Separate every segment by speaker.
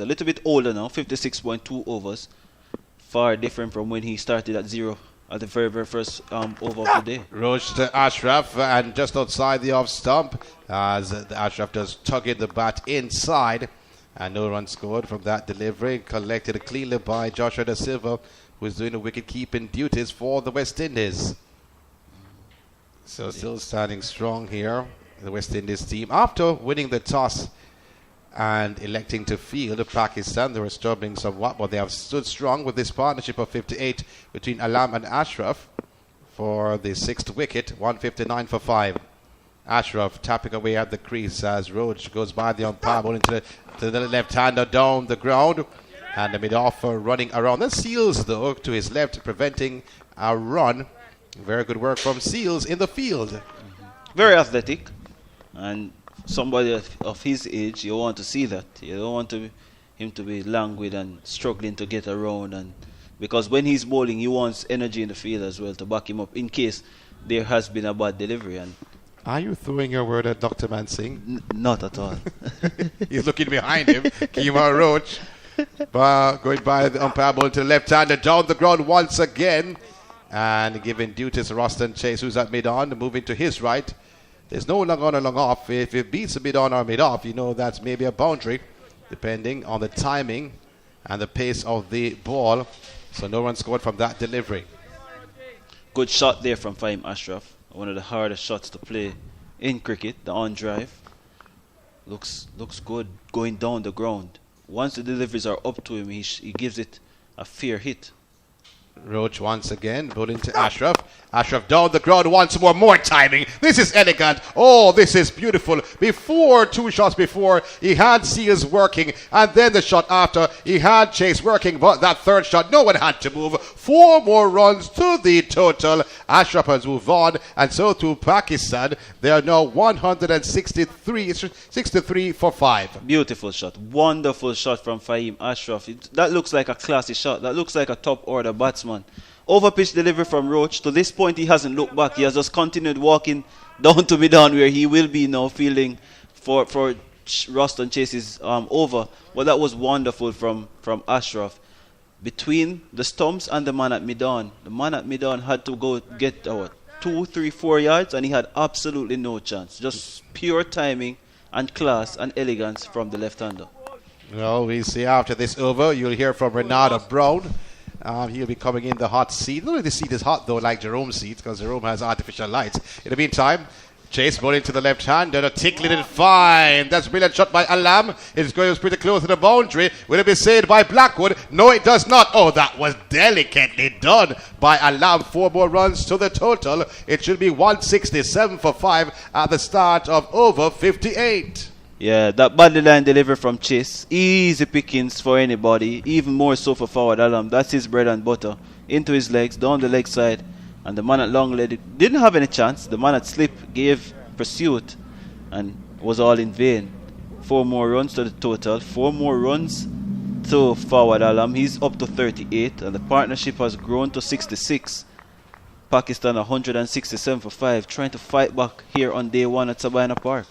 Speaker 1: a little bit older now, 56.2 overs. Far different from when he started at 0 at the very, very first over of the day.
Speaker 2: Roach to Ashraf, and just outside the off stump as Ashraf does tug in the bat inside. And no run scored from that delivery. Collected cleanly by Joshua Da Silva, who is doing the wicket-keeping duties for the West Indies. So still standing strong here, the West Indies team. After winning the toss and electing to field Pakistan, they were struggling somewhat, but they have stood strong with this partnership of 58 between Alam and Ashraf for the 6th wicket, 159 for 5. Ashraf tapping away at the crease as Roach goes by the umpire, ball into the left-hander down the ground, and the mid-offer running around. The Seals, though, to his left, preventing a run. Very good work from Seals in the field.
Speaker 1: Very athletic, and somebody of his age, you want to see that. You don't want him to be languid and struggling to get around, and because when he's bowling, he wants energy in the field as well to back him up in case there has been a bad delivery. And
Speaker 2: are you throwing your word at Dr. Mansingh?
Speaker 1: Not at all.
Speaker 2: He's looking behind him. Kima Roach going by the umpire, ball to the left-hander down the ground once again. And giving duties to Roston Chase, who's at mid-on, moving to his right. There's no long on or long off. If it beats a mid-on or mid-off, you know that's maybe a boundary, depending on the timing and the pace of the ball. So no run scored from that delivery.
Speaker 1: Good shot there from Fahim Ashraf. One of the hardest shots to play in cricket, the on-drive. Looks good going down the ground. Once the deliveries are up to him, he gives it a fair hit.
Speaker 2: Roach once again, bowling to Ashraf. Ashraf down the ground once more timing. This is elegant. Oh, this is beautiful. Two shots before, he had Seals working, and then the shot after, he had Chase working, but that third shot, no one had to move. 4 more runs to the total. Ashraf has moved on, and so to Pakistan. They are now 63 for 5.
Speaker 1: Beautiful shot. Wonderful shot from Fahim Ashraf. That looks like a classy shot. That llooks like a top-order batsman. Overpitch delivery from Roach. To this point, he hasn't looked back. He has just continued walking down to mid-on, where he will be now fielding for Roston Chase's over. But that was wonderful from Ashraf. Between the stumps and the man at mid-on, the man at mid-on had to go get 2, 3, 4 yards, and he had absolutely no chance. Just pure timing and class and elegance from the left-hander.
Speaker 2: Well, we'll see after this over. You'll hear from Renata Brown. He'll be coming in the hot seat. Not really the seat is hot, though, like Jerome's seat, because Jerome has artificial lights. In the meantime, Chase bowling to the left hand, and a tickling it fine. That's a brilliant shot by Alam. It's going pretty close to the boundary. Will it be saved by Blackwood? No, it does not. Oh, that was delicately done by Alam. 4 more runs to the total. It should be 167 for 5 at the start of over 58.
Speaker 1: Yeah, that body line delivery from Chase, easy pickings for anybody, even more so for forward Alam. That's his bread and butter. Into his legs, down the leg side, and the man at long leg didn't have any chance. The man at slip gave pursuit and was all in vain. 4 more runs to the total, 4 more runs to forward Alam. He's up to 38, and the partnership has grown to 66. Pakistan 167 for 5, trying to fight back here on day 1 at Sabina Park.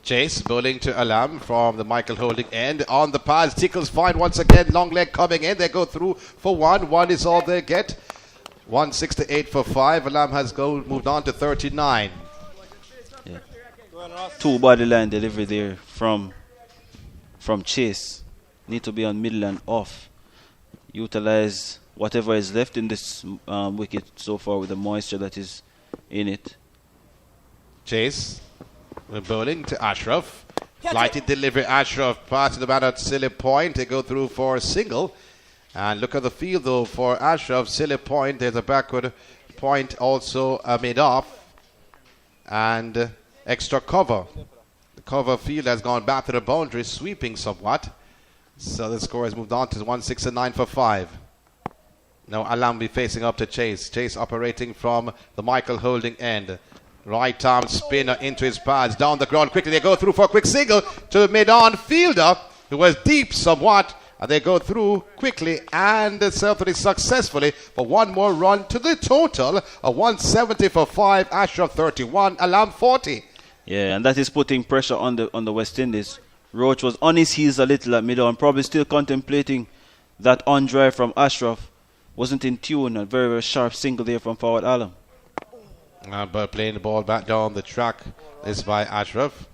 Speaker 2: Chase bowling to Alam from the Michael Holding end. On the pads, Tickles fine once again. Long leg coming in. They go through for 1. 1 is all they get. 168 for 5. Alam has moved on to 39.
Speaker 1: Yeah. 2 body line delivery there from Chase. Need to be on middle and off. Utilize whatever is left in this wicket so far with the moisture that is in it.
Speaker 2: Chase. We're bowling to Ashraf. Flighted delivery. Ashraf past the man at Silly Point. They go through for a single. And look at the field, though, for Ashraf. Silly Point. There's a backward point also made off. And extra cover. The cover field has gone back to the boundary, sweeping somewhat. So the score has moved on to 169 for 5. Now Alam be facing up to Chase. Chase operating from the Michael Holding end. Right arm spinner into his pads. Down the ground quickly. They go through for a quick single to the mid-on fielder, who was deep somewhat. And they go through quickly and certainly successfully for 1 more run to the total. A 170 for 5. Ashraf 31. Alam 40.
Speaker 1: Yeah, and that is putting pressure on the West Indies. Roach was on his heels a little at middle and probably still contemplating that on drive from Ashraf. Wasn't in tune. A very, very sharp single there from forward Alam.
Speaker 2: But playing the ball back down the track is by Ashraf.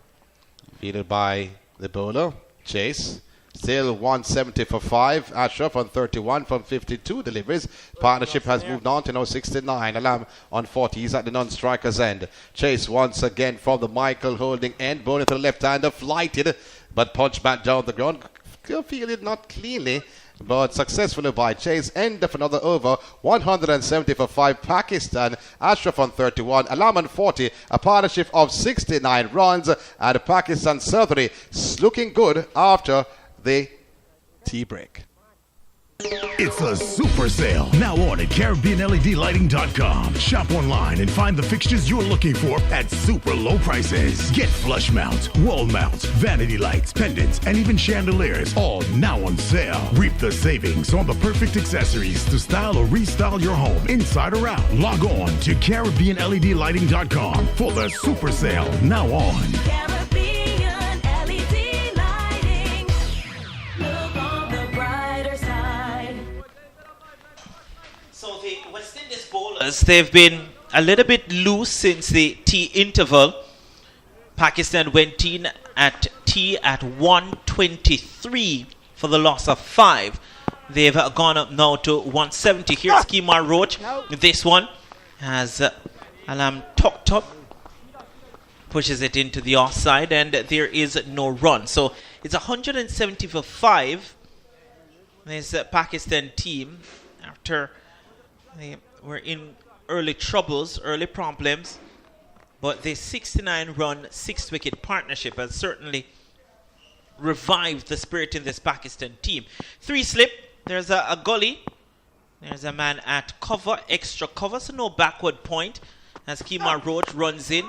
Speaker 2: Fielded by the bowler, Chase. Still 170 for 5. Ashraf on 31 from 52 deliveries. Partnership has moved on to now 69. Alam on 40. He's at the non-striker's end. Chase once again from the Michael holding end. Bowling to the left-hander. Flighted, but punched back down the ground. Fielded not cleanly, but successfully by Chase. End of another over. 170 for 5. Pakistan. Ashraf on 31. Alam on 40. A partnership of 69 runs. And Pakistan certainly looking good after the tea break.
Speaker 3: It's a super sale now on at CaribbeanLEDlighting.com. Shop online and find the fixtures you're looking for at super low prices. Get flush mounts, wall mounts, vanity lights, pendants, and even chandeliers, all now on sale. Reap the savings on the perfect accessories to style or restyle your home inside or out. Log on to CaribbeanLEDlighting.com for the super sale now on.
Speaker 4: Caribbean LED lighting. Look on the brighter side.
Speaker 5: So the West Indies bowlers, they've been a little bit loose since the tea interval. Pakistan went in at tea at 123 for the loss of 5. They've gone up now to 170. Here's Kemar Roach. This one has Alam tucked up, pushes it into the offside, and there is no run. So it's 170 for 5. This Pakistan team, after they were in early troubles, early problems, but the 69-run, 6-wicket partnership has certainly revived the spirit in this Pakistan team. 3 slip, there's a gully, there's a man at cover, extra cover, so no backward point as Kemar Roach runs in.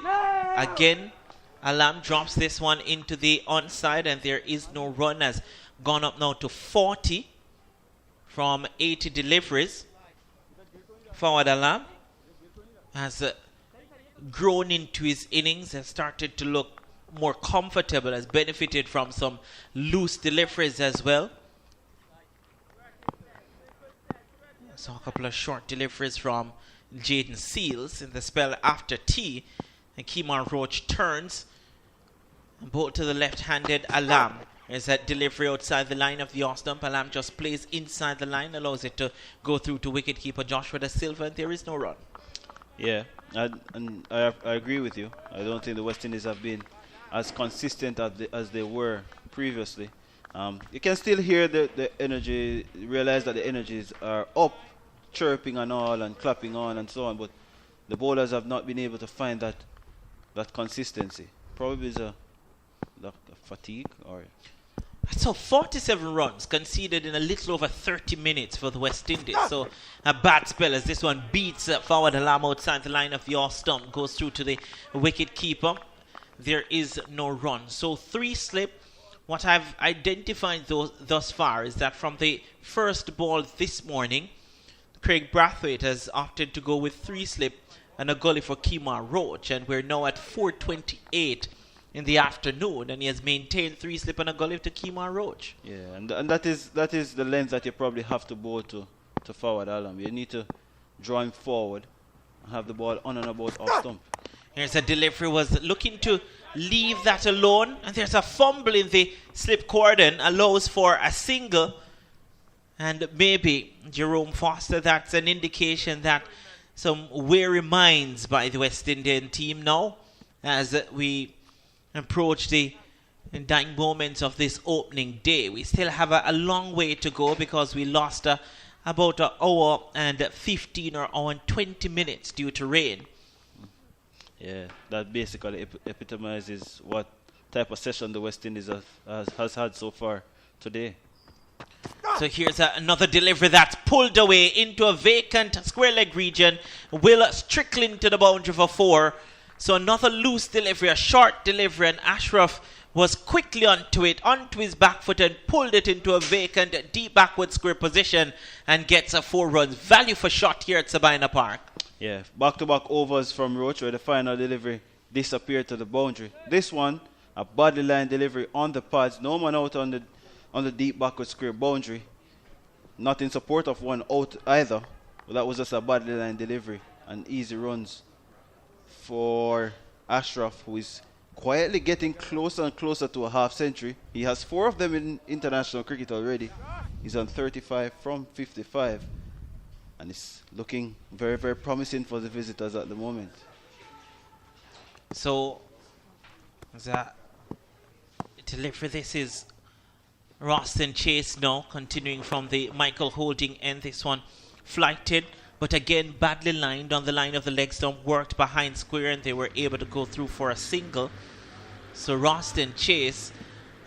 Speaker 5: Again, Alam drops this one into the onside, and there is no run. Has gone up now to 40 from 80 deliveries. Forward Alam has grown into his innings, has started to look more comfortable, has benefited from some loose deliveries as well. So a couple of short deliveries from Jaden Seals in the spell after tea. And Kemar Roach turns and ball to the left-handed Alam. There's that delivery outside the line of the off stump. Alam just plays inside the line, allows it to go through to wicketkeeper Joshua Da Silva, and there is no run.
Speaker 1: Yeah, I agree with you. I don't think the West Indies have been as consistent as they were previously. You can still hear the energy, realize that the energies are up, chirping and all and clapping on and so on, but the bowlers have not been able to find that consistency. Probably is a fatigue or...
Speaker 5: So 47 runs conceded in a little over 30 minutes for the West Indies. So a bad spell as this one beats forward Alam outside the line of the off stump, goes through to the wicket keeper. There is no run. So 3 slip. What I've identified thus far is that from the first ball this morning, Craig Brathwaite has opted to go with 3 slip and a gully for Kemar Roach, and we're now at 4:28 in the afternoon, and he has maintained 3 slip and a gully to Kemar Roach.
Speaker 1: Yeah, and that is the length that you probably have to bowl to forward Alam. You need to draw him forward and have the ball on and about off stump.
Speaker 5: Here's a delivery, was looking to leave that alone, and there's a fumble in the slip cordon, allows for a single, and maybe Jerome Foster, that's an indication that some weary minds by the West Indian team now as we approach the dying moments of this opening day. We still have a long way to go because we lost about an hour and 15 or hour and 20 minutes due to rain.
Speaker 1: Yeah, that basically epitomizes what type of session the West Indies has had so far today.
Speaker 5: So here's another delivery that's pulled away into a vacant square leg region. Will Strickland to the boundary for 4. So another loose delivery, a short delivery, and Ashraf was quickly onto his back foot and pulled it into a vacant deep backward square position and gets a 4 runs. Value for shot here at Sabina Park.
Speaker 1: Yeah, back-to-back overs from Roach where the final delivery disappeared to the boundary. This one A body line delivery on the pads. No man out on the deep backward square boundary. Not in support of one out either. But that was just a body line delivery. And easy runs for Ashraf, who is quietly getting closer and closer to a half century. He has 4 of them in international cricket already. He's on 35 from 55. And it's looking very, very promising for the visitors at the moment.
Speaker 5: So, the delivery, this is Roston Chase now, continuing from the Michael Holding end. This one flighted, but again badly lined on the line of the leg stump, worked behind square, and they were able to go through for a single. So Roston Chase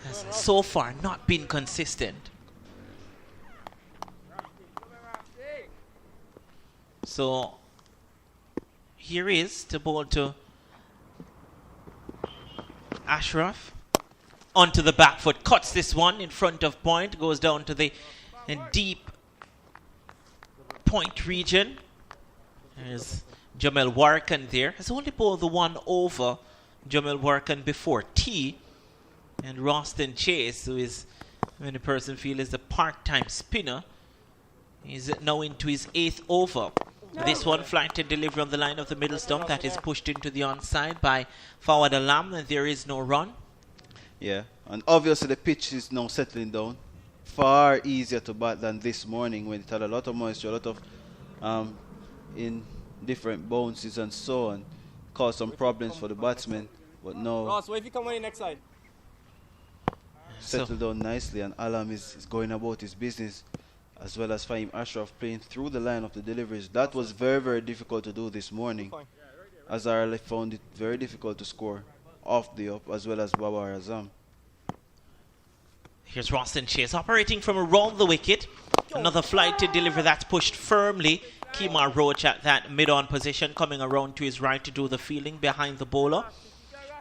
Speaker 5: has so far not been consistent. So here is the ball to Ashraf. Onto the back foot, cuts this one in front of point, goes down to the deep point region. There's Jamel Warkan there. Has only bowled the one over Jamel Warkan before tea. And Roston Chase, who is, when a person feels, is the part-time spinner, is now into his 8th over. This one flighted delivery on the line of the middle stump. That is pushed into the onside by Fawad Alam, and there is no run.
Speaker 1: Yeah, and obviously the pitch is now settling down. Far easier to bat than this morning when it had a lot of moisture, a lot of in different bounces and so on. Caused some problems for the batsmen, but now
Speaker 6: Ross, what if you come on your next side?
Speaker 1: settled down nicely, and Alam is going about his business, as well as Fahim Ashraf playing through the line of the deliveries. That was very, very difficult to do this morning, as Ireland found it very difficult to score off the up, as well as Babar Azam.
Speaker 5: Here's Roston Chase operating from around the wicket. Another flighted delivery that's pushed firmly. Kemar Roach at that mid-on position, coming around to his right to do the fielding behind the bowler.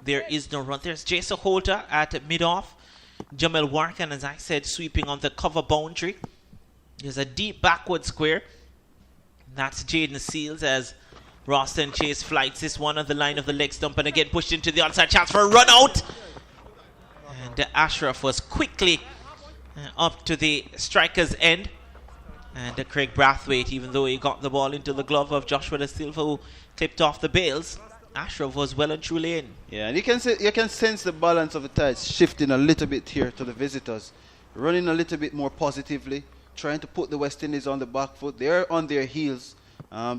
Speaker 5: There is no run. There's Jason Holter at mid-off. Jamel Warkan, as I said, sweeping on the cover boundary. There's a deep backward square. That's Jaden Seals as Roston Chase flights this one on the line of the leg stump, and again pushed into the onside, chance for a run out. And Ashraf was quickly up to the striker's end. And Craig Brathwaite, even though he got the ball into the glove of Joshua Da Silva, who clipped off the bails, Ashraf was well and truly in.
Speaker 1: Yeah, and you can sense the balance of the tides shifting a little bit here to the visitors, running a little bit more positively, trying to put the West Indies on the back foot. They're on their heels,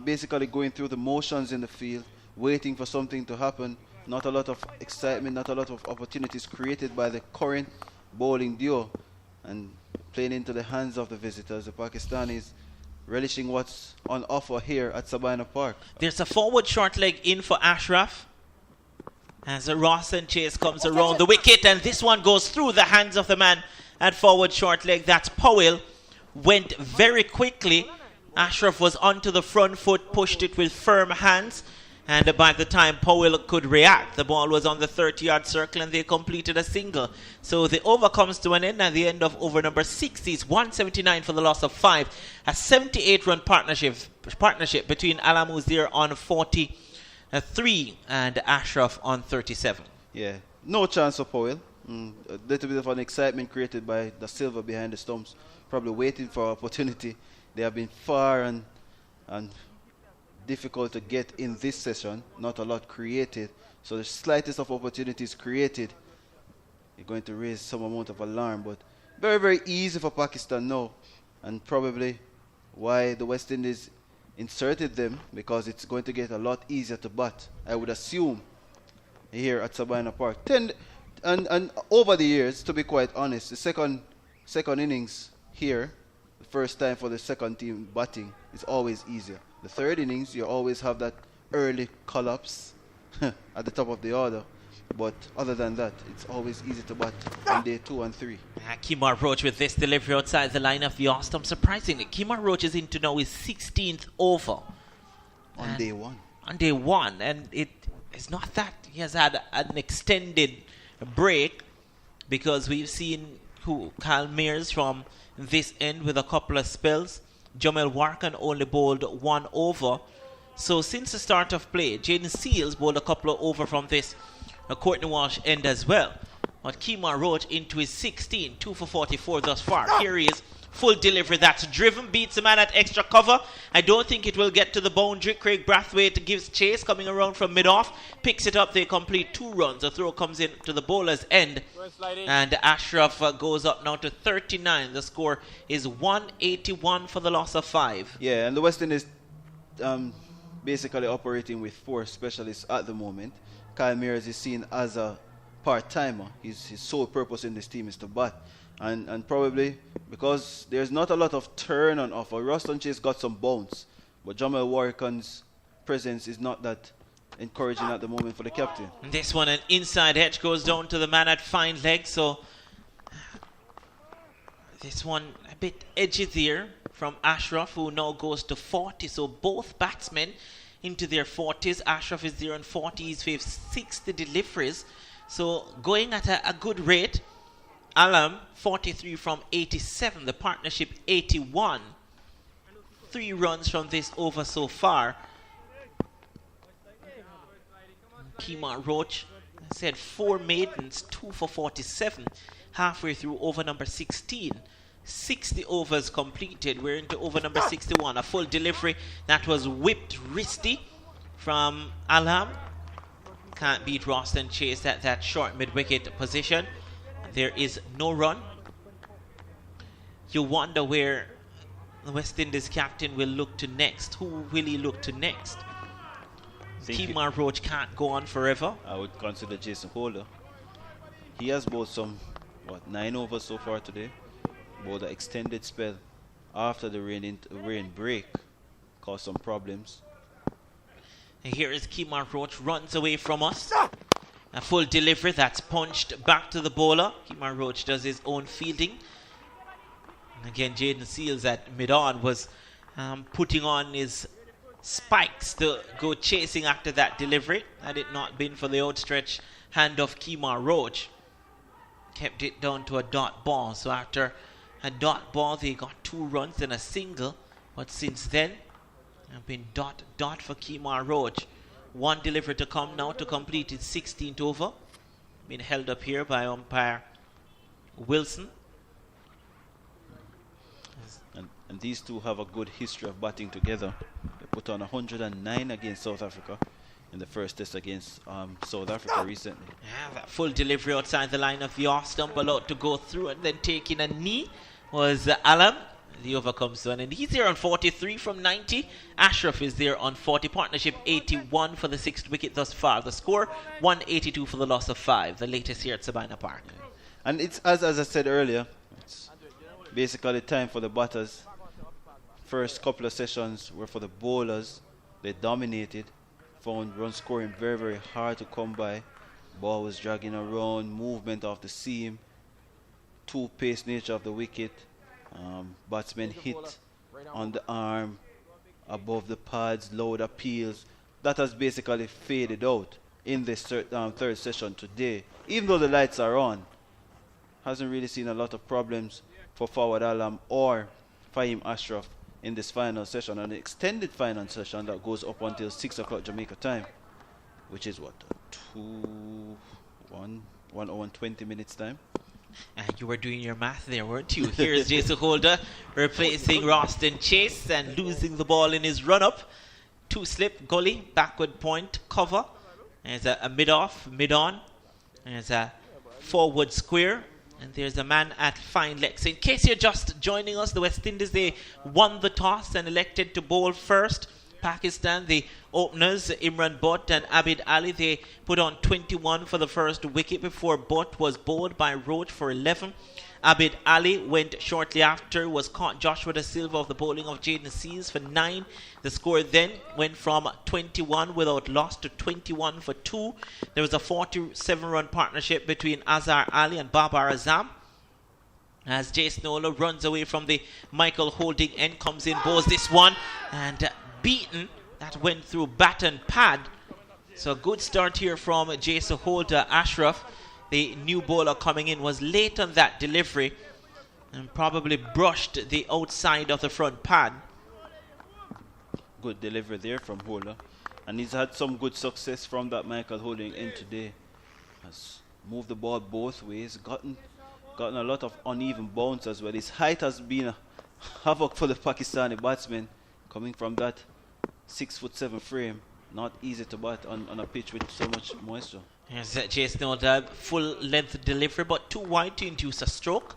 Speaker 1: basically going through the motions in the field, waiting for something to happen. Not a lot of excitement, not a lot of opportunities created by the current bowling duo, and playing into the hands of the visitors. The Pakistanis relishing what's on offer here at Sabina Park.
Speaker 5: There's a forward short leg in for Ashraf as Roston Chase comes around the wicket, and this one goes through the hands of the man at forward short leg. That's Powell. Went very quickly. Ashraf was onto the front foot, pushed it with firm hands, and by the time Powell could react, the ball was on the 30-yard circle and they completed a single. So the over comes to an end at the end of over number 60. It's 179 for the loss of 5. A 78-run partnership between Alam, who's there on 43 and Ashraf on 37.
Speaker 1: Yeah, no chance for Powell. A little bit of an excitement created by Da Silva behind the stumps, probably waiting for opportunity. They have been far and difficult to get in this session. Not a lot created. So the slightest of opportunities created, you're going to raise some amount of alarm. But very, very easy for Pakistan now. And probably why the West Indies inserted them, because it's going to get a lot easier to bat, I would assume, here at Sabina Park. And over the years, to be quite honest, the second innings here, the first time for the second team batting, is always easier. The third innings, you always have that early collapse at the top of the order. But other than that, it's always easy to bat on day 2 and 3.
Speaker 5: Kemar Roach with this delivery outside the line of the off-stump. Surprisingly, Kemar Roach is into now his 16th over.
Speaker 1: On day 1.
Speaker 5: On day 1. And it's not that he has had an extended break, because we've seen Kyle Mears from this end with a couple of spells. Jamel Warkan only bowled 1 over. So since the start of play, Jaden Seals bowled a couple of over from this Courtney Walsh end as well. But Kemar Roach into his 16, 2 for 44 thus far. Here he is, full delivery that's driven, beats the man at extra cover. I don't think it will get to the boundary. Craig Brathwaite gives chase, coming around from mid-off, picks it up, they complete 2 runs. The throw comes in to the bowler's end, and Ashraf goes up now to 39. The score is 181 for the loss of 5.
Speaker 1: Yeah, and the West Indies basically operating with 4 specialists at the moment. Kyle Mears is seen as a part-timer. His sole purpose in this team is to bat. And probably because there's not a lot of turn on offer. Ruston Chase got some bounce, but Jamal Warrican's presence is not that encouraging at the moment for the captain.
Speaker 5: This one, an inside edge, goes down to the man at fine leg. So this one a bit edgy there from Ashraf, who now goes to 40. So both batsmen into their 40s. Ashraf is there on 40. He's faced 60 deliveries. So going at a good rate. Alam 43 from 87. The partnership 81. 3 runs from this over so far. Kemar Roach, I said 4 maidens, 2 for 47. Halfway through over number 16. 60 overs completed. We're into over number 61. A full delivery that was whipped wristy from Alam. Can't beat Roston Chase at that short mid-wicket position. There is no run. You wonder where the West Indies captain will look to next. Who will he look to next? Kemar Roach can't go on forever.
Speaker 1: I would consider Jason Holder. He has bowled some, 9 overs so far today. Bowled an extended spell after the rain break. Caused some problems.
Speaker 5: And here is Kemar Roach, runs away from us. A full delivery that's punched back to the bowler. Kemar Roach does his own fielding. And again, Jaden Seals at mid-on was putting on his spikes to go chasing after that delivery. Had it not been for the outstretched hand of Kemar Roach, kept it down to a dot ball. So after a dot ball, they got 2 runs and a single. But since then, have been dot for Kemar Roach. 1 delivery to come now to complete its 16th over. Been held up here by umpire Wilson.
Speaker 1: And these two have a good history of batting together. They put on 109 against South Africa in the first test against South Africa recently.
Speaker 5: Yeah, that full delivery outside the line of the off stump, allowed to go through and then taking a knee was Alam. The over comes to an end. He's there on 43 from 90. Ashraf is there on 40. Partnership 81 for the 6th wicket thus far. The score 182 for the loss of 5. The latest here at Sabina Park.
Speaker 1: And it's as I said earlier, it's basically time for the batters. First couple of sessions were for the bowlers. They dominated. Found run scoring very, very hard to come by. Ball was dragging around. Movement off the seam. Two-pace nature of the wicket. Batsmen hit on the arm, above the pads, loud appeals. That has basically faded out in this third session today. Even though the lights are on, hasn't really seen a lot of problems for Fawad Alam or Fahim Ashraf in this final session, an extended final session that goes up until 6 o'clock Jamaica time, which is what, 1 hour and 20 minutes time.
Speaker 5: And you were doing your math there, weren't you? Here's Jason Holder replacing Roston Chase and losing the ball in his run-up. 2 slip, gully, backward point, cover. There's a mid-off, mid-on. There's a forward square. And there's a man at fine leg. So in case you're just joining us, the West Indies, they won the toss and elected to bowl first. Pakistan, the openers, Imran Butt and Abid Ali, they put on 21 for the first wicket before Butt was bowled by Roach for 11. Abid Ali went shortly after, was caught Joshua Da Silva of the bowling of Jaden Seals for 9. The score then went from 21 without loss to 21 for 2. There was a 47-run partnership between Azhar Ali and Babar Azam. As Jason Ola runs away from the Michael Holding end, comes in, bowls this one, and beaten. That went through bat and pad. So a good start here from Jason Holder. Ashraf, the new bowler coming in, was late on that delivery and probably brushed the outside of the front pad.
Speaker 1: Good delivery there from Holder. And he's had some good success from that Michael Holding end today. has moved the ball both ways, gotten a lot of uneven bounce as well. His height has been a havoc for the Pakistani batsmen coming from that 6'7" frame. Not easy to bat on a pitch with so much moisture.
Speaker 5: Here's Jason Oldham, full length delivery, but too wide to induce a stroke.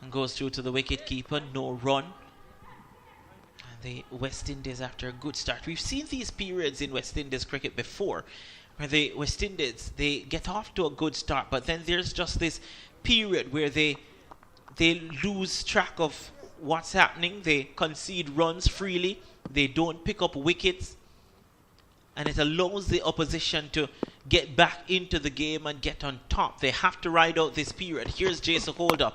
Speaker 5: And goes through to the wicket keeper, no run. And the West Indies after a good start. We've seen these periods in West Indies cricket before, where the West Indies, they get off to a good start, but then there's just this period where they lose track of what's happening. They concede runs freely. They don't pick up wickets. And it allows the opposition to get back into the game and get on top. They have to ride out this period. Here's Jason Holder.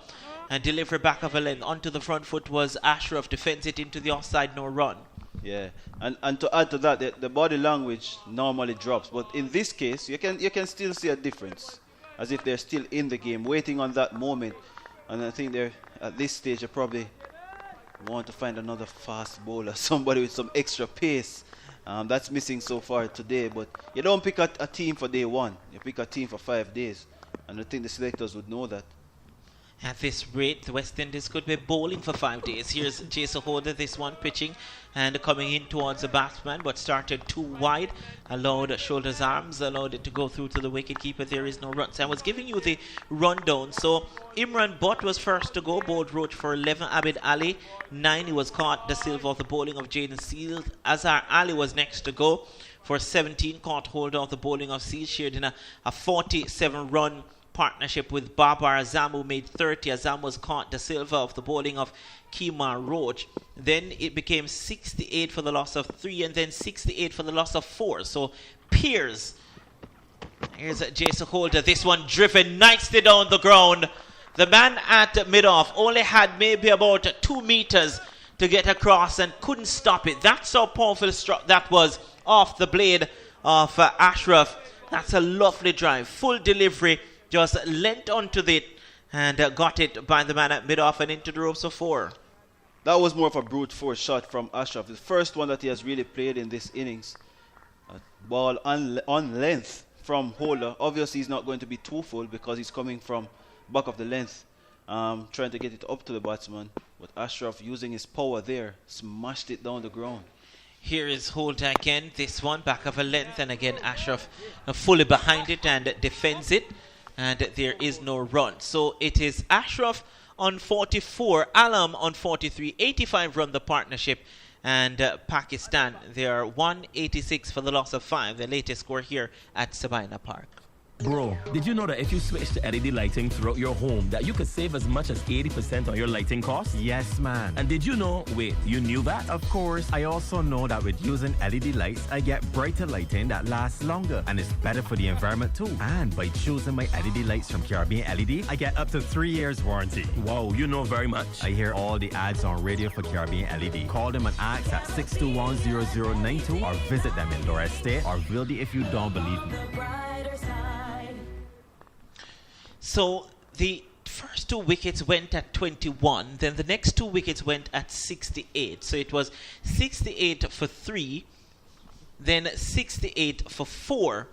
Speaker 5: And deliver back of a length. Onto the front foot was Ashraf. Defends it into the offside, no run.
Speaker 1: Yeah, and to add to that, the body language normally drops. But in this case, you can still see a difference. As if they're still in the game, waiting on that moment. And I think they're at this stage, they probably want to find another fast bowler. Somebody with some extra pace. That's missing so far today, but you don't pick a team for day one. You pick a team for 5 days, and I think the selectors would know that.
Speaker 5: At this rate, the West Indies could be bowling for 5 days. Here's Jason Holder, this one pitching and coming in towards the batsman, but started too wide, allowed shoulders arms, allowed it to go through to the wicketkeeper. There is no runs. I was giving you the rundown. So Imran Butt was first to go, bowled Roach for 11, Abid Ali 9. He was caught Da Silva of the bowling of Jaden Seal. Azhar Ali was next to go for 17, caught hold of the bowling of Seal, shared in a 47-run partnership with Babar Azam, who made 30. Azam was caught Da Silva of the bowling of Kemar Roach. Then it became 68 for the loss of 3, and then 68 for the loss of 4. So Piers. Here's Jason Holder. This one driven nicely down the ground. The man at mid-off only had maybe about 2 meters to get across and couldn't stop it. That's how powerful struck that was off the blade of Ashraf. That's a lovely drive. Full delivery. Just leant onto it and got it by the man at mid-off and into the ropes of 4.
Speaker 1: That was more of a brute force shot from Ashraf. The first one that he has really played in this innings. A ball on length from Holder. Obviously, he's not going to be too full because he's coming from back of the length, trying to get it up to the batsman. But Ashraf, using his power there, smashed it down the ground.
Speaker 5: Here is Holder again. This one back of a length, and again Ashraf fully behind it and defends it. And there is no run. So it is Ashraf on 44, Alam on 43, 85 run the partnership. And Pakistan, they are 186 for the loss of 5. The latest score here at Sabina Park.
Speaker 6: Bro, did you know that if you switch to LED lighting throughout your home, that you could save as much as 80% on your lighting costs?
Speaker 7: Yes, man.
Speaker 6: And did you know, wait, you knew that?
Speaker 7: Of course, I also know that with using LED lights, I get brighter lighting that lasts longer and is better for the environment too. And by choosing my LED lights from Caribbean LED, I get up to 3 years warranty.
Speaker 6: Wow, you know very much.
Speaker 7: I hear all the ads on radio for Caribbean LED. Call them and ask at 621-0092 or visit them in Laura Estate or Wildy if you don't believe me.
Speaker 5: So the first 2 wickets went at 21, then the next 2 wickets went at 68. So it was 68 for 3, then 68 for 4,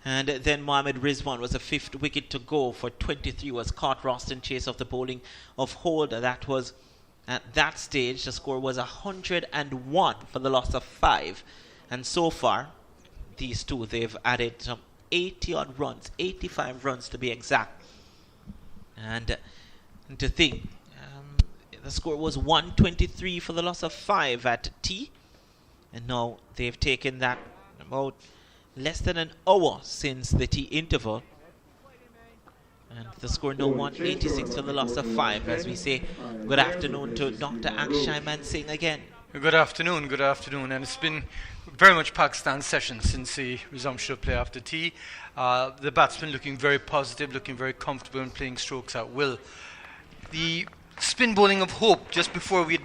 Speaker 5: and then Mohammad Rizwan was the 5th wicket to go for 23, was caught lost in chase of the bowling of Holder. That was, at that stage, the score was 101 for the loss of 5. And so far, these two, they've added some 80 odd runs, 85 runs to be exact. And to think, the score was 123 for the loss of 5 at T. And now they've taken that about less than an hour since the T interval. And the score now 186 for the loss of 5. As we say, good afternoon to Dr. Akshay Man Singh again.
Speaker 8: Good afternoon, and it's been very much Pakistan's session since the resumption of play after tea. The batsmen looking very positive, looking very comfortable and playing strokes at will. The spin bowling of Hope, just before we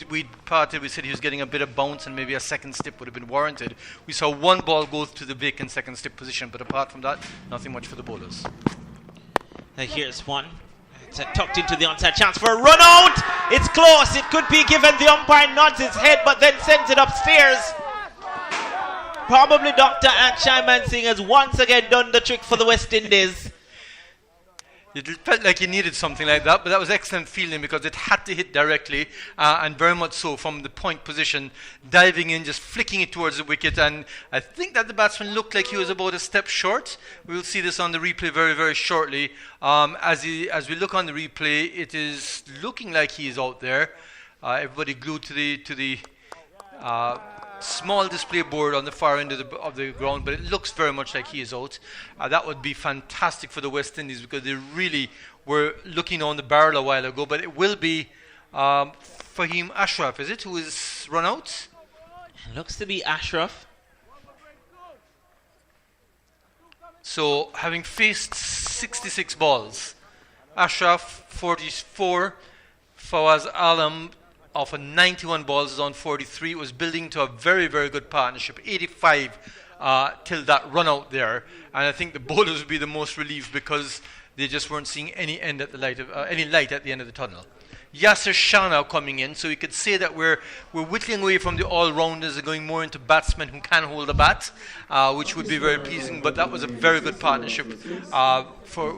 Speaker 8: parted, we said he was getting a bit of bounce and maybe a second step would have been warranted. We saw one ball go to the vacant second step position, but apart from that, nothing much for the bowlers.
Speaker 5: Here's one. It's tucked into the onside, chance for a run out. It's close. It could be given. The umpire nods his head, but then sends it upstairs. Probably Dr. Akshai Mansingh has once again done the trick for the West Indies.
Speaker 8: It felt like he needed something like that, but that was excellent fielding because it had to hit directly, and very much so from the point position, diving in, just flicking it towards the wicket. And I think that the batsman looked like he was about a step short. We will see this on the replay very, very shortly. As we look on the replay, it is looking like he is out there. Everybody glued to the small display board on the far end of the ground, but it looks very much like he is out. That would be fantastic for the West Indies because they really were looking on the barrel a while ago. But it will be Fahim Ashraf, is it, who is run out?
Speaker 5: Looks to be Ashraf.
Speaker 8: So having faced 66 balls, Ashraf 44, Fawaz Alam of a 91 balls is on 43. It was building to a very, very good partnership. 85 till that run out there. And I think the bowlers would be the most relieved because they just weren't seeing any light at the end of the tunnel. Yasser Shah now coming in, so you could say that we're whittling away from the all-rounders and going more into batsmen who can hold the bat, which would be very pleasing. But that was a very good partnership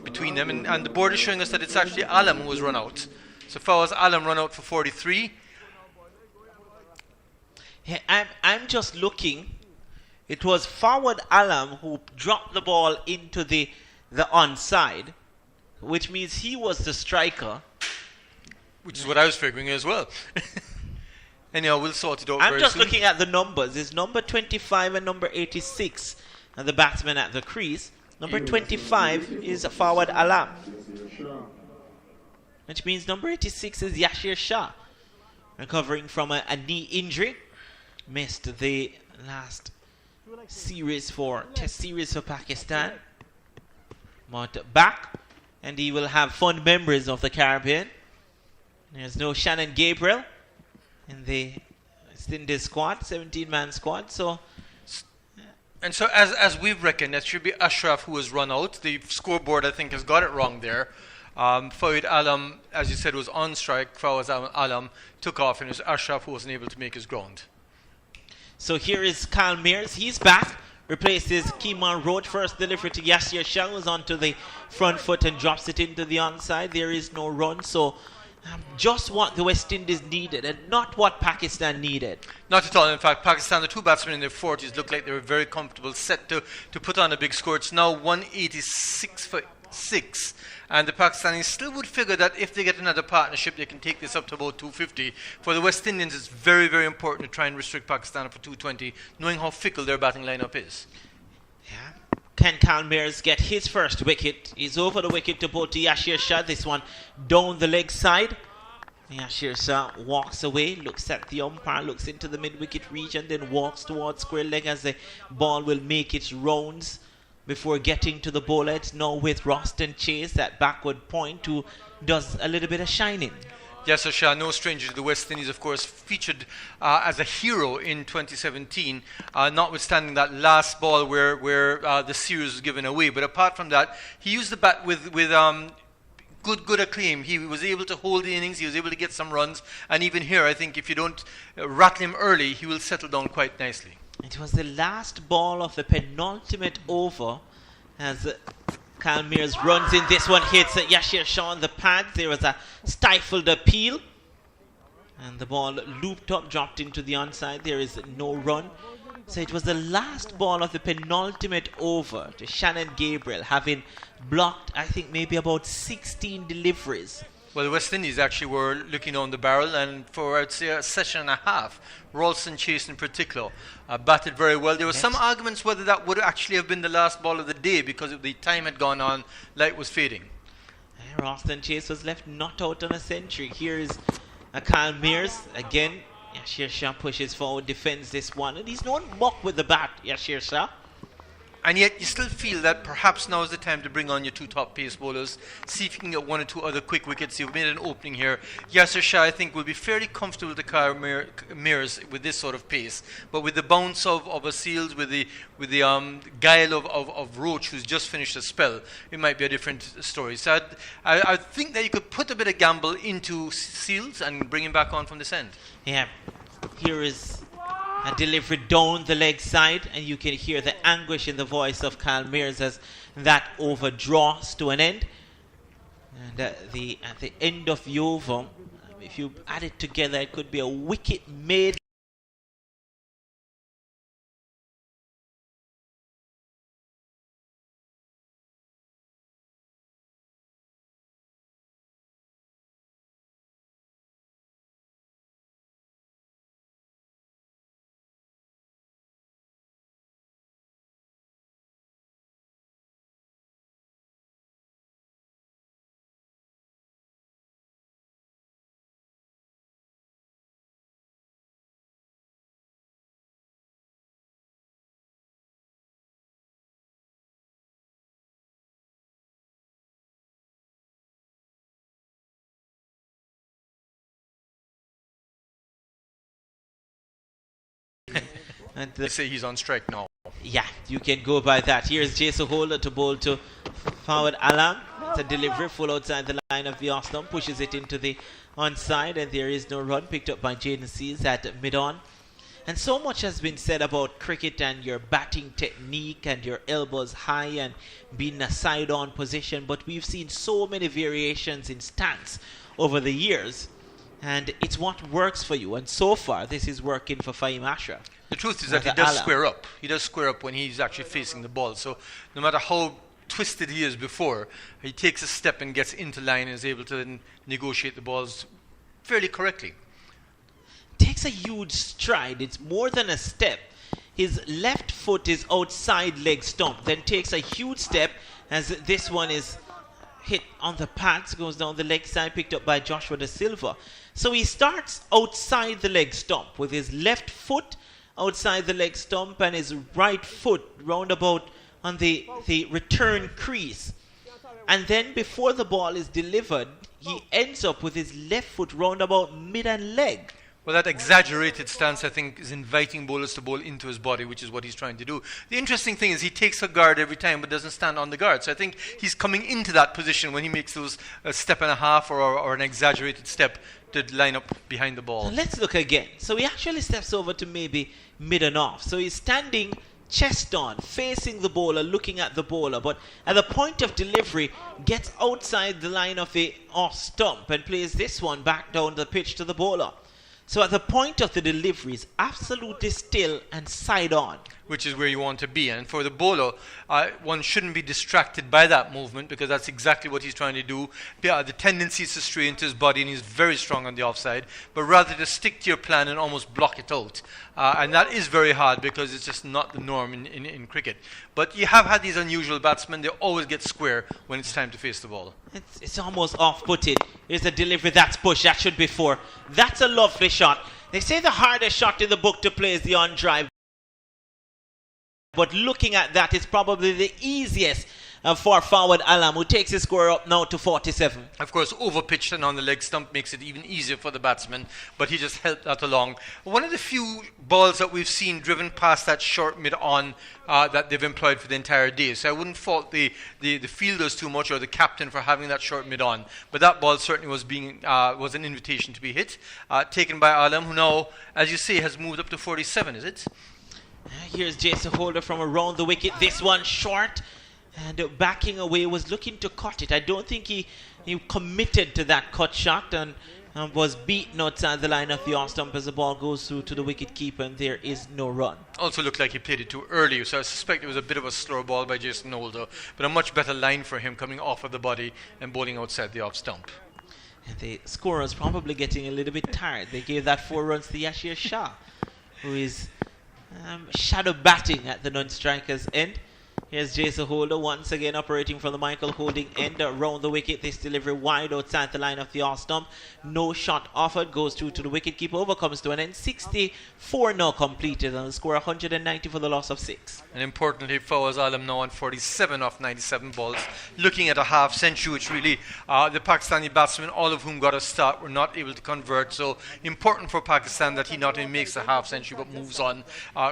Speaker 8: between them. And the board is showing us that it's actually Alam who was run out. So Fawaz Alam run out for 43.
Speaker 5: Yeah, I'm just looking. It was Fawad Alam who dropped the ball into the onside, which means he was the striker.
Speaker 8: Which is what I was figuring as well. Anyhow, we'll sort it out
Speaker 5: I'm
Speaker 8: very
Speaker 5: just
Speaker 8: soon.
Speaker 5: looking at the numbers. It's number 25 and number 86, and the batsman at the crease. Number 25 is Fawad Alam, which means number 86 is Yashir Shah, recovering from a knee injury. Missed the last test series for Pakistan. But back, and he will have fond memories of the Caribbean. There's no Shannon Gabriel in the West Indies squad, 17-man squad. So,
Speaker 8: and so as we've reckoned, that should be Ashraf who was run out. The scoreboard, I think, has got it wrong there. Fawad Alam, as you said, was on strike. Fawaz Alam took off, and it was Ashraf who wasn't able to make his ground.
Speaker 5: So here is Kyle Mears. He's back. Replaces Keeman Roach. First delivery to Yasir Shah, was onto the front foot and drops it into the onside. There is no run. So just what the West Indies needed and not what Pakistan needed.
Speaker 8: Not at all. In fact, Pakistan, the two batsmen in their 40s, look like they were very comfortable, set to put on a big score. It's now 186 for 6. And the Pakistanis still would figure that if they get another partnership, they can take this up to about 250. For the West Indians, it's very, very important to try and restrict Pakistan for 220, knowing how fickle their batting lineup is.
Speaker 5: Yeah. Can Kyle Mears get his first wicket? He's over the wicket to both to Yashir Shah. This one down the leg side. Yashir Shah walks away, looks at the umpire, looks into the mid-wicket region, then walks towards square leg as the ball will make its rounds before getting to the bowler. It's now with Roston Chase, that backward point, who does a little bit of shining.
Speaker 8: Yasser Shah, no stranger to the West Indies, of course, featured as a hero in 2017, notwithstanding that last ball where the series was given away. But apart from that, he used the bat with good acclaim. He was able to hold the innings, he was able to get some runs, and even here, I think if you don't rattle him early, he will settle down quite nicely.
Speaker 5: It was the last ball of the penultimate over as Kyle Mears runs in. This one hits Yashir Shah on the pad. There was a stifled appeal, and the ball looped up, dropped into the onside. There is no run. So it was the last ball of the penultimate over to Shannon Gabriel, having blocked, I think, maybe about 16 deliveries.
Speaker 8: Well, the West Indies actually were looking on the barrel, and for, I'd say, a session and a half, Ralston Chase in particular batted very well. There were some arguments whether that would actually have been the last ball of the day because of the time had gone on, light was fading.
Speaker 5: Ralston Chase was left not out on a century. Here is Kyle Mears again. Yashir Shah pushes forward, defends this one, and he's no muck with the bat, Yashir Shah.
Speaker 8: And yet you still feel that perhaps now is the time to bring on your two top pace bowlers, see if you can get one or two other quick wickets. You've made an opening here. Yasser Shah, I think, will be fairly comfortable to Kyle Mears with this sort of pace. But with the bounce of a Seals, with the guile of Roach, who's just finished a spell, it might be a different story. So I think that you could put a bit of gamble into Seals and bring him back on from this end.
Speaker 5: Yeah. Here is A delivery down the leg side, and you can hear the anguish in the voice of Kyle Mears as that over draws to an end. And at the end of the over, if you add it together, it could be a wicket made. And
Speaker 8: They say he's on strike now.
Speaker 5: yeah, you can go by that. Here's Jason Holder to bowl to forward Alam. It's a delivery full outside the line of the off stump, pushes it into the onside, and there is no run picked up by Jaden Seas at mid-on. And so much has been said about cricket and your batting technique and your elbows high and being a side-on position, but we've seen so many variations in stance over the years, and it's what works for you. And so far, this is working for Fahim Ashraf.
Speaker 8: The truth is that he does square up. He does square up when he's actually facing the ball. So no matter how twisted he is before, he takes a step and gets into line and is able to then negotiate the balls fairly correctly.
Speaker 5: Takes a huge stride. It's more than a step. His left foot is outside leg stump, then takes a huge step as this one is hit on the pads, goes down the leg side, picked up by Joshua Da Silva. So he starts outside the leg stump with his left foot outside the leg stump and his right foot roundabout on the return crease. And then before the ball is delivered, he ends up with his left foot roundabout mid and leg.
Speaker 8: Well, that exaggerated stance, I think, is inviting bowlers to bowl into his body, which is what he's trying to do. The interesting thing is he takes a guard every time but doesn't stand on the guard. So I think he's coming into that position when he makes those step and a half or an exaggerated step to line up behind the ball.
Speaker 5: So let's look again. So he actually steps over to maybe mid and off. So he's standing chest on, facing the bowler, looking at the bowler, but at the point of delivery, gets outside the line of the off stump and plays this one back down the pitch to the bowler. So at the point of the delivery is absolutely still and side on.
Speaker 8: Which is where you want to be. And for the bowler, one shouldn't be distracted by that movement because that's exactly what he's trying to do. The tendency is to stray into his body and he's very strong on the offside, but rather to stick to your plan and almost block it out. And that is very hard because it's just not the norm in cricket. But you have had these unusual batsmen. They always get square when it's time to face the ball.
Speaker 5: It's almost off-putted. Here's a delivery that's push. That should be four. That's a lovely shot. They say the hardest shot in the book to play is the on-drive. But looking at that, it's probably the easiest for forward Alam, who takes his score up now to 47.
Speaker 8: Of course, over-pitched and on the leg stump makes it even easier for the batsman, but he just helped that along. One of the few balls that we've seen driven past that short mid-on that they've employed for the entire day. So I wouldn't fault the fielders too much or the captain for having that short mid-on. But that ball certainly was an invitation to be hit. Taken by Alam, who now, as you say, has moved up to 47, is it?
Speaker 5: Here's Jason Holder from around the wicket. This one short and backing away, was looking to cut it. I don't think he committed to that cut shot and was beaten outside the line of the off stump as the ball goes through to the wicket keeper and there is no run.
Speaker 8: Also looked like he played it too early, so I suspect it was a bit of a slow ball by Jason Holder, but a much better line for him coming off of the body and bowling outside the off stump.
Speaker 5: And the scorer's probably getting a little bit tired. They gave that 4 runs to Yashir Shah, who is shadow batting at the non-striker's end. Here's Jason Holder once again operating from the Michael Holding end around the wicket. This delivery wide outside the line of the off stump. No shot offered. Goes through to the wicket keeper. Over comes to an end. 64 now completed and the score 190 for the loss of 6.
Speaker 8: And importantly, Fawaz Alam now on 47 off 97 balls. Looking at a half century, which really the Pakistani batsmen, all of whom got a start, were not able to convert. So important for Pakistan that he not only makes a half century but moves on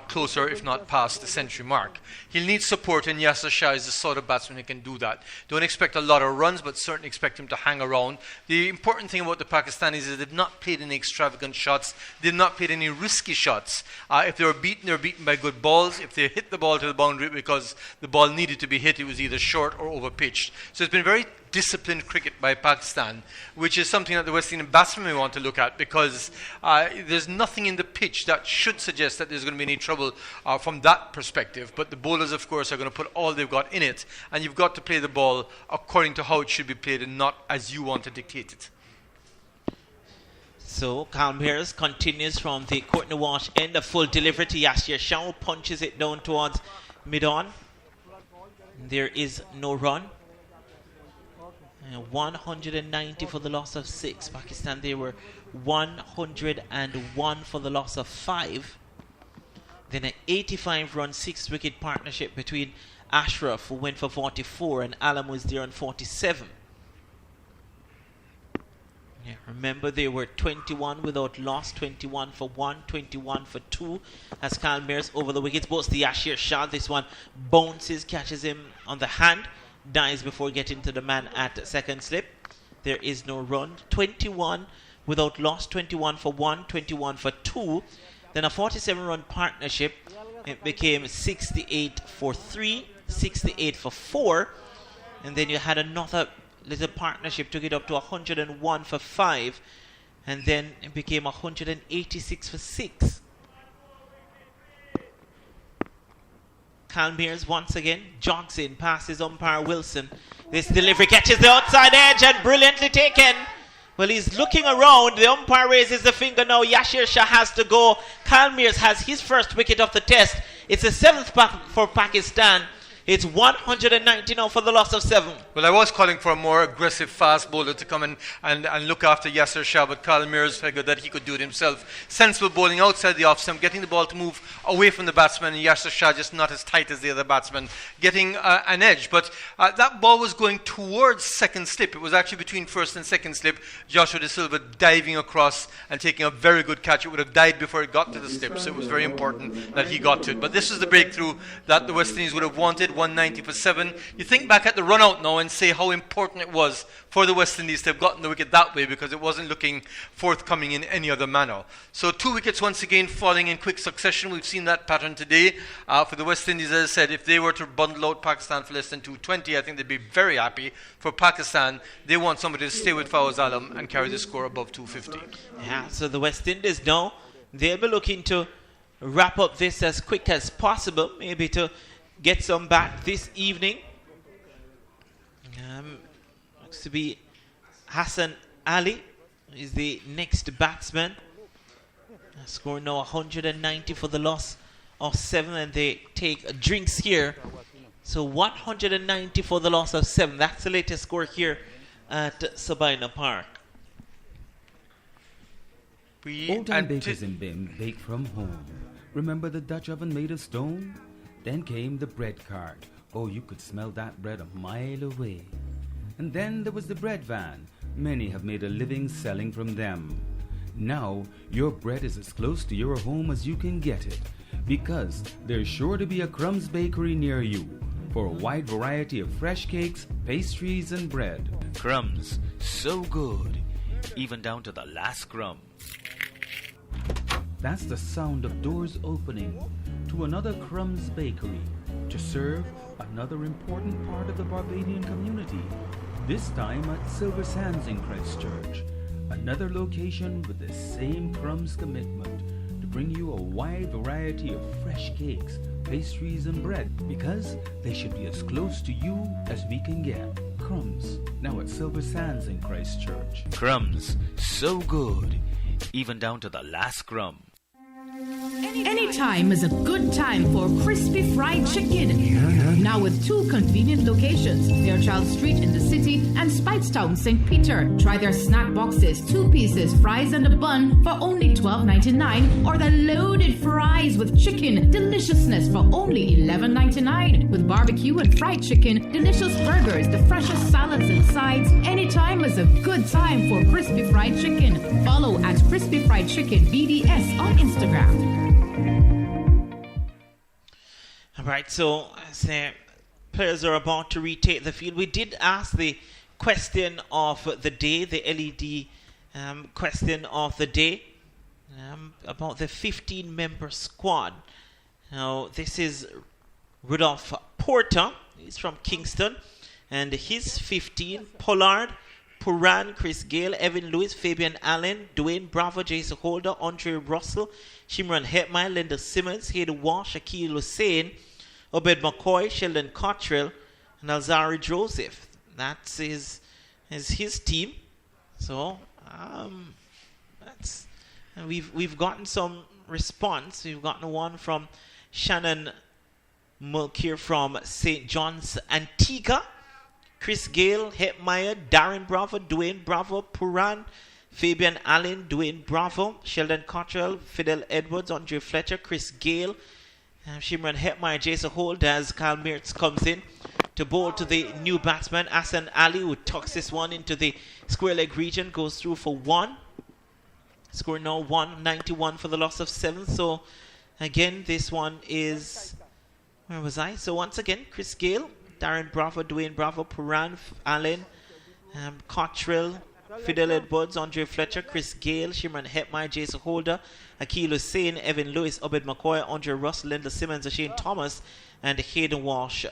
Speaker 8: closer, if not past, the century mark. He'll need support short, and Yasser Shah is the sort of batsman who can do that. Don't expect a lot of runs, but certainly expect him to hang around. The important thing about the Pakistanis is they've not played any extravagant shots. They've not played any risky shots. If they were beaten, they're beaten by good balls. If they hit the ball to the boundary because the ball needed to be hit, it was either short or over pitched. So it's been very disciplined cricket by Pakistan, which is something that the West Indian batsmen may want to look at, because there's nothing in the pitch that should suggest that there's going to be any trouble from that perspective. But the bowlers, of course, are going to put all they've got in it, and you've got to play the ball according to how it should be played and not as you want to dictate it.
Speaker 5: So Calmeers continues from the Courtney Walsh end, a full delivery to Yasir Shah, who punches it down towards mid-on. There is no run. 190 for the loss of 6. Pakistan, they were 101 for the loss of 5. Then an 85-run 6-wicket partnership between Ashraf, who went for 44, and Alam was there on 47. Yeah, remember, they were 21 without loss, 21 for 1, 21 for 2 as Calmeers over the wickets. Both the Yasir Shah, this one bounces, catches him on the hand, dies before getting to the man at second slip. There is no run. 21 without loss, 21 for 1, 21 for 2. Then a 47-run partnership. It became 68 for 3, 68 for 4. And then you had another little partnership, took it up to 101 for 5. And then it became 186 for 6. Calmeers once again jogs in past his umpire Wilson. This delivery catches the outside edge and brilliantly taken. Well, he's looking around. The umpire raises the finger now. Yasir Shah has to go. Calmeers has his first wicket of the test. It's the 7th for Pakistan. It's 190 now for the loss of 7.
Speaker 8: Well, I was calling for a more aggressive fast bowler to come in and look after Yasir Shah, but Calmeers figured that he could do it himself. Sensible bowling outside the off stump, getting the ball to move away from the batsman, and Yasir Shah just not as tight as the other batsman, getting an edge. But that ball was going towards second slip. It was actually between first and second slip. Joshua De Silva diving across and taking a very good catch. It would have died before it got to the slip, so it was very important that he got to it. But this is the breakthrough that the West Indies would have wanted. 190 for 7. You think back at the run out now and say how important it was for the West Indies to have gotten the wicket that way, because it wasn't looking forthcoming in any other manner. So 2 wickets once again falling in quick succession. We've seen that pattern today. For the West Indies, as I said, if they were to bundle out Pakistan for less than 220, I think they'd be very happy. For Pakistan, they want somebody to stay with Fawaz Alam and carry the score above 250.
Speaker 5: Yeah, so the West Indies now, they'll be looking to wrap up this as quick as possible, maybe to get some back this evening. Looks to be Hassan Ali is the next batsman. Score now 190 for the loss of 7, and they take drinks here. So 190 for the loss of 7. That's the latest score here at Sabina Park.
Speaker 9: Old-time bakers in Bim bake from home. Remember the Dutch oven made of stone? Then came the bread cart. Oh, you could smell that bread a mile away. And then there was the bread van. Many have made a living selling from them. Now, your bread is as close to your home as you can get it, because there's sure to be a Crumbs bakery near you for a wide variety of fresh cakes, pastries, and bread.
Speaker 10: Crumbs, so good, even down to the last crumb.
Speaker 9: That's the sound of doors opening to another Crumbs bakery to serve another important part of the Barbadian community, this time at Silver Sands in Christchurch. Another location with the same Crumbs commitment to bring you a wide variety of fresh cakes, pastries, and bread, because they should be as close to you as we can get. Crumbs, now at Silver Sands in Christchurch.
Speaker 10: Crumbs, so good, even down to the last crumb.
Speaker 11: Anytime is a good time for crispy fried chicken. Now with 2 convenient locations, Fairchild Street in the city and Speightstown, St. Peter. Try their snack boxes, 2 pieces, fries and a bun for only $12.99, or the loaded fries with chicken deliciousness for only $11.99. With barbecue and fried chicken, delicious burgers, the freshest salads and sides. Anytime is a good time for crispy fried chicken. Follow at Crispy Fried Chicken BDS on Instagram.
Speaker 5: Alright, so players are about to retake the field. We did ask the question of the day, the LED question of the day, about the 15-member squad. Now, this is Rudolph Porter. He's from Kingston. And his 15, Pollard, Puran, Chris Gale, Evan Lewis, Fabian Allen, Dwayne Bravo, Jason Holder, Andre Russell, Shimron Hetmire, Linda Simmons, Hayden Walsh, Akil Hussein, Obed McCoy, Sheldon Cottrell, and Alzari Joseph. That's his team. So we've gotten some response. We've gotten one from Shannon Mulcair from St. John's, Antigua. Chris Gale, Hetmire, Darren Bravo, Dwayne Bravo, Puran, Fabian Allen, Dwayne Bravo, Sheldon Cottrell, Fidel Edwards, Andre Fletcher, Chris Gale, Shimron Hetmire, Jason Holt as Kyle Meertz comes in to bowl to the new batsman, Hassan Ali, who tucks this one into the square leg region, goes through for 1. Score now 191 for the loss of 7. So again, this one is, where was I? So once again, Chris Gale, Darren Bravo, Dwayne Bravo, Puran, Allen, Cottrell, Fidel Edwards, Andre Fletcher, Chris Gale, Shimron Hetmire, Jason Holder, Akil Hussein, Evan Lewis, Obed McCoy, Andre Russell, Linda Simmons, Shane Thomas, and Hayden Walsh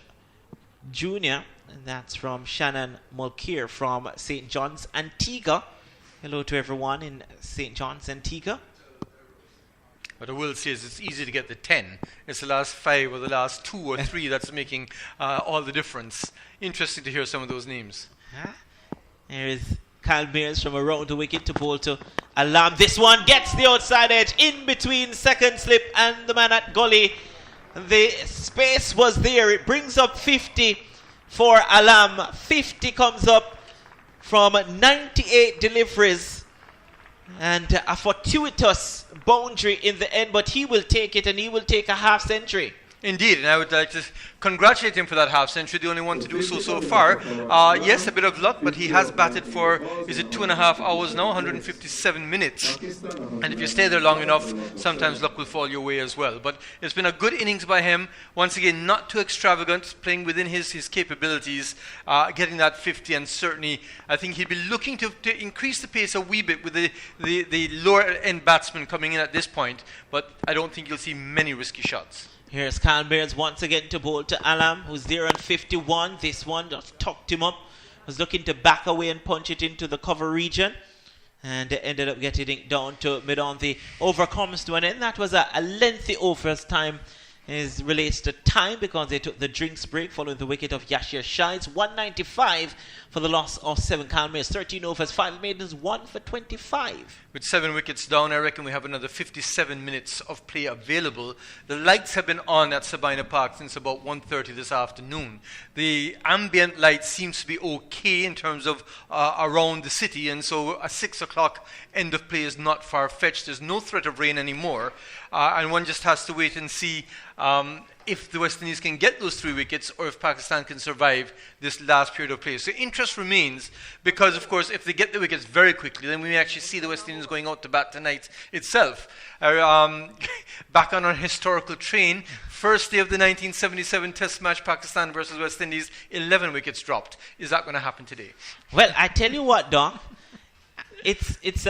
Speaker 5: Jr. And that's from Shannon Mulcair from St. John's, Antigua. Hello to everyone in St. John's, Antigua.
Speaker 8: What I will say is it's easy to get the 10. It's the last 5 or the last 2 or 3 that's making all the difference. Interesting to hear some of those names.
Speaker 5: There is Kyle Mears from around the wicket to bowl to Alam. This one gets the outside edge in between second slip and the man at gully. The space was there. It brings up 50 for Alam. 50 comes up from 98 deliveries. And a fortuitous boundary in the end, but he will take it, and he will take a half century.
Speaker 8: Indeed, and I would like to congratulate him for that half century, the only one to do so far. Yes, a bit of luck, but he has batted for, is it 2.5 hours now, 157 minutes. And if you stay there long enough, sometimes luck will fall your way as well. But it's been a good innings by him. Once again, not too extravagant, playing within his capabilities, getting that 50, and certainly I think he'd be looking to increase the pace a wee bit with the lower end batsmen coming in at this point, but I don't think you'll see many risky shots.
Speaker 5: Here's Kyle Mears once again to bowl to Alam, who's there on 51. This one just tucked him up. Was looking to back away and punch it into the cover region. And ended up getting it down to mid-on. The over comes to an end. That was a lengthy over as time is relates to time, because they took the drinks break following the wicket of Yashir Shah. It's 195 for the loss of 7. Kyle Mears, 13 overs, 5 maidens, 1 for 25.
Speaker 8: With 7 wickets down, I reckon we have another 57 minutes of play available. The lights have been on at Sabina Park since about 1:30 this afternoon. The ambient light seems to be okay in terms of around the city, and so a 6 o'clock end of play is not far-fetched. There's no threat of rain anymore, and one just has to wait and see if the West Indies can get those 3 wickets, or if Pakistan can survive this last period of play. So interest remains, because of course if they get the wickets very quickly, then we may actually see the West Indies going out to bat tonight itself. Back on our historical train, first day of the 1977 Test match, Pakistan versus West Indies, 11 wickets dropped. Is that going to happen today?
Speaker 5: Well, I tell you what, Doc, it's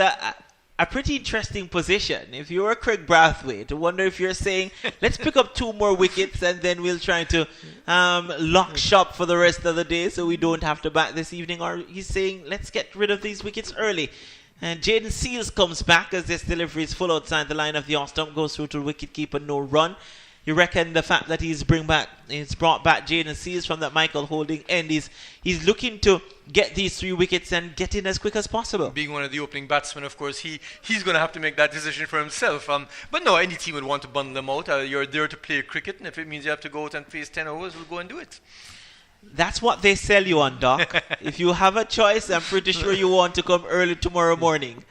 Speaker 5: a pretty interesting position. If you're Craig Brathwaite, to wonder if you're saying, let's pick up 2 more wickets and then we'll try to lock shop for the rest of the day so we don't have to bat this evening, or he's saying, let's get rid of these wickets early. And Jaden Seals comes back as this delivery is full outside the line of the off stump, goes through to the wicketkeeper, no run. You reckon the fact that he's brought back Jaden Seals from that Michael Holding end, he's looking to get these 3 wickets and get in as quick as possible.
Speaker 8: Being one of the opening batsmen, of course, he's going to have to make that decision for himself. But no, any team would want to bundle them out. You're there to play cricket, and if it means you have to go out and face 10 overs, we'll go and do it.
Speaker 5: That's what they sell you on, Doc. If you have a choice, I'm pretty sure you want to come early tomorrow morning.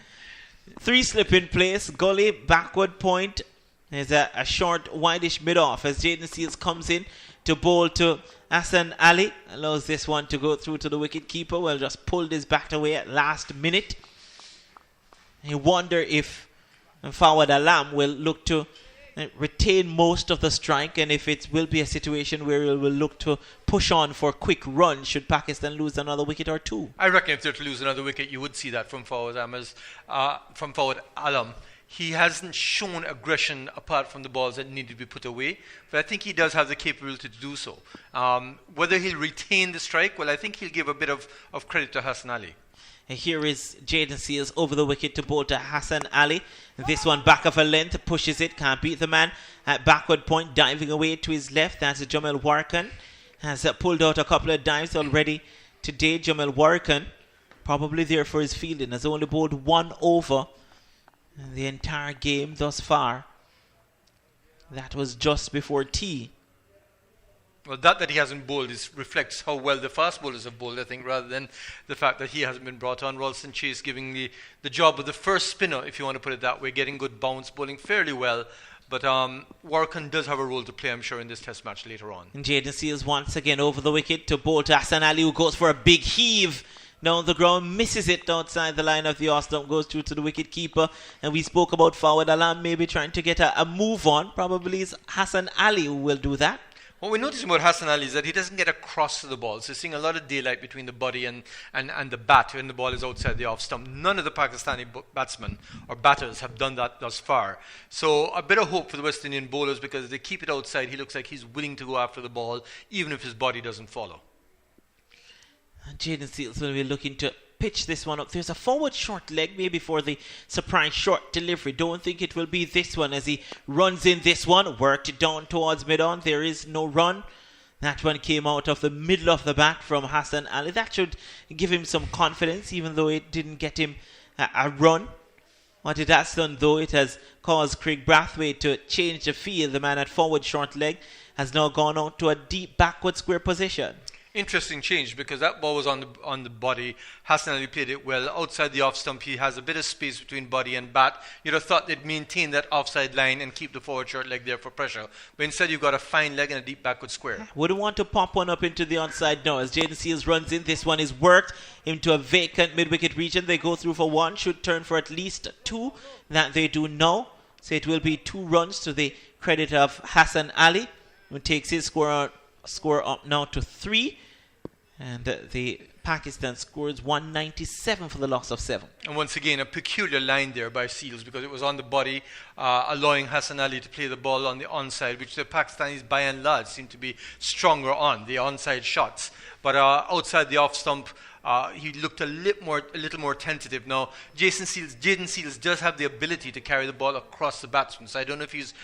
Speaker 5: 3 slip in place, gully, backward point. There's a short, wideish mid-off as Jaden Seals comes in to bowl to Hassan Ali. Allows this one to go through to the wicket-keeper. Well, just pulled his bat away at last minute. You wonder if Fawad Alam will look to retain most of the strike, and if it will be a situation where it will look to push on for quick run should Pakistan lose another wicket or two.
Speaker 8: I reckon if they're to lose another wicket, you would see that from forward Alam. He hasn't shown aggression apart from the balls that need to be put away, but I think he does have the capability to do so. Whether he'll retain the strike, well, I think he'll give a bit of credit to Hassan Ali.
Speaker 5: And here is Jaden Seals over the wicket to bowl to Hassan Ali. This one back of a length, pushes it, can't beat the man at backward point, diving away to his left. That's Jamil Warkan. Has pulled out a couple of dives already today. Jamil Warkan, probably there for his fielding, has only bowled 1 over in the entire game thus far. That was just before tea.
Speaker 8: Well, that he hasn't bowled reflects how well the fast bowlers have bowled, I think, rather than the fact that he hasn't been brought on. Ralston Chase giving the job of the first spinner, if you want to put it that way, getting good bounce, bowling fairly well. But Warkan does have a role to play, I'm sure, in this test match later on.
Speaker 5: And Jaden Seals once again over the wicket to bowl to Hassan Ali, who goes for a big heave down the ground, misses it outside the line of the off stump, goes through to the wicket keeper. And we spoke about forward Alam maybe trying to get a move on. Probably it's Hassan Ali who will do that.
Speaker 8: What we notice about Hassan Ali is that he doesn't get across to the ball. So you're seeing a lot of daylight between the body and the bat when the ball is outside the off stump. None of the Pakistani batsmen or batters have done that thus far. So a bit of hope for the West Indian bowlers, because if they keep it outside, he looks like he's willing to go after the ball, even if his body doesn't follow.
Speaker 5: And Jaden Seals will be looking to pitch this one up. There's a forward short leg maybe for the surprise short delivery. Don't think it will be this one as he runs in this one. Worked it down towards mid-on. There is no run. That one came out of the middle of the bat from Hassan Ali. That should give him some confidence, even though it didn't get him a run. What it has done, though, it has caused Craig Brathwaite to change the field. The man at forward short leg has now gone out to a deep backward square position.
Speaker 8: Interesting change, because that ball was on the body. Hassan Ali played it well. Outside the off stump, he has a bit of space between body and bat. You'd have thought they'd maintain that offside line and keep the forward short leg there for pressure. But instead, you've got a fine leg and a deep backward square.
Speaker 5: Wouldn't want to pop one up into the onside now. As Jaden Seals runs in, this one is worked into a vacant mid-wicket region. They go through for 1, should turn for at least 2. That they do now. So it will be 2 runs to the credit of Hassan Ali, who takes his score up now to 3. And the Pakistan scores 197 for the loss of 7.
Speaker 8: And once again, a peculiar line there by Seals, because it was on the body, allowing Hassan Ali to play the ball on the onside, which the Pakistanis by and large seem to be stronger on, the onside shots. But outside the off stump, he looked a little more tentative. Now, Jaden Seals does have the ability to carry the ball across the batsman, so I don't know if he's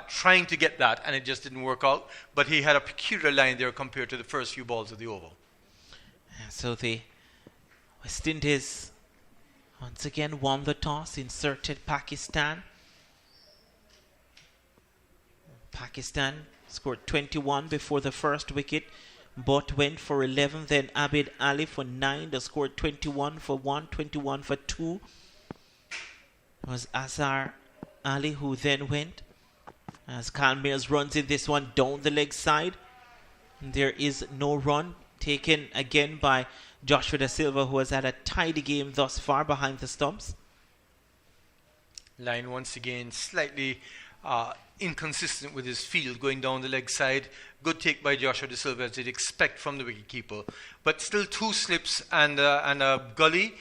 Speaker 8: trying to get that and it just didn't work out, but he had a peculiar line there compared to the first few balls of the over.
Speaker 5: So the West Indies once again won the toss, inserted Pakistan. Pakistan scored 21 before the first wicket. Butt went for 11, then Abid Ali for 9. They scored 21 for 1, 21 for 2. It was Azhar Ali who then went. As Kyle Mears runs in this one down the leg side. There is no run. Taken again by Joshua Da Silva, who has had a tidy game thus far behind the stumps.
Speaker 8: Line once again slightly inconsistent with his field, going down the leg side. Good take by Joshua Da Silva, as you'd expect from the wicketkeeper. But still 2 slips and a gully.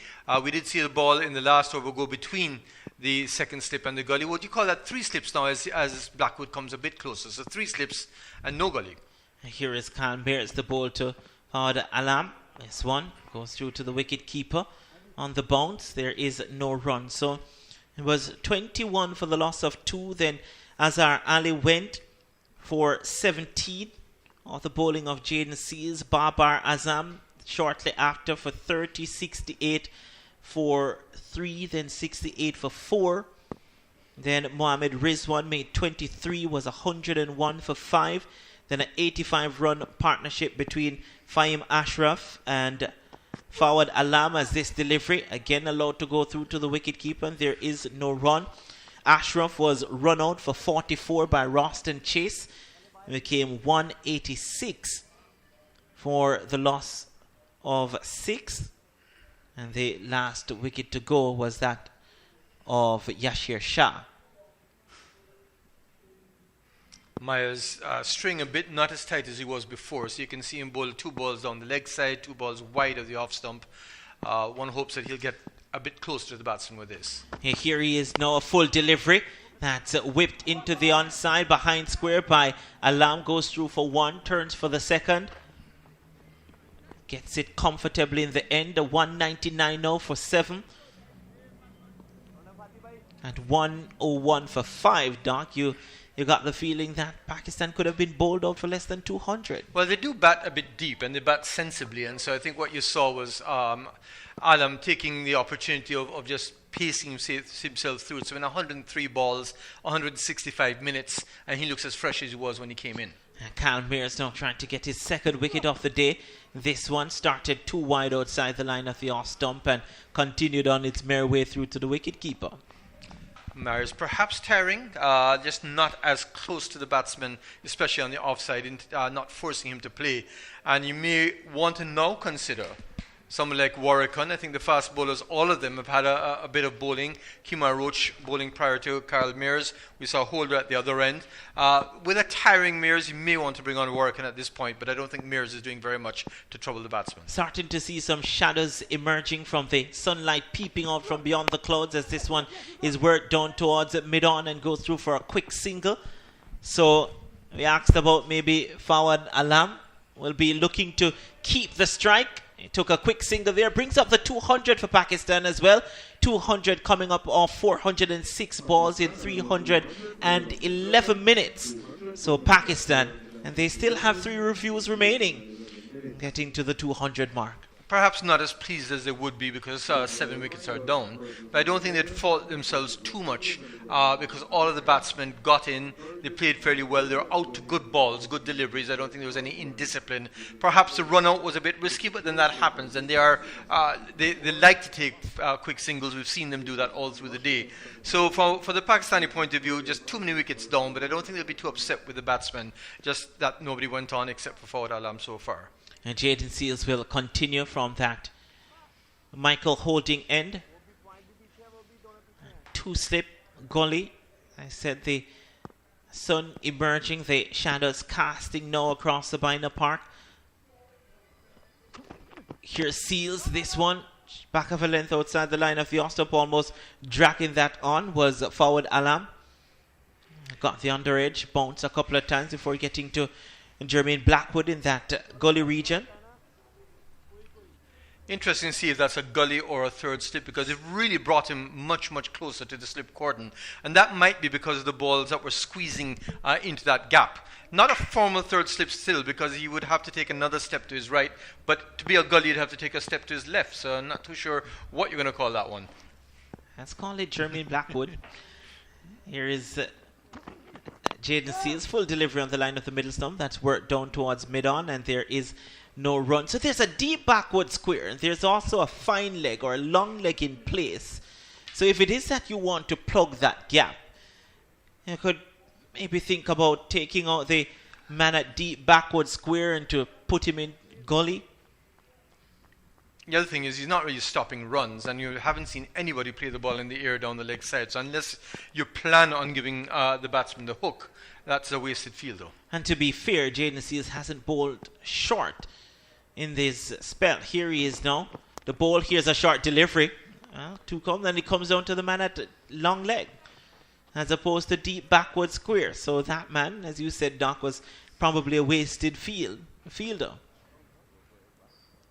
Speaker 8: We did see the ball in the last over go between the second slip and the gully. What do you call that? 3 slips now as Blackwood comes a bit closer. So 3 slips and no gully.
Speaker 5: And here is Kyle Mears, the ball to Hard Alam. This one goes through to the wicket keeper on the bounce. There is no run. So it was 21 for the loss of 2. Then Azhar Ali went for 17. Off the bowling of Jaden Seals. Babar Azam shortly after for 30, 68 for 3. Then 68 for 4. Then Mohammad Rizwan made 23, was 101 for 5. Then an 85-run partnership between Fahim Ashraf and Fawad Alam, as this delivery again allowed to go through to the wicketkeeper, and there is no run. Ashraf was run out for 44 by Ralston Chase. It became 186 for the loss of 6. And the last wicket to go was that of Yashir Shah.
Speaker 8: Myers string a bit not as tight as he was before, so you can see him bowl 2 balls down the leg side, 2 balls wide of the off stump. One hopes that he'll get a bit closer to the batsman with this.
Speaker 5: Here he is now, a full delivery. That's whipped into the onside behind square by Alam. Goes through for 1, turns for the second. Gets it comfortably in the end. A 199 now for 7. And 101 for 5, Doc. You got the feeling that Pakistan could have been bowled out for less than 200.
Speaker 8: Well, they do bat a bit deep and they bat sensibly, and so I think what you saw was Alam taking the opportunity of just pacing himself through it. So in 103 balls, 165 minutes, and he looks as fresh as he was when he came in.
Speaker 5: Kyle Mears now trying to get his second wicket of the day. This one started 2 wide outside the line of the off stump and continued on its merry way through to the wicket-keeper.
Speaker 8: Myers perhaps tiring, just not as close to the batsman, especially on the offside, not forcing him to play. And you may want to now consider someone like Warrican. I think the fast bowlers, all of them, have had a bit of bowling. Kemar Roach bowling prior to Kyle Mears. We saw Holder at the other end. With a tiring Mears, you may want to bring on Warrican at this point, but I don't think Mears is doing very much to trouble the batsman.
Speaker 5: Starting to see some shadows emerging from the sunlight peeping out from beyond the clouds as this one is worked down towards mid-on and goes through for a quick single. So we asked about maybe Fawad Alam will be looking to keep the strike. He took a quick single there, brings up the 200 for Pakistan as well. 200 coming up off 406 balls in 311 minutes. So Pakistan, and they still have 3 reviews remaining, getting to the 200 mark.
Speaker 8: Perhaps not as pleased as they would be because 7 wickets are down. But I don't think they'd fault themselves too much because all of the batsmen got in. They played fairly well. They were out to good balls, good deliveries. I don't think there was any indiscipline. Perhaps the run out was a bit risky, but then that happens. And they like to take quick singles. We've seen them do that all through the day. So for the Pakistani point of view, just too many wickets down. But I don't think they'll be too upset with the batsmen. Just that nobody went on except for Fawad Alam so far.
Speaker 5: And Jaden Seals will continue from that Michael holding end. 2-slip gully. I said the sun emerging, the shadows casting now across the Bina Park. Here's Seals, this one. Back of a length outside the line of the off-stump, almost dragging that on was Fawad Alam. Got the under edge, bounced a couple of times before getting to Jermaine Blackwood in that gully region.
Speaker 8: Interesting to see if that's a gully or a third slip because it really brought him much, much closer to the slip cordon. And that might be because of the balls that were squeezing into that gap. Not a formal third slip still because he would have to take another step to his right. But to be a gully, you'd have to take a step to his left. So I'm not too sure what you're going to call that one.
Speaker 5: Let's call it Jermaine Blackwood. Here is Jaden Seals, full delivery on the line of the middle stump. That's worked down towards mid-on, and there is no run. So there's a deep backward square, and there's also a fine leg or a long leg in place. So if it is that you want to plug that gap, you could maybe think about taking out the man at deep backward square and to put him in gully.
Speaker 8: The other thing is he's not really stopping runs, and you haven't seen anybody play the ball in the air down the leg side. So unless you plan on giving the batsman the hook, that's a wasted field, though.
Speaker 5: And to be fair, Jaden Seals hasn't bowled short in this spell. Here he is now. The ball here's a short delivery. Two come, then he comes down to the man at long leg, as opposed to deep backward square. So that man, as you said, Doc, was probably a wasted fielder.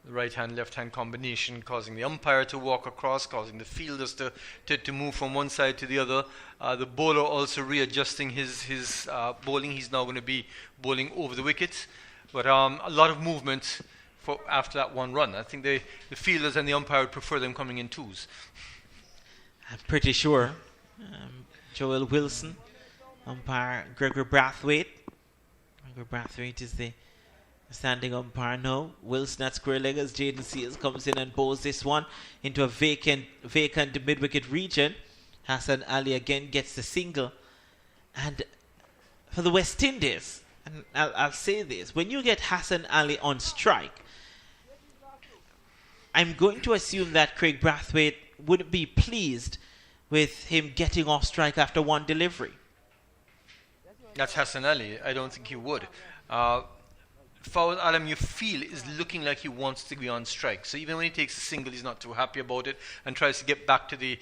Speaker 8: The right-hand, left-hand combination causing the umpire to walk across, causing the fielders to move from one side to the other. The bowler also readjusting his bowling. He's now going to be bowling over the wicket. But a lot of movement after that one run. I think the fielders and the umpire would prefer them coming in twos.
Speaker 5: I'm pretty sure. Joel Wilson, umpire Gregor Brathwaite. Gregor Brathwaite is the standing umpire now. Wilson at square leg as Jaden Seals comes in and bowls this one into a vacant mid-wicket region. Hassan Ali again gets the single. And for the West Indies, and I'll say this, when you get Hassan Ali on strike, I'm going to assume that Craig Brathwaite would be pleased with him getting off strike after one delivery.
Speaker 8: That's Hassan Ali. I don't think he would. Fawad Alam, you feel, is looking like he wants to be on strike. So even when he takes a single, he's not too happy about it and tries to get back to the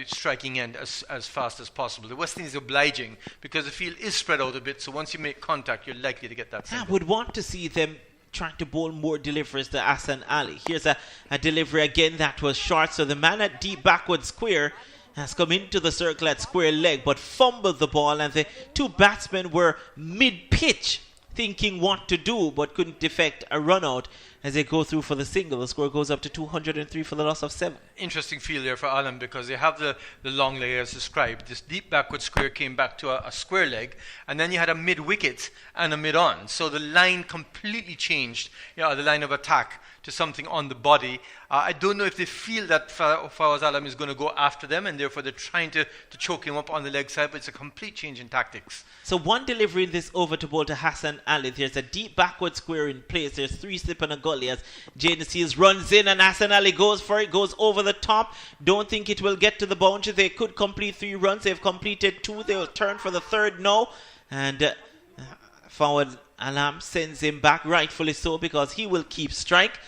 Speaker 8: striking end as fast as possible. The West Indies is obliging because the field is spread out a bit. So once you make contact, you're likely to get that single.
Speaker 5: I would want to see them trying to bowl more deliveries to Hassan Ali. Here's a delivery again that was short. So the man at deep backward square has come into the circle at square leg but fumbled the ball, and the two batsmen were mid-pitch thinking what to do but couldn't defect a run out as they go through for the single. The score goes up to 203 for the loss of 7.
Speaker 8: Interesting field there for Alam because they have the long leg as described. This deep backward square came back to a square leg, and then you had a mid-wicket and a mid-on. So the line completely changed, the line of attack to something on the body. I don't know if they feel that Fawaz Alam is going to go after them, and therefore they're trying to choke him up on the leg side, but it's a complete change in tactics.
Speaker 5: So one delivery in this over to bowl to Hassan Ali. There's a deep backward square in place. There's 3 slip and a gully as Jaden Seals runs in, and Hassan Ali goes for it, goes over the top. Don't think it will get to the boundary. They could complete 3 runs. They've completed 2. They'll turn for the 3rd now. And Fawad Alam sends him back, rightfully so, because he will keep strike.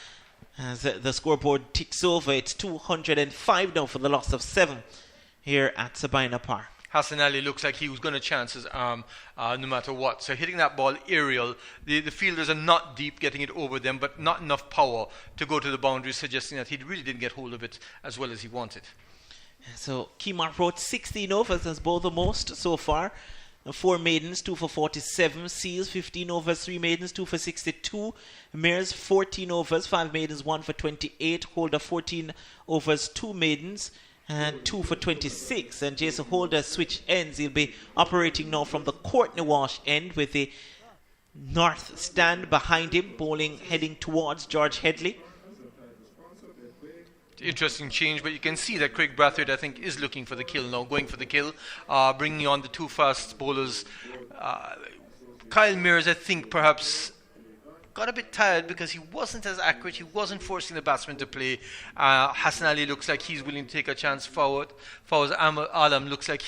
Speaker 5: As the scoreboard ticks over, it's 205 now for the loss of 7 here at Sabina Park.
Speaker 8: Hassan Ali looks like he was going to chance his arm no matter what. So hitting that ball aerial, the fielders are not deep getting it over them, but not enough power to go to the boundary, suggesting that he really didn't get hold of it as well as he wanted.
Speaker 5: So Kemar wrote 16 overs, that's both the most so far. 4 maidens, 2 for 47. Seals, 15 overs, 3 maidens, 2 for 62. Mears, 14 overs, 5 maidens, 1 for 28. Holder, 14 overs, 2 maidens, and 2 for 26. And Jason Holder switch ends. He'll be operating now from the Courtney Walsh end with the north stand behind him, bowling heading towards George Headley.
Speaker 8: Interesting change, but you can see that Craig Brathwaite, I think, is looking for the kill now, going for the kill, bringing on the 2 fast bowlers. Kyle Mears, I think, perhaps got a bit tired because he wasn't as accurate. He wasn't forcing the batsman to play. Hassan Ali looks like he's willing to take a chance forward. Fawaz Alam looks like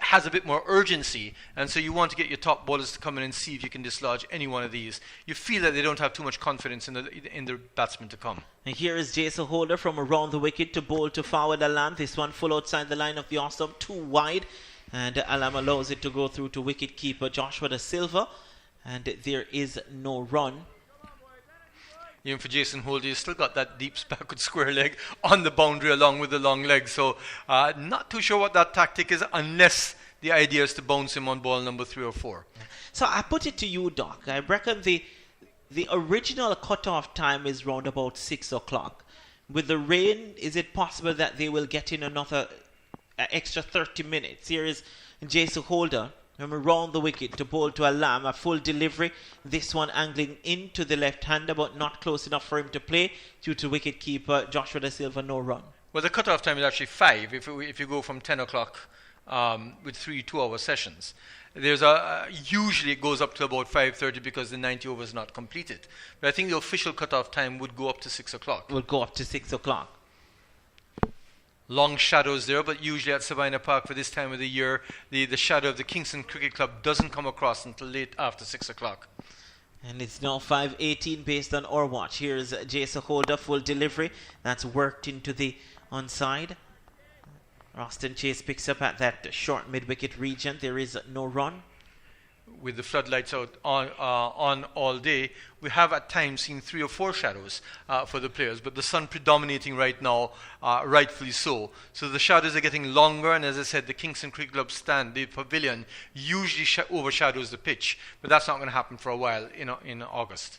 Speaker 8: has a bit more urgency, and so you want to get your top bowlers to come in and see if you can dislodge any one of these. You feel that they don't have too much confidence in the batsman to come.
Speaker 5: And here is Jason Holder from around the wicket to bowl to Fawad Alam. This one full outside the line of the off-stump, 2 wide, and Alam allows it to go through to wicket keeper Joshua Da Silva, and there is no run.
Speaker 8: Even for Jason Holder, he's still got that deep backward square leg on the boundary along with the long leg. So not too sure what that tactic is, unless the idea is to bounce him on ball number 3 or 4.
Speaker 5: So I put it to you, Doc. I reckon the original cutoff time is round about 6 o'clock. With the rain, is it possible that they will get in another extra 30 minutes? Here is Jason Holder from around the wicket to bowl to Alam, a full delivery. This one angling into the left-hander, but not close enough for him to play due to wicket-keeper Joshua Da Silva, no run.
Speaker 8: Well, the cut-off time is actually 5 if you go from 10 o'clock with 3 2-hour sessions. There's usually it goes up to about 5:30 because the 90 overs is not completed. But I think the official cut-off time would go up to 6 o'clock.
Speaker 5: Would go up to 6 o'clock.
Speaker 8: Long shadows there, but usually at Sabina Park for this time of the year, the shadow of the Kingston Cricket Club doesn't come across until late after 6 o'clock.
Speaker 5: And it's now 5:18 based on our watch. Here's Jason Holder, full delivery. That's worked into the onside. Roston Chase picks up at that short mid-wicket region. There is no run.
Speaker 8: With the floodlights out on all day, we have at times seen 3 or 4 shadows for the players, but the sun predominating right now, rightfully so. So the shadows are getting longer, and as I said, the Kingston Cricket Club stand, the pavilion, usually overshadows the pitch, but that's not going to happen for a while in August.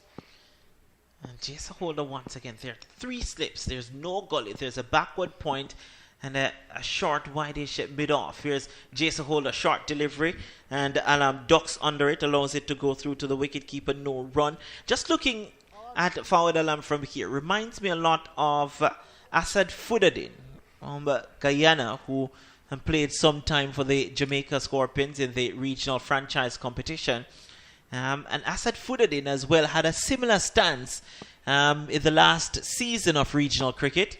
Speaker 5: And Jason Holder once again, there are 3 slips. There's no gully. There's a backward point and a short wide-ish mid-off. Here's Jason Holder, short delivery, and Alam ducks under it, allows it to go through to the wicket-keeper, no run. Just looking at Fawad Alam from here, reminds me a lot of Asad Fuddadin from Guyana, who played some time for the Jamaica Scorpions in the regional franchise competition. And Asad Fuddadin as well had a similar stance in the last season of regional cricket.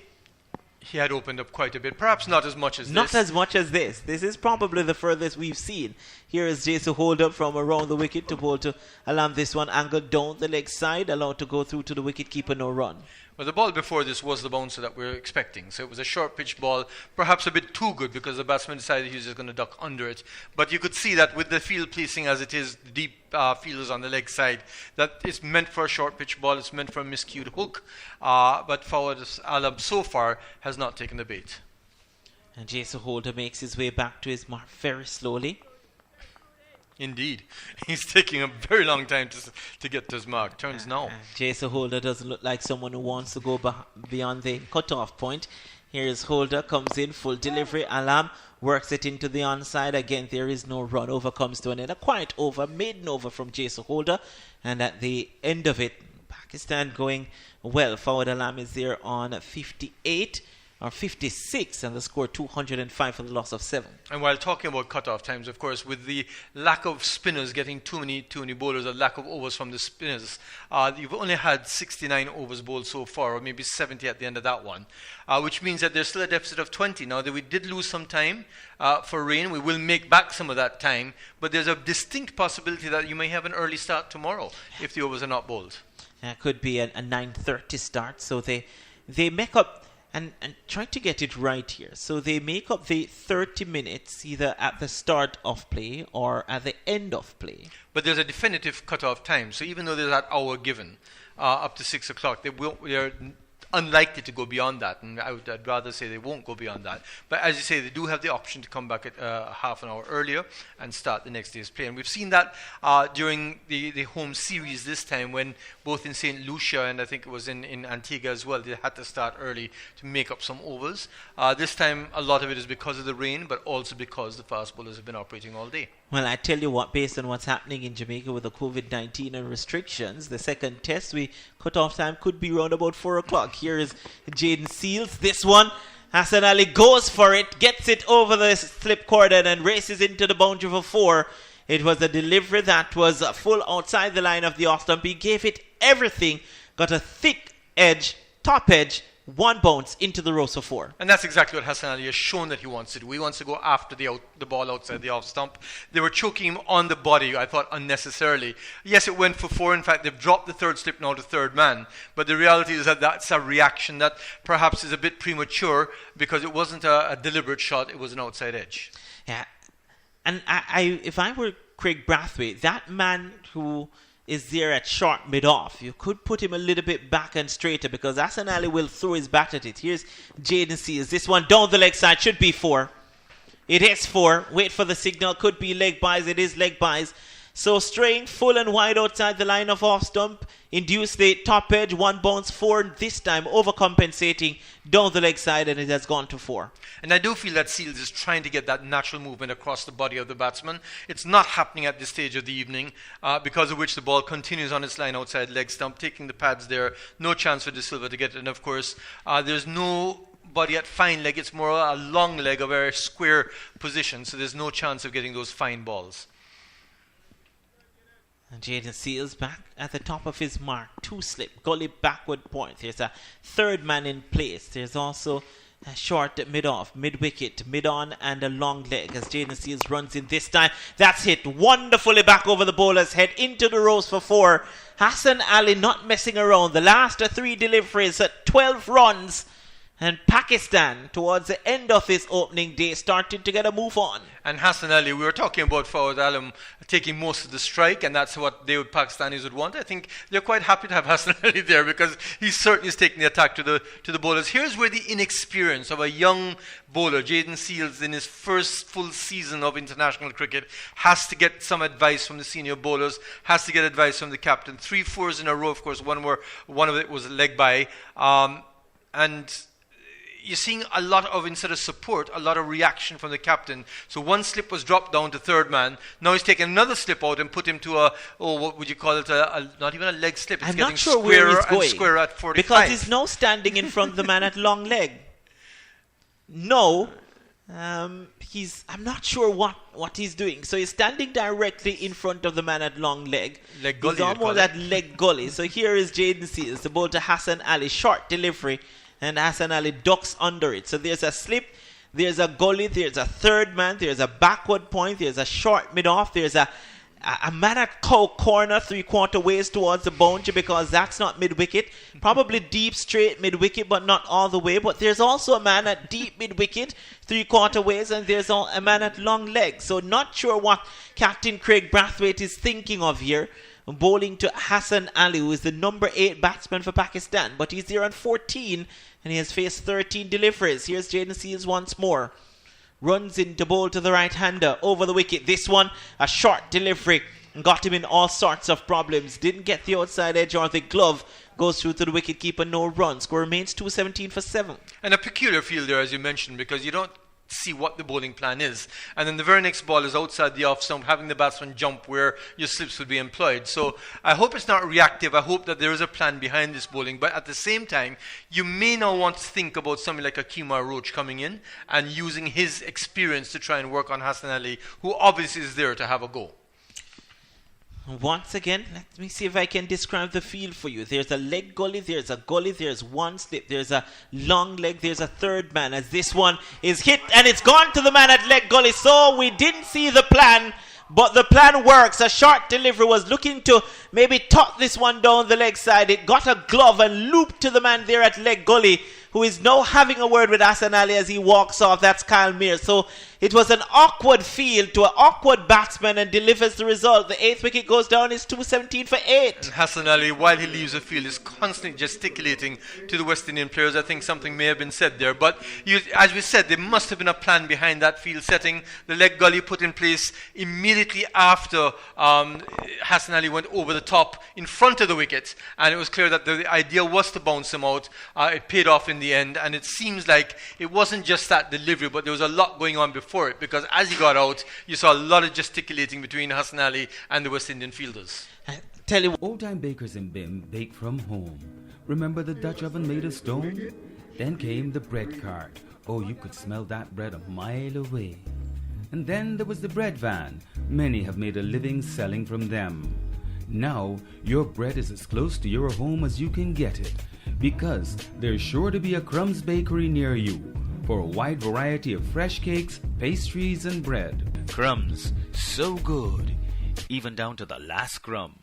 Speaker 8: He had opened up quite a bit, perhaps not as much as
Speaker 5: Not
Speaker 8: this.
Speaker 5: as much as this. This is probably the furthest we've seen. Here is Jason hold up from around the wicket to bowl to Alam. This one angled down the leg side, allowed to go through to the wicket keeper, no run.
Speaker 8: Well, the ball before this was the bouncer that we were expecting. So it was a short pitch ball, perhaps a bit too good because the batsman decided he was just going to duck under it. But you could see that with the field placing as it is, the deep fielders on the leg side, that it's meant for a short pitch ball, it's meant for a miscued hook. But Fawad Alam so far has not taken the bait.
Speaker 5: And Jason Holder makes his way back to his mark very slowly.
Speaker 8: Indeed. He's taking a very long time to get to his mark. Turns now.
Speaker 5: Jason Holder doesn't look like someone who wants to go beyond the cutoff point. Here's Holder, comes in, full delivery. Alam works it into the onside. Again, there is no run. Over comes to an end. A quiet over, maiden over from Jason Holder. And at the end of it, Pakistan going well. Fawad Alam is there on 58. Or 56, and the score 205 for the loss of 7.
Speaker 8: And while talking about cut-off times, of course, with the lack of spinners getting too many bowlers, or lack of overs from the spinners, you've only had 69 overs bowled so far, or maybe 70 at the end of that one, which means that there's still a deficit of 20. Now, that we did lose some time for rain. We will make back some of that time, but there's a distinct possibility that you may have an early start tomorrow if the overs are not bowled.
Speaker 5: It could be a 9:30 start, so they make up... And try to get it right here. So they make up the 30 minutes either at the start of play or at the end of play.
Speaker 8: But there's a definitive cut-off time. So even though there's that hour given up to 6 o'clock, they're unlikely to go beyond that. And I'd rather say they won't go beyond that. But as you say, they do have the option to come back at half an hour earlier and start the next day's play. And we've seen that during the home series this time, when both in St. Lucia and I think it was in Antigua as well, they had to start early to make up some overs. This time, a lot of it is because of the rain, but also because the fast bowlers have been operating all day.
Speaker 5: Well, I tell you what, based on what's happening in Jamaica with the COVID-19 and restrictions, the second test, cut-off time could be around about 4 o'clock. Here is Jaden Seals. This one, Hassan Ali goes for it, gets it over the slip cordon and races into the boundary for 4. It was a delivery that was full outside the line of the off stump. He gave it everything, got a thick edge, top edge, one bounce into the rows for 4.
Speaker 8: And that's exactly what Hassan Ali has shown that he wants to do. He wants to go after the ball outside the off stump. They were choking him on the body, I thought, unnecessarily. Yes, it went for 4. In fact, they've dropped the third slip now to third man. But the reality is that that's a reaction that perhaps is a bit premature because it wasn't a deliberate shot. It was an outside edge.
Speaker 5: Yeah. And if I were Craig Brathwaite, that man who is there at short mid-off, you could put him a little bit back and straighter because Hassan Ali will throw his bat at it. Here's Jaden Seals. This one down the leg side should be 4. It is 4. Wait for the signal. Could be leg buys. It is leg buys. So straying full and wide outside the line of off stump. Induce the top edge. One bounce 4. This time overcompensating down the leg side, and it has gone to 4.
Speaker 8: And I do feel that Seals is trying to get that natural movement across the body of the batsman. It's not happening at this stage of the evening, because of which the ball continues on its line outside leg stump, taking the pads there. No chance for De Silva to get it. And of course, there's no body at fine leg. It's more a long leg, a very square position. So there's no chance of getting those fine balls.
Speaker 5: And Jaden Seals back at the top of his mark. 2 slip, gully backward point. There's a third man in place. There's also a short mid-off, mid-wicket, mid-on, and a long leg as Jaden Seals runs in this time. That's hit wonderfully back over the bowler's head into the rows for 4. Hassan Ali not messing around. The last 3 deliveries at 12 runs. And Pakistan, towards the end of this opening day, started to get a move on.
Speaker 8: And Hassan Ali, we were talking about Fawad Alam taking most of the strike, and that's what Pakistanis would want. I think they're quite happy to have Hassan Ali there because he certainly is taking the attack to the bowlers. Here's where the inexperience of a young bowler, Jaden Seals, in his first full season of international cricket, has to get some advice from the senior bowlers, has to get advice from the captain. 3 4s in a row, of course, one of it was a leg by. And you're seeing a lot of, instead of support, a lot of reaction from the captain. So one slip was dropped down to third man. Now he's taken another slip out and put him to what would you call it? Not even a leg slip. It's
Speaker 5: I'm
Speaker 8: getting
Speaker 5: not sure where he's going.
Speaker 8: Square at 45.
Speaker 5: Because he's now standing in front of the man at long leg. No. I'm not sure what he's doing. So he's standing directly in front of the man at long leg.
Speaker 8: Leg gully.
Speaker 5: He's almost at leg gully. So here is Jaden Seals, the ball to Hassan Ali. Short delivery. and Hassan Ali ducks under it. So there's a slip, there's a gully, there's a third man, there's a backward point, there's a short mid-off, there's a man at corner 3/4 ways towards the boundary, because that's not mid-wicket. Probably deep straight mid-wicket, but not all the way. But there's also a man at deep mid-wicket 3/4 ways, and there's a man at long leg. So not sure what Captain Craig Brathwaite is thinking of here, bowling to Hassan Ali, who is the number 8 batsman for Pakistan. But he's there on 14, and he has faced 13 deliveries. Here's Jaden Seals once more. Runs in to bowl to the right-hander over the wicket. This one, a short delivery, got him in all sorts of problems. Didn't get the outside edge or the glove. Goes through to the wicket-keeper, no run. Score remains 217 for 7.
Speaker 8: And a peculiar field there, as you mentioned, because you don't see what the bowling plan is. And then the very next ball is outside the off stump, having the batsman jump where your slips would be employed. So I hope it's not reactive. I hope that there is a plan behind this bowling. But at the same time, you may not want to think about something like a Kemar Roach coming in and using his experience to try and work on Hassan Ali, who obviously is there to have a go.
Speaker 5: Once again, let me see if I can describe the field for you. There's a leg gully, there's one slip, there's a long leg, there's a third man, as this one is hit and it's gone to the man at leg gully. So we didn't see the plan, but the plan works. A short delivery was looking to maybe tuck this one down the leg side. It got a glove and looped to the man there at leg gully, who is now having a word with Hassan Ali as he walks off. That's Kyle Mears. So it was an awkward field to an awkward batsman and delivers the result. The 8th wicket goes down. It's 217 for 8.
Speaker 8: And Hassan Ali, while he leaves the field, is constantly gesticulating to the West Indian players. I think something may have been said there. But as we said, there must have been a plan behind that field setting. The leg gully put in place immediately after Hassan Ali went over the top in front of the wicket. And it was clear that the idea was to bounce him out. It paid off in the end, and it seems like it wasn't just that delivery, but there was a lot going on before it, because as he got out, you saw a lot of gesticulating between Hassan Ali and the West Indian fielders.
Speaker 5: Tell you,
Speaker 9: old-time bakers in Bim bake from home. Remember the Dutch oven made of stone? Then came the bread cart. Oh, you could smell that bread a mile away. And then there was the bread van. Many have made a living selling from them. Now, your bread is as close to your home as you can get it, because there's sure to be a Crumbs bakery near you for a wide variety of fresh cakes, pastries, and bread.
Speaker 10: Crumbs, so good, even down to the last crumb.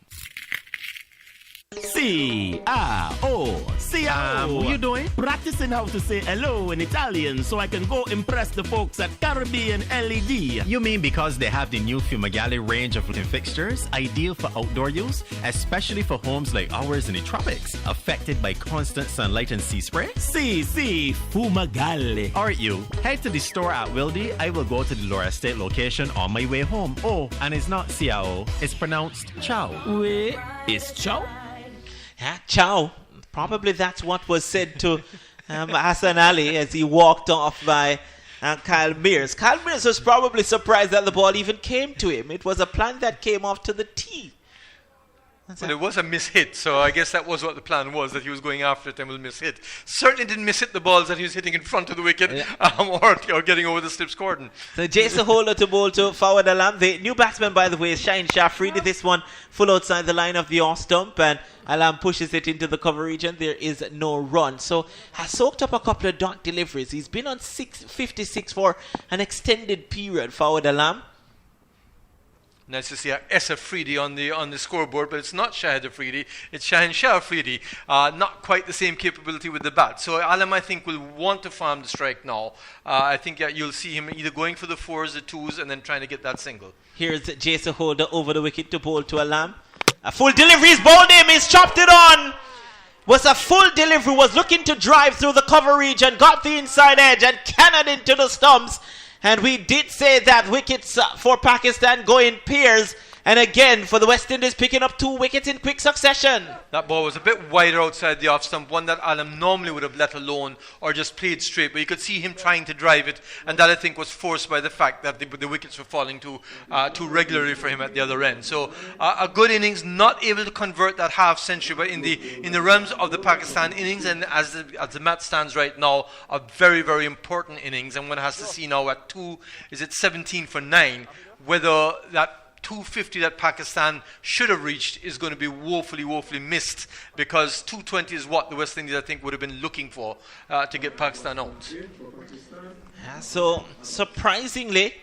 Speaker 6: C-A-O. What you doing? Practicing how to say hello in Italian so I can go impress the folks at Caribbean LED.
Speaker 7: You mean because they have the new Fumagalli range of fixtures, ideal for outdoor use, especially for homes like ours in the tropics, affected by constant sunlight and sea spray?
Speaker 6: Fumagalli.
Speaker 7: Alright, you. Head to the store at Wildy. I will go to the Laura Estate location on my way home. Oh, and it's not Ciao, it's pronounced Chow.
Speaker 6: Wait, it's Chow?
Speaker 5: Ciao. Probably that's what was said to Hassan Ali as he walked off by Kyle Mears. Kyle Mears was probably surprised that the ball even came to him. It was a plan that came off to the tee.
Speaker 8: Well, it was a mishit, so I guess that was what the plan was, that he was going after it and will miss-hit. Certainly didn't miss-hit the balls that he was hitting in front of the wicket, or getting over the slips cordon.
Speaker 5: So Jason Holder to bowl to Fawad Alam. The new batsman, by the way, is Shaheen Shafridi. This one full outside the line of the off stump, and Alam pushes it into the cover region. There is no run. So has soaked up a couple of dot deliveries. He's been on 56 for an extended period, Fawad Alam.
Speaker 8: Nice to see S. Afridi on the scoreboard, but it's not Shahid Afridi, it's Shaheen Shah Afridi. Not quite the same capability with the bat. So Alam, I think, will want to farm the strike now. I think you'll see him either going for the 4s, the 2s, and then trying to get that single.
Speaker 5: Here's Jason Holder over the wicket to bowl to Alam. A full delivery, he's bowled him, he's chopped it on. Was a full delivery, was looking to drive through the cover region, got the inside edge and cannoned into the stumps. And we did say that wickets for Pakistan go in pairs. And again, for the West Indies, picking up 2 wickets in quick succession.
Speaker 8: That ball was a bit wider outside the off stump, one that Alam normally would have let alone or just played straight. But you could see him trying to drive it, and that, I think, was forced by the fact that the wickets were falling too regularly for him at the other end. So a good innings, not able to convert that half century, but in the realms of the Pakistan innings, and as the match stands right now, a very, very important innings. And one has to see now at 17 for 9, whether that 250 that Pakistan should have reached is going to be woefully missed, because 220 is what the West Indies, I think, would have been looking for to get Pakistan out.
Speaker 5: So surprisingly,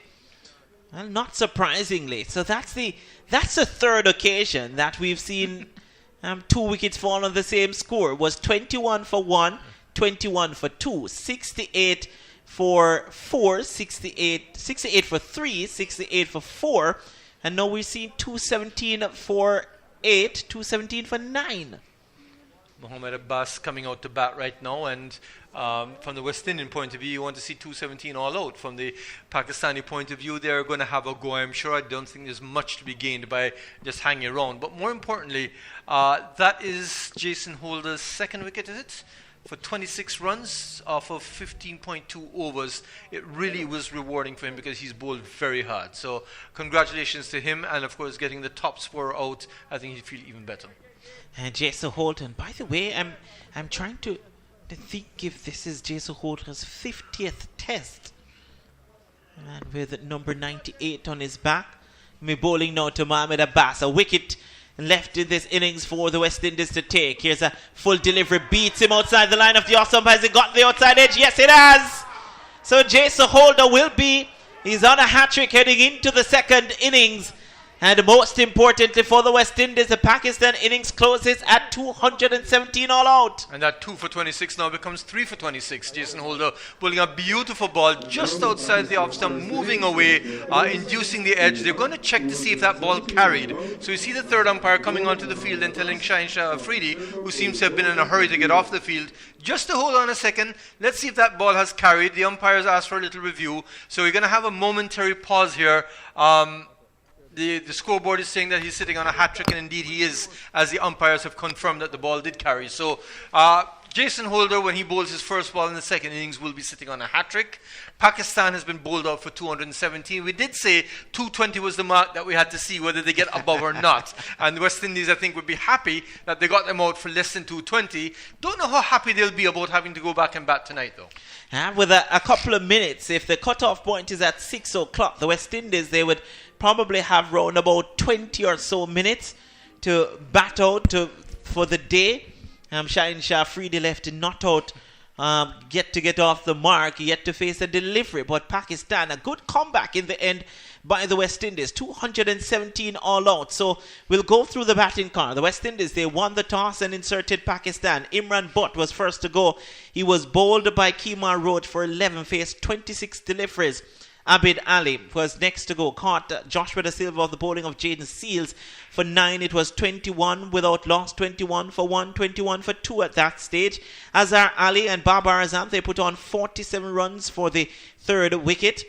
Speaker 5: well, not surprisingly, so that's the third occasion that we've seen 2 wickets fall on the same score. It was 21 for 1, 21 for 2, 68 for 4, 68 for 3, 68 for 4, and now we've seen 217 for 8, 217 for 9.
Speaker 8: Mohammad Abbas coming out to bat right now, and from the West Indian point of view, you want to see 217 all out. From the Pakistani point of view, they're going to have a go, I'm sure. I don't think there's much to be gained by just hanging around. But more importantly, that is Jason Holder's second wicket, is it? For 26 runs off of 15.2 overs. It really was rewarding for him because he's bowled very hard. So congratulations to him, and of course getting the top scorer out, I think he'd feel even better.
Speaker 5: And Jason Holden, by the way, I'm trying to think if this is Jason Holden's 50th test. And with number 98 on his back. Me bowling now to Mohammad Abbas. A wicket left in this innings for the West Indies to take. Here's a full delivery. Beats him outside the line of the off-stump. Has it got the outside edge? Yes, it has. So Jason Holder he's on a hat-trick heading into the second innings. And most importantly for the West Indies, the Pakistan innings closes at 217 all out.
Speaker 8: And that 2 for 26 now becomes 3 for 26. Jason Holder pulling a beautiful ball just outside the off stump, moving away, inducing the edge. They're going to check to see if that ball carried. So you see the third umpire coming onto the field and telling Shaheen Shah Afridi, who seems to have been in a hurry to get off the field, just to hold on a second. Let's see if that ball has carried. The umpires asked for a little review. So we're going to have a momentary pause here. The scoreboard is saying that he's sitting on a hat-trick, and indeed he is, as the umpires have confirmed that the ball did carry. So Jason Holder, when he bowls his first ball in the second innings, will be sitting on a hat-trick. Pakistan has been bowled out for 217. We did say 220 was the mark that we had to see whether they get above or not. And the West Indies, I think, would be happy that they got them out for less than 220. Don't know how happy they'll be about having to go back and bat tonight, though.
Speaker 5: With a couple of minutes, if the cut-off point is at 6 o'clock, the West Indies, they would probably have round about 20 or so minutes to bat out for the day. Shaheen Shah Afridi left not out, yet to get off the mark, yet to face a delivery. But Pakistan, a good comeback in the end by the West Indies, 217 all out. So we'll go through the batting car. The West Indies, they won the toss and inserted Pakistan. Imran Butt was first to go. He was bowled by Kemar Roach for 11, faced 26 deliveries. Abid Ali was next to go, caught Joshua Da Silva of the bowling of Jaden Seals for 9. It was 21 without loss, 21 for 1, 21 for 2 at that stage. Azhar Ali and Babar Azam, they put on 47 runs for the third wicket.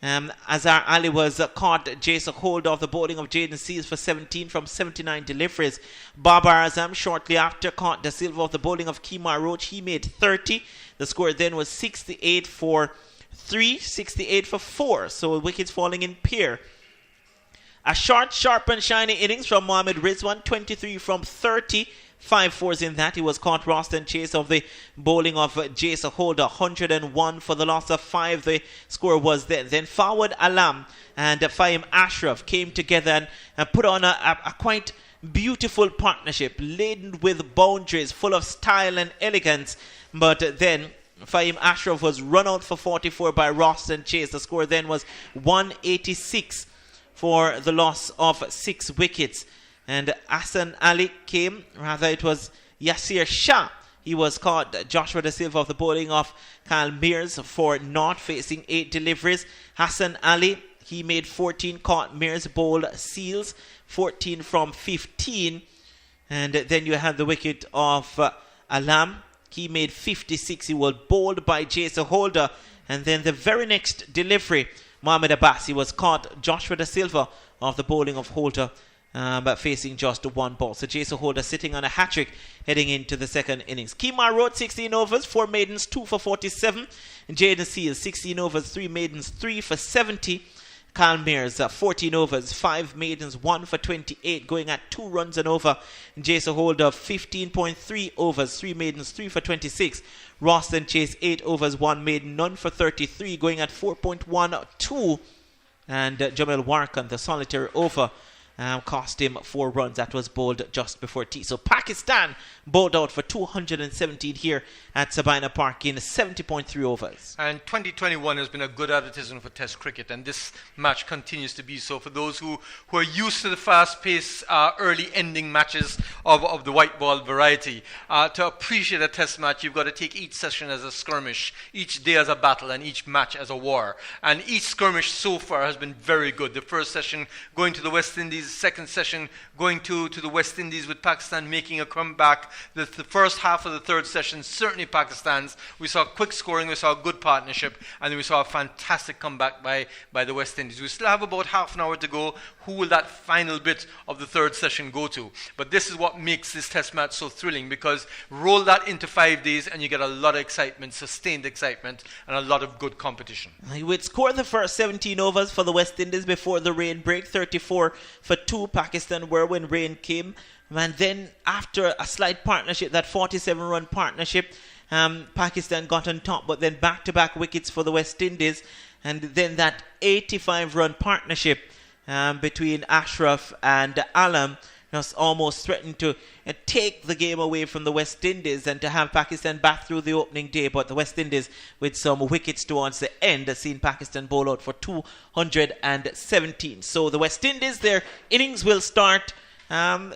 Speaker 5: Azhar Ali was caught Jason Holder of the bowling of Jaden Seals for 17 from 79 deliveries. Babar Azam shortly after caught Da Silva of the bowling of Kemar Roach. He made 30. The score then was 68 for 3, 68 for 4. So wickets falling in pair. A short, sharp and shiny innings from Mohammad Rizwan, 23 from 30. 5 fours in that. He was caught Roston Chase of the bowling of Jason Holder, 101 for the loss of 5. The score was then. Then Fawad Alam and Fahim Ashraf came together and put on a quite beautiful partnership, laden with boundaries, full of style and elegance. But then Fahim Ashraf was run out for 44 by Roston Chase. The score then was 186 for the loss of 6 wickets. And Hassan Ali came, rather it was Yasir Shah. He was caught Joshua Da Silva of the bowling of Kyle Mears for not, facing 8 deliveries. Hassan Ali, he made 14, caught Mears, bowled Seals, 14 from 15. And then you had the wicket of Alam. He made 56. He was bowled by Jason Holder. And then the very next delivery, Mohammad Abbas, he was caught Joshua Da Silva of the bowling of Holder, but facing just 1 ball. So Jason Holder sitting on a hat-trick heading into the second innings. Kemar Roach, 16 overs, 4 maidens, 2 for 47. And Jaden Seals, 16 overs, 3 maidens, 3 for 70. Kyle Mears, 14 overs, 5 maidens, 1 for 28, going at 2 runs and over. Jason Holder, 15.3 overs, 3 maidens, 3 for 26. Roston Chase, 8 overs, 1 maiden, none for 33, going at 4.12. And Jamel Warkan, the solitary over, cost him 4 runs. That was bowled just before tea. So Pakistan bowled out for 217 here at Sabina Park in 70.3 overs.
Speaker 8: And 2021 has been a good advertisement for Test cricket, and this match continues to be so. For those who are used to the fast-paced, early ending matches of the white ball variety, to appreciate a Test match, you've got to take each session as a skirmish, each day as a battle, and each match as a war. And each skirmish so far has been very good. The first session going to the West Indies, second session going to the West Indies with Pakistan making a comeback. The first half of the third session, certainly Pakistan's. We saw quick scoring, we saw a good partnership, and then we saw a fantastic comeback by the West Indies. We still have about half an hour to go. Who will that final bit of the third session go to? But this is what makes this Test match so thrilling, because roll that into 5 days and you get a lot of excitement, sustained excitement, and a lot of good competition.
Speaker 5: He would score the first 17 overs for the West Indies before the rain break. 34 for 2 Pakistan were when rain came. And then after a slight partnership, that 47-run partnership, Pakistan got on top, but then back-to-back wickets for the West Indies. And then that 85-run partnership between Ashraf and Alam just almost threatened to take the game away from the West Indies and to have Pakistan back through the opening day. But the West Indies, with some wickets towards the end, has seen Pakistan bowl out for 217. So the West Indies, their innings will start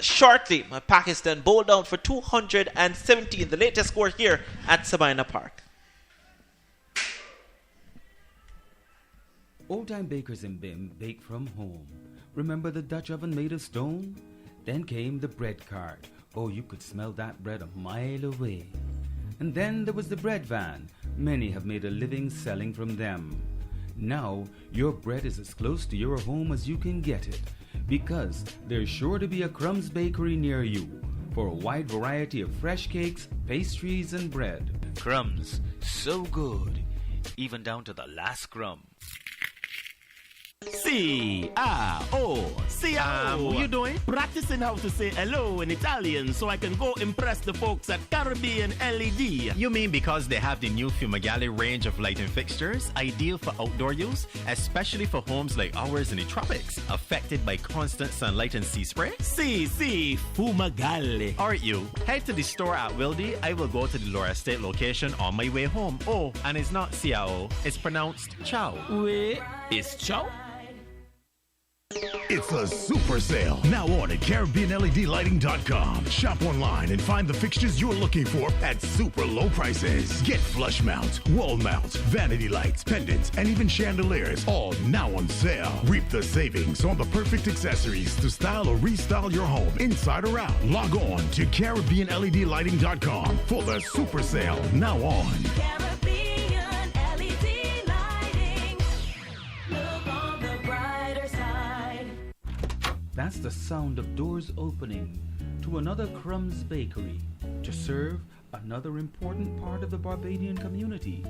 Speaker 5: shortly. Pakistan bowled out for 217. The latest score here at Sabina Park.
Speaker 9: Old-time bakers in Bim bake from home. Remember the Dutch oven made of stone? Then came the bread cart. Oh, you could smell that bread a mile away. And then there was the bread van. Many have made a living selling from them. Now, your bread is as close to your home as you can get it, because there's sure to be a Crumbs bakery near you for a wide variety of fresh cakes, pastries, and bread.
Speaker 10: Crumbs, so good, even down to the last crumb.
Speaker 6: C-A-O-C-A-O. What you doing? Practicing how to say hello in Italian so I can go impress the folks at Caribbean LED.
Speaker 7: You mean because they have the new Fumagalli range of lighting fixtures, ideal for outdoor use, especially for homes like ours in the tropics, affected by constant sunlight and sea spray?
Speaker 6: Fumagalli.
Speaker 7: Alright, you. Head to the store at Wildy. I will go to the Laura Estate location on my way home. Oh, and it's not Ciao, it's pronounced Chow.
Speaker 6: Wait, it's Chow?
Speaker 3: It's a super sale. Now on at CaribbeanLEDlighting.com. Shop online and find the fixtures you're looking for at super low prices. Get flush mounts, wall mounts, vanity lights, pendants, and even chandeliers, all now on sale. Reap the savings on the perfect accessories to style or restyle your home inside or out. Log on to CaribbeanLEDlighting.com for the super sale now on.
Speaker 4: Caribbean LED lighting. Look on the brighter side.
Speaker 9: That's the sound of doors opening to another Crumbs bakery to serve another important part of the Barbadian community,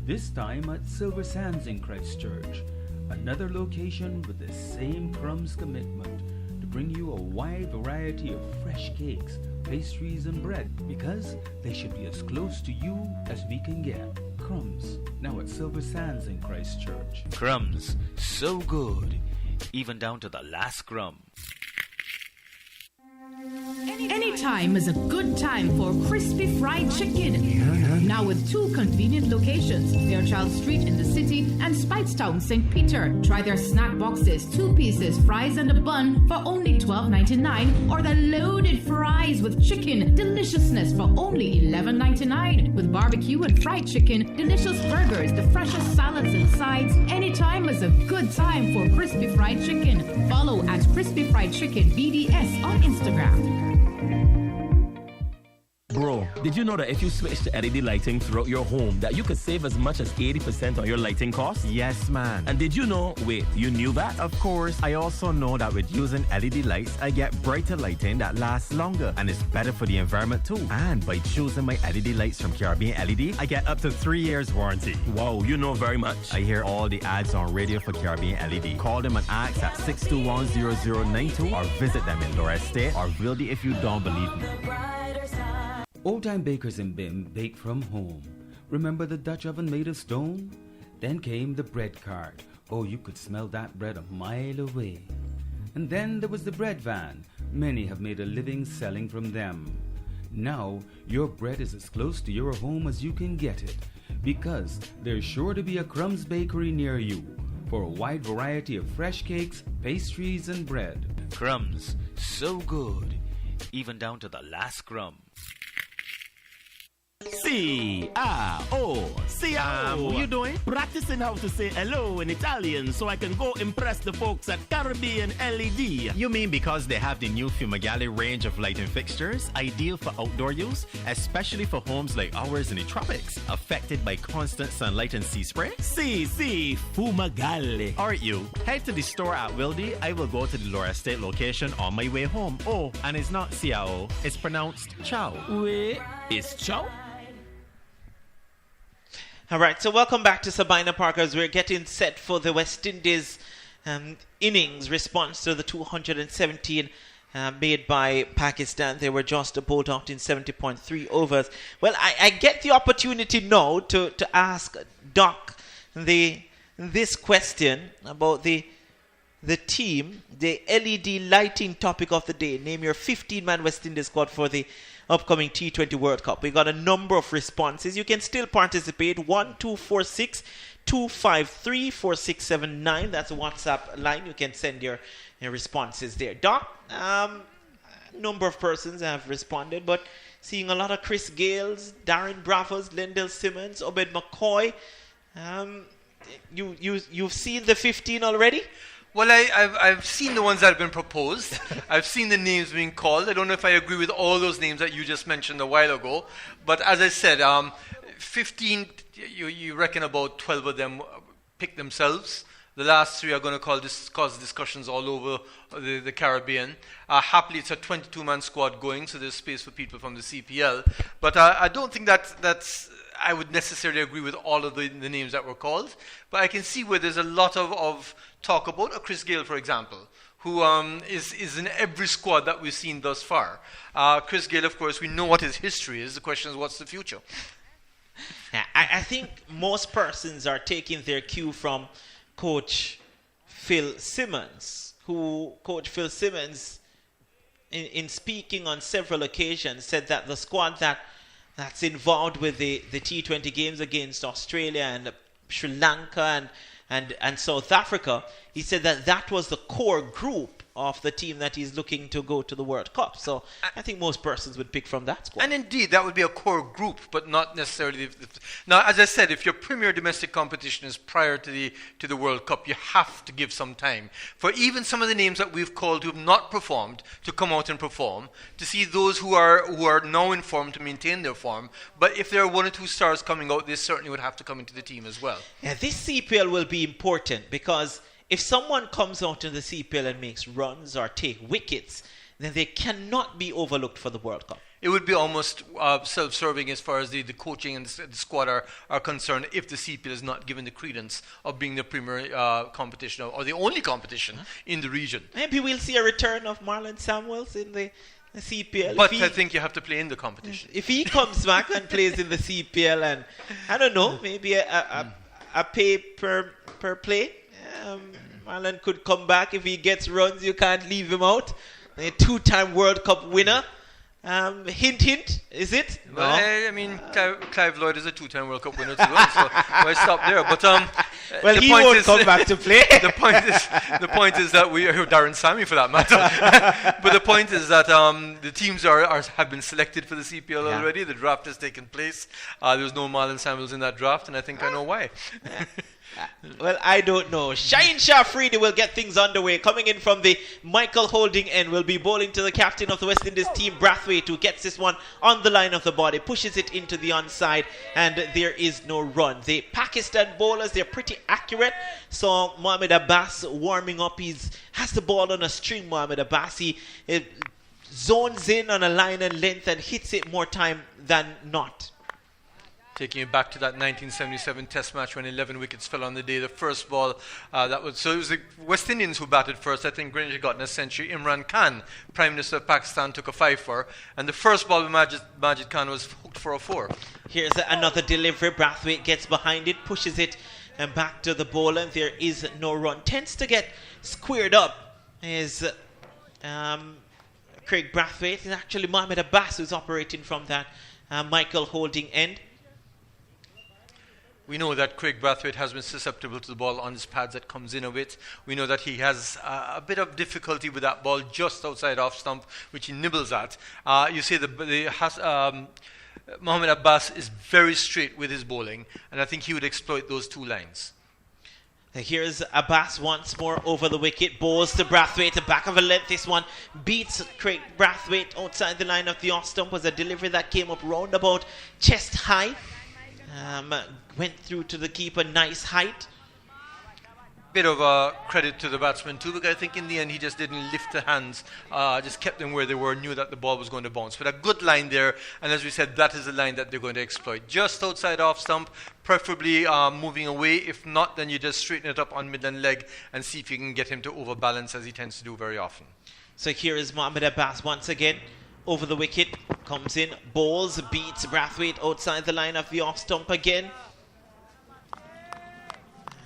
Speaker 9: this time at Silver Sands in Christchurch, another location with the same Crumbs commitment to bring you a wide variety of fresh cakes, pastries, and bread, because they should be as close to you as we can get. Crumbs, now at Silver Sands in Christchurch.
Speaker 10: Crumbs, so good, even down to the last crumb.
Speaker 11: Anytime is a good time for crispy fried chicken. Now with 2 convenient locations, Fairchild Street in the city and Speightstown, St. Peter. Try their snack boxes, 2 pieces, fries and a bun for only $12.99, or the loaded fries with chicken deliciousness for only $11.99. With barbecue and fried chicken, delicious burgers, the freshest salads and sides. Anytime is a good time for crispy fried chicken. Follow at Crispy Fried Chicken BDS on Instagram.
Speaker 6: Bro, did you know that if you switch to LED lighting throughout your home, that you could save as much as 80% on your lighting costs?
Speaker 7: Yes, man.
Speaker 6: And did you know, wait, you knew that?
Speaker 7: Of course, I also know that with using LED lights, I get brighter lighting that lasts longer and is better for the environment too. And by choosing my LED lights from Caribbean LED, I get up to 3 years warranty.
Speaker 6: Wow, you know very much.
Speaker 7: I hear all the ads on radio for Caribbean LED. Call them and ask at 621-0092 or visit them in Laura Estate or Wildy if you don't believe me.
Speaker 9: Old-time bakers in Bim bake from home. Remember the Dutch oven made of stone? Then came the bread cart. Oh, you could smell that bread a mile away. And then there was the bread van. Many have made a living selling from them. Now, your bread is as close to your home as you can get it, because there's sure to be a Crumbs bakery near you for a wide variety of fresh cakes, pastries, and bread.
Speaker 10: Crumbs, so good, even down to the last crumb.
Speaker 6: C-R-O-C-O. What you doing? Practicing how to say hello in Italian so I can go impress the folks at Caribbean LED.
Speaker 7: You mean because they have the new Fumagalli range of lighting fixtures, ideal for outdoor use, especially for homes like ours in the tropics, affected by constant sunlight and sea spray?
Speaker 6: Fumagalli.
Speaker 7: Alright, you. Head to the store at Wildy. I will go to the Laura Estate location on my way home. Oh, and it's not Ciao, it's pronounced Chow.
Speaker 6: Wait, it's Chow?
Speaker 5: All right, so welcome back to Sabina Parkers. We're getting set for the West Indies innings response to the 217 made by Pakistan. They were just bowled out in 70.3 overs. Well, I get the opportunity now to ask Doc this question about the team, the LED lighting topic of the day. Name your 15-man West Indies squad for the upcoming T20 World Cup. We got a number of responses. You can still participate. 1246 253 4679. That's a WhatsApp line. You can send your responses there. Doc, a number of persons have responded, but seeing a lot of Chris Gales, Darren Bravos, Lendell Simmons, Obed McCoy. You've seen the 15 already?
Speaker 8: Well, I've seen the ones that have been proposed. I've seen the names being called. I don't know if I agree with all those names that you just mentioned a while ago. But as I said, 15, you reckon about 12 of them pick themselves. The last 3 are going to cause discussions all over the Caribbean. Happily, it's a 22-man squad going, so there's space for people from the CPL. But I don't think that's... I would necessarily agree with all of the names that were called. But I can see where there's a lot of talk about a Chris Gale, for example, who is in every squad that we've seen thus far. Chris Gale, of course, we know what his history is. The question is, what's the future?
Speaker 5: I think most persons are taking their cue from Coach Phil Simmons, who Coach Phil Simmons, in speaking on several occasions, said that the squad that's involved with the T20 games against Australia and Sri Lanka and South Africa, he said that was the core group of the team that he's looking to go to the World Cup. So I think most persons would pick from that squad.
Speaker 8: And indeed, that would be a core group, but not necessarily... Now, as I said, if your premier domestic competition is prior to the World Cup, you have to give some time for even some of the names that we've called who have not performed to come out and perform, to see those who are now in form to maintain their form. But if there are 1 or 2 stars coming out, they certainly would have to come into the team as well.
Speaker 5: Yeah, this CPL will be important because if someone comes out in the CPL and makes runs or take wickets, then they cannot be overlooked for the World Cup.
Speaker 8: It would be almost self-serving as far as the coaching and the squad are concerned if the CPL is not given the credence of being the premier competition or the only competition in the region.
Speaker 5: Maybe we'll see a return of Marlon Samuels in the CPL.
Speaker 8: But I think you have to play in the competition.
Speaker 5: If he comes back and plays in the CPL and, I don't know, maybe a pay per play, Marlon could come back. If he gets runs, you can't leave him out. A 2-time World Cup winner. Hint, is it?
Speaker 8: Well, I mean, Clive Lloyd is a 2-time World Cup winner too, so I stop there. But
Speaker 5: well, he won't come back to play.
Speaker 8: The point is that we are Darren Sammy for that matter. But the point is that the teams have been selected for the CPL already. The draft has taken place. There was no Marlon Samuels in that draft, and I think I know why.
Speaker 5: Well, I don't know. Shaheen Shah Afridi will get things underway. Coming in from the Michael Holding end will be bowling to the captain of the West Indies team, Brathwaite, who gets this one on the line of the body, pushes it into the onside, and there is no run. The Pakistan bowlers, they're pretty accurate. So Mohamed Abbas warming up. He has the ball on a string, Mohamed Abbas. He zones in on a line and length and hits it more time than not.
Speaker 8: Taking you back to that 1977 Test match when 11 wickets fell on the day. The first ball, so it was the West Indians who batted first. I think Greenwich got in a century. Imran Khan, Prime Minister of Pakistan, took a 5-4. And the first ball with Majid Khan was hooked for a 4.
Speaker 5: Here's another delivery. Brathwaite gets behind it, pushes it And back to the bowler. There is no run. Tends to get squared up is Craig Brathwaite. It's actually Mohamed Abbas who's operating from that Michael holding end.
Speaker 8: We know that Craig Brathwaite has been susceptible to the ball on his pads that comes in a bit. We know that he has a bit of difficulty with that ball just outside off stump, which he nibbles at. You see Mohamed Abbas is very straight with his bowling, and I think he would exploit those two lines.
Speaker 5: Here's Abbas once more over the wicket. Bowls to Brathwaite, the back of a length. This one beats Craig Brathwaite outside the line of the off stump. Was a delivery that came up round about chest high. Went through to the keeper, nice height.
Speaker 8: Bit of credit to the batsman too, because I think in the end he just didn't lift the hands, just kept them where they were, knew that the ball was going to bounce. But a good line there, and as we said, that is the line that they're going to exploit. Just outside off stump, preferably moving away. If not, then you just straighten it up on mid and leg and see if you can get him to overbalance, as he tends to do very often.
Speaker 5: So here is Mohamed Abbas once again. Over the wicket, comes in, bowls, beats Brathwaite outside the line of the off stump again.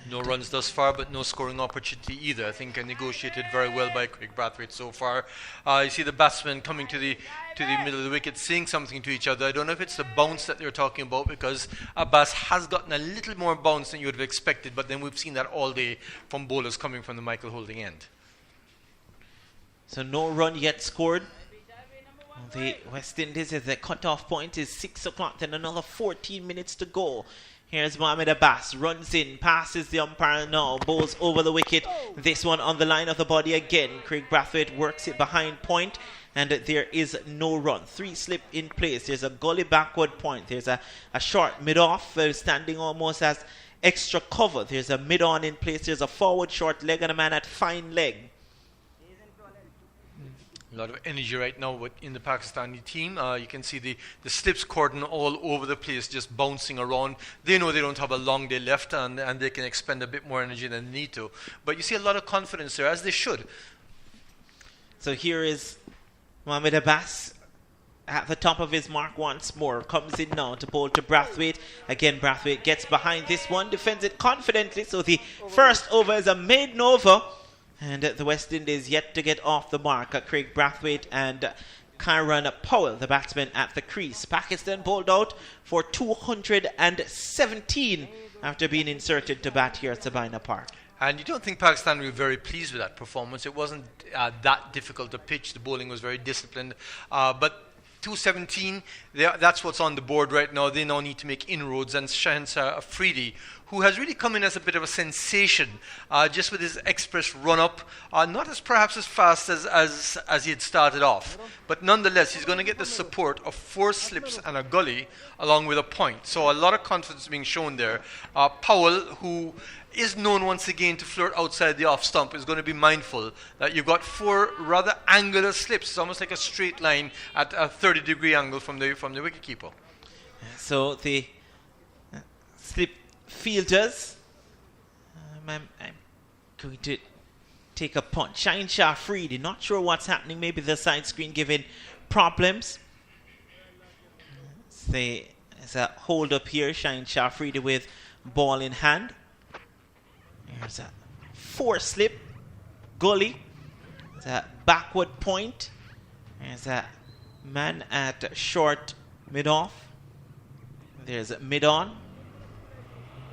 Speaker 8: No runs thus far, but no scoring opportunity either. I think negotiated very well by Craig Brathwaite so far. You see the batsmen coming to the middle of the wicket, saying something to each other. I don't know if it's the bounce that they're talking about, because Abbas has gotten a little more bounce than you would have expected, but then we've seen that all day from bowlers coming from the Michael holding end.
Speaker 5: So no run yet scored. The West Indies, the cut-off point is 6 o'clock, then another 14 minutes to go. Here's Mohamed Abbas, runs in, passes the umpire now, bowls over the wicket. This one on the line of the body again. Craig Brathwaite works it behind point, and there is no run. 3 slip in place. There's a gully backward point. There's a short mid-off, standing almost as extra cover. There's a mid-on in place. There's a forward short leg and a man at fine leg.
Speaker 8: A lot of energy right now in the Pakistani team. You can see the slips cordon all over the place, just bouncing around. They know they don't have a long day left, and they can expend a bit more energy than they need to. But you see a lot of confidence there, as they should.
Speaker 5: So here is Mohamed Abbas at the top of his mark once more. Comes in now to bowl to Brathwaite. Again, Brathwaite gets behind this one, defends it confidently. So the first over is a maiden over. And the West Indies yet to get off the mark. Craig Brathwaite and Kieran Powell, the batsman at the crease. Pakistan bowled out for 217 after being inserted to bat here at Sabina Park.
Speaker 8: And you don't think Pakistan will be very pleased with that performance. It wasn't that difficult to pitch. The bowling was very disciplined. But 217, that's what's on the board right now. They now need to make inroads. And Shahensar Afridi, who has really come in as a bit of a sensation, just with his express run-up, not as perhaps as fast as he had started off, but nonetheless he's going to get the support of 4 slips and a gully along with a point. So a lot of confidence being shown there. Powell, who is known once again to flirt outside the off stump, is going to be mindful that you've got 4 rather angular slips. It's almost like a straight line at a 30-degree angle from the wicketkeeper.
Speaker 5: So the slip fielders, I'm going to take a punt. Shahensar Afridi, not sure what's happening. Maybe the side screen giving problems. There's a hold up here. Shahensar Afridi with ball in hand. There's a 4 slip gully. There's a backward point. There's a man at short mid off. There's a mid on.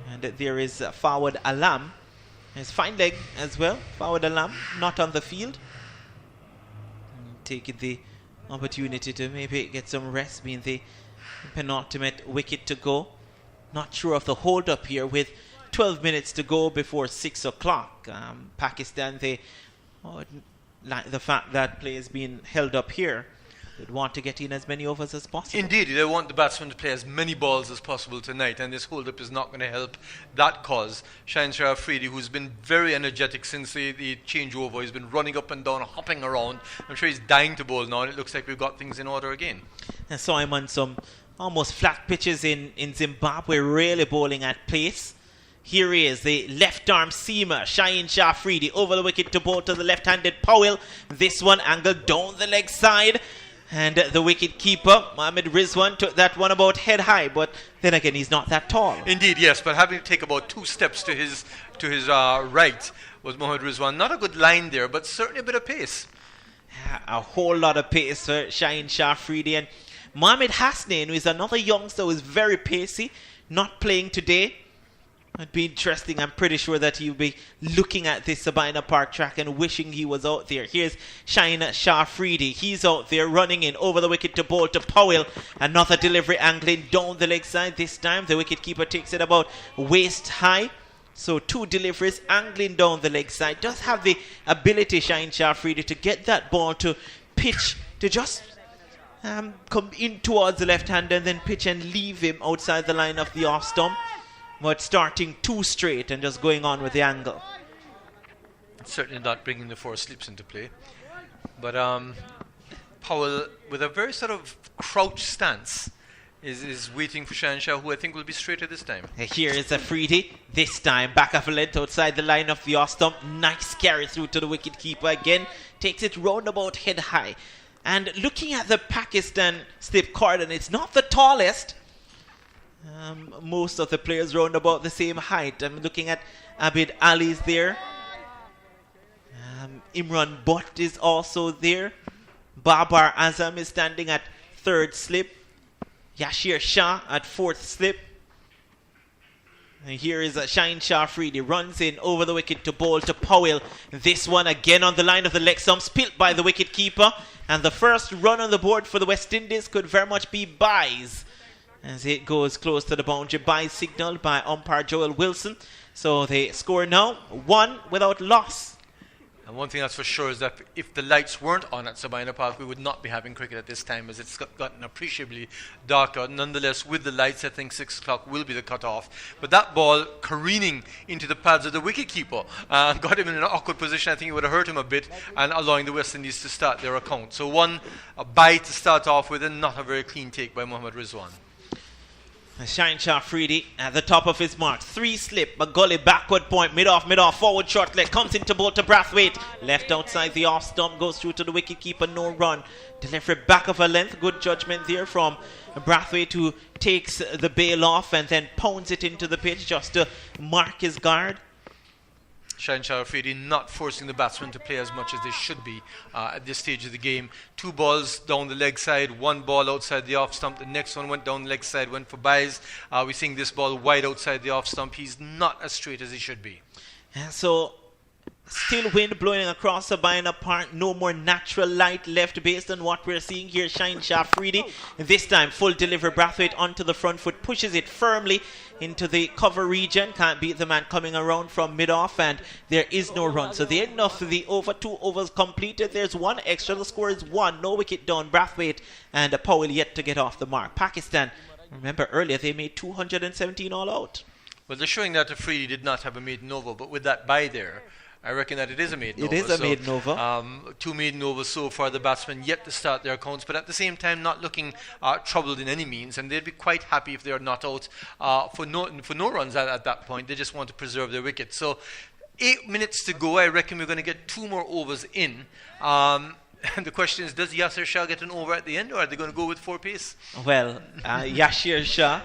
Speaker 5: And there is forward alarm. There's fine leg as well. Forward alarm, not on the field. Taking the opportunity to maybe get some rest, being the penultimate wicket to go. Not sure of the hold up here with 12 minutes to go before 6 o'clock. Pakistan, they like the fact that play is being held up here. They'd want to get in as many overs as possible.
Speaker 8: Indeed, they want the batsmen to play as many balls as possible tonight, and this hold-up is not going to help that cause. Shahensar Afridi, who's been very energetic since the changeover, he's been running up and down, hopping around. I'm sure he's dying to bowl now, and it looks like we've got things in order again.
Speaker 5: I saw him on some almost flat pitches in Zimbabwe, really bowling at pace. Here he is, the left-arm seamer, Shahensar Afridi, over the wicket to bowl to the left-handed Powell. This one angled down the leg side. And the wicket keeper, Mohamed Rizwan, took that one about head high, but then again, he's not that tall.
Speaker 8: Indeed, yes, but having to take about 2 steps to his right was Mohamed Rizwan. Not a good line there, but certainly a bit of pace.
Speaker 5: A whole lot of pace for Shaheen Shah Afridi. And Mohamed Hasnain, who is another youngster who is very pacey, not playing today. It'd be interesting. I'm pretty sure that he'll be looking at this Sabina Park track and wishing he was out there. Here's Shaheen Shah Afridi. He's out there running in over the wicket to bowl to Powell. Another delivery angling down the leg side. This time the wicket keeper takes it about waist high. So 2 deliveries angling down the leg side. Does have the ability, Shaheen Shah Afridi, to get that ball to pitch, to just come in towards the left hand and then pitch and leave him outside the line of the off stump. But starting too straight and just going on with the angle.
Speaker 8: Certainly not bringing the 4 slips into play. But Powell, with a very sort of crouch stance, is waiting for Shaheen Shah, who I think will be straighter this time.
Speaker 5: Here is Afridi. This time back of a length outside the line of the off stump. Nice carry through to the wicket keeper again. Takes it roundabout head high. And looking at the Pakistan slip cordon, it's not the tallest. Most of the players round about the same height. I'm looking at Abid Ali's there. Imran Butt is also there. Babar Azam is standing at 3rd slip. Yashir Shah at 4th slip. And here is Shaheen Shah Afridi. Runs in over the wicket to bowl to Powell. This one again on the line of the leg stump. Spilt by the wicket keeper. And the first run on the board for the West Indies could very much be byes, as it goes close to the boundary. By signal by umpire Joel Wilson. So they score now 1 without loss.
Speaker 8: And one thing that's for sure is that if the lights weren't on at Sabina Park, we would not be having cricket at this time, as it's gotten appreciably darker. Nonetheless, with the lights, I think 6 o'clock will be the cut-off. But that ball careening into the pads of the wicket-keeper got him in an awkward position. I think it would have hurt him a bit, and allowing the West Indies to start their account. So a bye to start off with, and not a very clean take by Mohamed Rizwan.
Speaker 5: Shaheen Shah Afridi at the top of his mark. 3 slip, a gully backward point, mid-off, forward short leg, comes into bowl to Brathwaite. Left outside the off stump, goes through to the wicket keeper, no run. Delivery back of a length, good judgment there from Brathwaite, who takes the bail off and then pounds it into the pitch just to mark his guard.
Speaker 8: Shaheen Shah Afridi not forcing the batsmen to play as much as they should be at this stage of the game. 2 balls down the leg side, 1 ball outside the off stump. The next one went down the leg side, went for byes. We're seeing this ball wide outside the off stump. He's not as straight as he should be.
Speaker 5: So still wind blowing across Sabina Park. No more natural light left based on what we're seeing here. Shaheen Shah Afridi. This time full delivery. Brathwaite onto the front foot, pushes it firmly into the cover region. Can't beat the man coming around from mid-off, and there is no run. So the end of the over, 2 overs completed. There's 1 extra. The score is 1. No wicket down. Brathwaite and Powell yet to get off the mark. Pakistan, remember earlier, they made 217 all out.
Speaker 8: Well, they're showing that Afridi did not have a maiden over, but with that bye there, I reckon that it is a maiden over.
Speaker 5: It is a maiden over.
Speaker 8: 2 maiden overs so far, the batsmen yet to start their accounts, but at the same time not looking troubled in any means, and they'd be quite happy if they are not out for no runs at that point. They just want to preserve their wicket. So 8 minutes to go. I reckon we're going to get 2 more overs in. And the question is, does Yasir Shah get an over at the end, or are they going to go with 4 pace?
Speaker 5: Well, Yashir Shah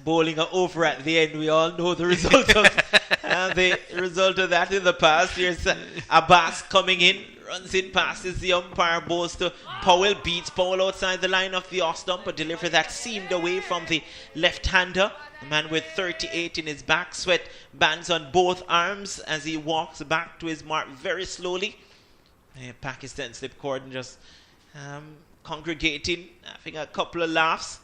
Speaker 5: bowling an over at the end. We all know the result of that in the past. Here's Abbas coming in, runs in, passes the umpire, bowls to Powell, beats Powell outside the line of the off stump. A delivery that seemed away from the left-hander. A man with 38 in his back, sweat bands on both arms as he walks back to his mark very slowly. Pakistan slip cordon just congregating, having a couple of laughs.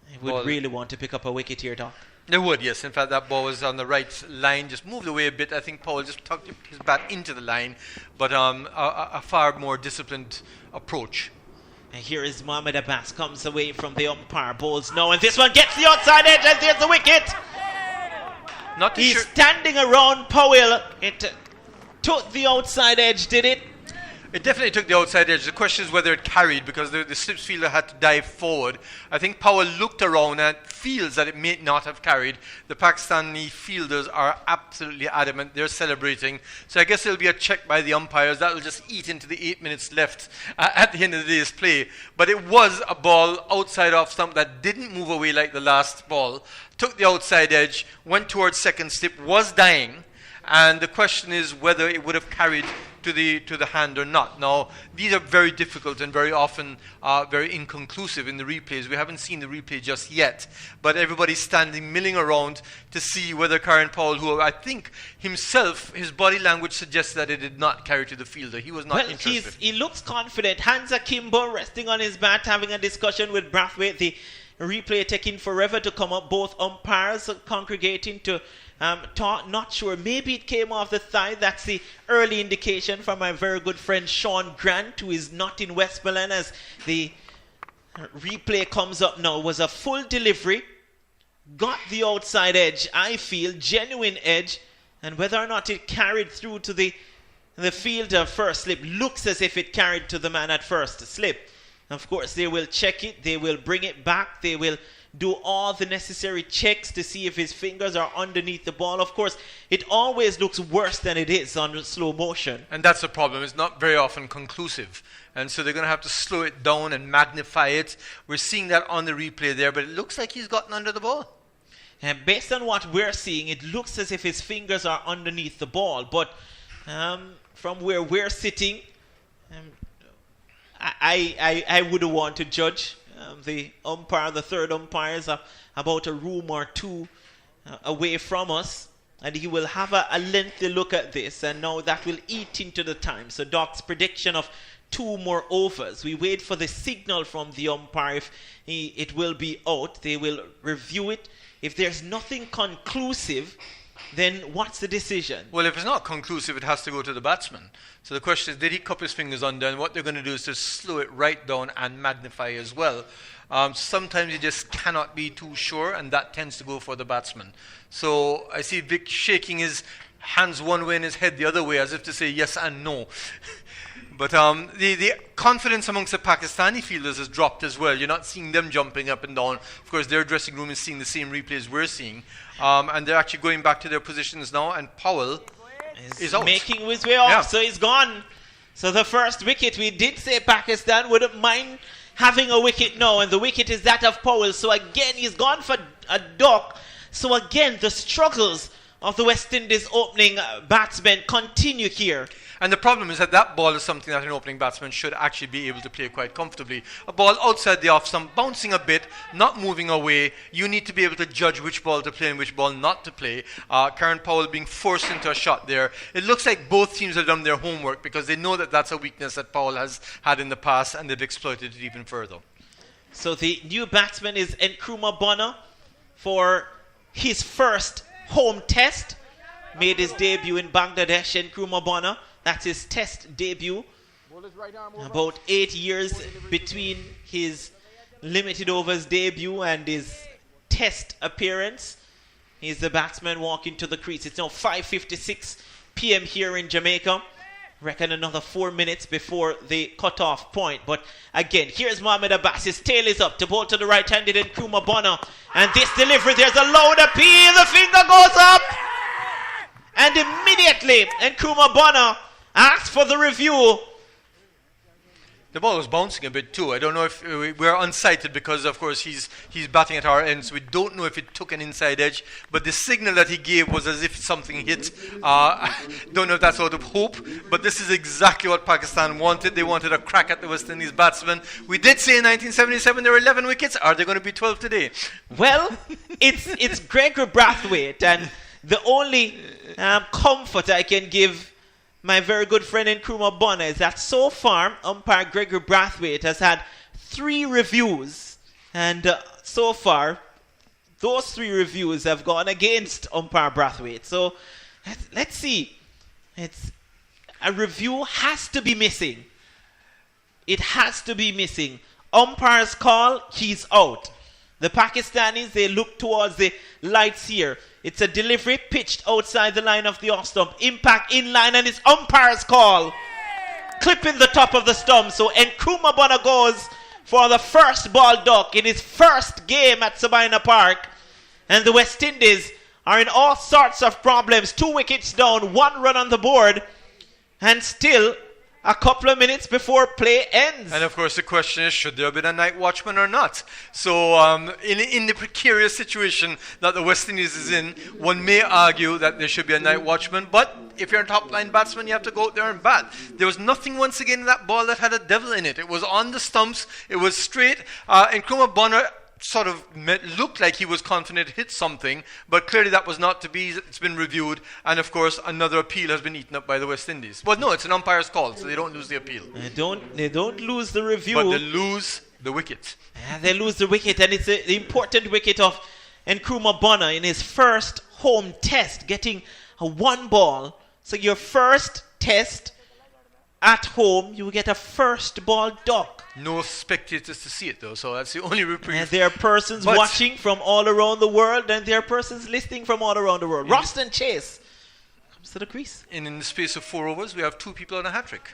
Speaker 5: He would really want to pick up a wicket here, Doc.
Speaker 8: They would, yes. In fact, that ball was on the right line, just moved away a bit. I think Powell just tucked his bat into the line, but a far more disciplined approach.
Speaker 5: And here is Mohamed Abbas, comes away from the umpire, bowls now, and this one gets the outside edge, and there's the wicket. He's standing around Powell. It took the outside edge, did it?
Speaker 8: It definitely took the outside edge. The question is whether it carried, because the slips fielder had to dive forward. I think Powell looked around and feels that it may not have carried. The Pakistani fielders are absolutely adamant. They're celebrating. So I guess it'll be a check by the umpires. That will just eat into the 8 minutes left at the end of the day's play. But it was a ball outside off stump that didn't move away like the last ball. Took the outside edge, went towards second slip, was dying. And the question is whether it would have carried to the hand or not. Now, these are very difficult and very often very inconclusive in the replays. We haven't seen the replay just yet, but everybody's standing, milling around to see whether Karen Powell, who I think himself, his body language suggests that it did not carry to the fielder. He was not interested.
Speaker 5: He looks confident. Hands akimbo, resting on his bat, having a discussion with Brathwaite. The replay taking forever to come up. Both umpires congregating to talk. Not sure. Maybe it came off the thigh. That's the early indication from my very good friend Sean Grant, who is not in Westmoreland, as the replay comes up now. Was a full delivery. Got the outside edge, I feel. Genuine edge. And whether or not it carried through to the fielder first slip, looks as if it carried to the man at first slip. Of course, they will check it. They will bring it back. They will do all the necessary checks to see if his fingers are underneath the ball. Of course, it always looks worse than it is on slow motion.
Speaker 8: And that's the problem. It's not very often conclusive. And so they're going to have to slow it down and magnify it. We're seeing that on the replay there, but it looks like he's gotten under the ball.
Speaker 5: And based on what we're seeing, it looks as if his fingers are underneath the ball. But from where we're sitting, I wouldn't want to judge. The umpire, the third umpire, is about a room or two away from us, and he will have a lengthy look at this, and now that will eat into the time. So Doc's prediction of 2 more overs. We wait for the signal from the umpire. If it will be out, they will review it. If there's nothing conclusive, then what's the decision?
Speaker 8: Well, if it's not conclusive, it has to go to the batsman. So the question is, did he cup his fingers under? And what they're going to do is to slow it right down and magnify as well. Sometimes you just cannot be too sure, and that tends to go for the batsman. So I see Vic shaking his hands one way and his head the other way, as if to say yes and no. But the confidence amongst the Pakistani fielders has dropped as well. You're not seeing them jumping up and down. Of course, their dressing room is seeing the same replays we're seeing. And they're actually going back to their positions now. And Powell is out.
Speaker 5: Making his way off, so he's gone. So the first wicket, we did say Pakistan wouldn't mind having a wicket now. And the wicket is that of Powell. So again, he's gone for a duck. So again, the struggles of the West Indies opening batsmen continue here.
Speaker 8: And the problem is that ball is something that an opening batsman should actually be able to play quite comfortably. A ball outside the off stump, bouncing a bit, not moving away. You need to be able to judge which ball to play and which ball not to play. Karen Powell being forced into a shot there. It looks like both teams have done their homework, because they know that that's a weakness that Powell has had in the past, and they've exploited it even further.
Speaker 5: So the new batsman is Nkrumah Bonner for his first home test. Made his debut in Bangladesh. Nkrumah Bonner, that's his test debut. About 8 years between his limited overs debut and his test appearance. He's the batsman walking to the crease. It's now 5:56 p.m. here in Jamaica. Reckon another 4 minutes before the cut-off point. But again, here's Mohamed Abbas. His tail is up to bowl to the right-handed Nkrumah Bonner. And this delivery, there's a loud appeal. The finger goes up. And immediately, Nkrumah Bonner asks for the review.
Speaker 8: The ball was bouncing a bit too. I don't know if we're unsighted, because of course he's batting at our end, so we don't know if it took an inside edge. But the signal that he gave was as if something hit. Don't know if that's out of hope, but this is exactly what Pakistan wanted. They wanted a crack at the West Indies batsmen. We did say in 1977 there were 11 wickets. Are there going to be 12 today?
Speaker 5: Well, it's Gregory Brathwaite, and the only comfort I can give my very good friend Nkrumah Bonner is that so far, umpire Gregory Brathwaite has had 3 reviews. And so far, those 3 reviews have gone against umpire Brathwaite. So, let's see. A review has to be missing. It has to be missing. Umpire's call, he's out. The Pakistanis, they look towards the lights here. It's a delivery pitched outside the line of the off stump. Impact in line, and it's umpire's call. clipping the top of the stump. So Nkrumah Bonner goes for the first ball duck in his first game at Sabina Park. And the West Indies are in all sorts of problems. 2 wickets down, 1 run on the board, and still a couple of minutes before play ends.
Speaker 8: And of course the question is, should there have been a night watchman or not? So in the precarious situation that the West Indies is in, one may argue that there should be a night watchman, but if you're a top line batsman, you have to go out there and bat. There was nothing once again in that ball that had a devil in it. It was on the stumps, it was straight, and Nkrumah Bonner sort of looked like he was confident it hit something, but clearly that was not to be. It's been reviewed, and of course another appeal has been eaten up by the West Indies. Well, no, it's an umpire's call, so they don't lose the appeal.
Speaker 5: They don't lose the review,
Speaker 8: but they lose the wicket.
Speaker 5: They lose the wicket, and it's the important wicket of Nkrumah Bonner in his first home test, getting a 1 ball. So your first test at home, you get a first ball duck.
Speaker 8: No spectators to see it though, so that's the only reprieve.
Speaker 5: And there are persons watching from all around the world, and there are persons listening from all around the world. Roston Chase comes to the crease.
Speaker 8: And in the space of 4 overs, we have 2 people on a hat-trick.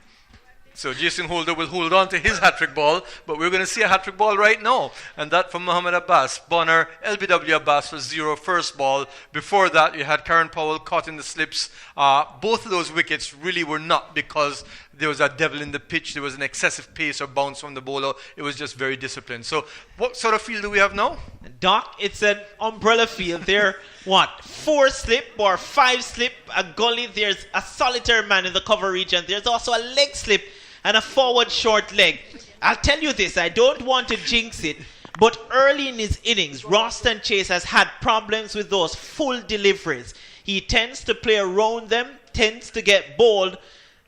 Speaker 8: So Jason Holder will hold on to his hat-trick ball, but we're going to see a hat-trick ball right now. And that from Mohammed Abbas. Bonner, LBW Abbas for 0 first ball. Before that, you had Karen Powell caught in the slips. Both of those wickets really were not because there was a devil in the pitch, there was an excessive pace or bounce from the bowler. It was just very disciplined. So what sort of field do we have now?
Speaker 5: Doc, it's an umbrella field. There, 4 slip or 5 slip, a gully. There's a solitary man in the cover region. There's also a leg slip and a forward short leg. I'll tell you this, I don't want to jinx it, but early in his innings, Roston Chase has had problems with those full deliveries. He tends to play around them, tends to get bowled.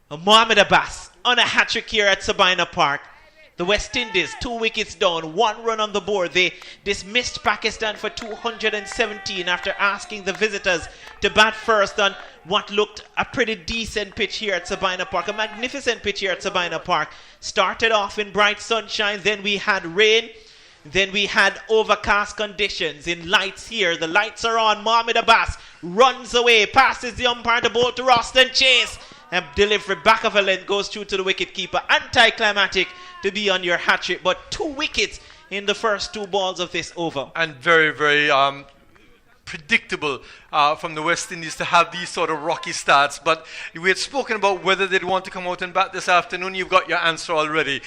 Speaker 5: Mohammed Abbas on a hat-trick here at Sabina Park. The West Indies, 2 wickets down, 1 run on the board. They dismissed Pakistan for 217 after asking the visitors to bat first on what looked a pretty decent pitch here at Sabina Park. A magnificent pitch here at Sabina Park. Started off in bright sunshine, then we had rain, then we had overcast conditions in lights here. The lights are on. Mohammed Abbas runs away, passes the umpire to bowl to Roston Chase. And delivery back of a length goes through to the wicket keeper. Anticlimactic to be on your hat trick, but 2 wickets in the first 2 balls of this over.
Speaker 8: And very, very predictable from the West Indies to have these sort of rocky starts. But we had spoken about whether they'd want to come out and bat this afternoon. You've got your answer already.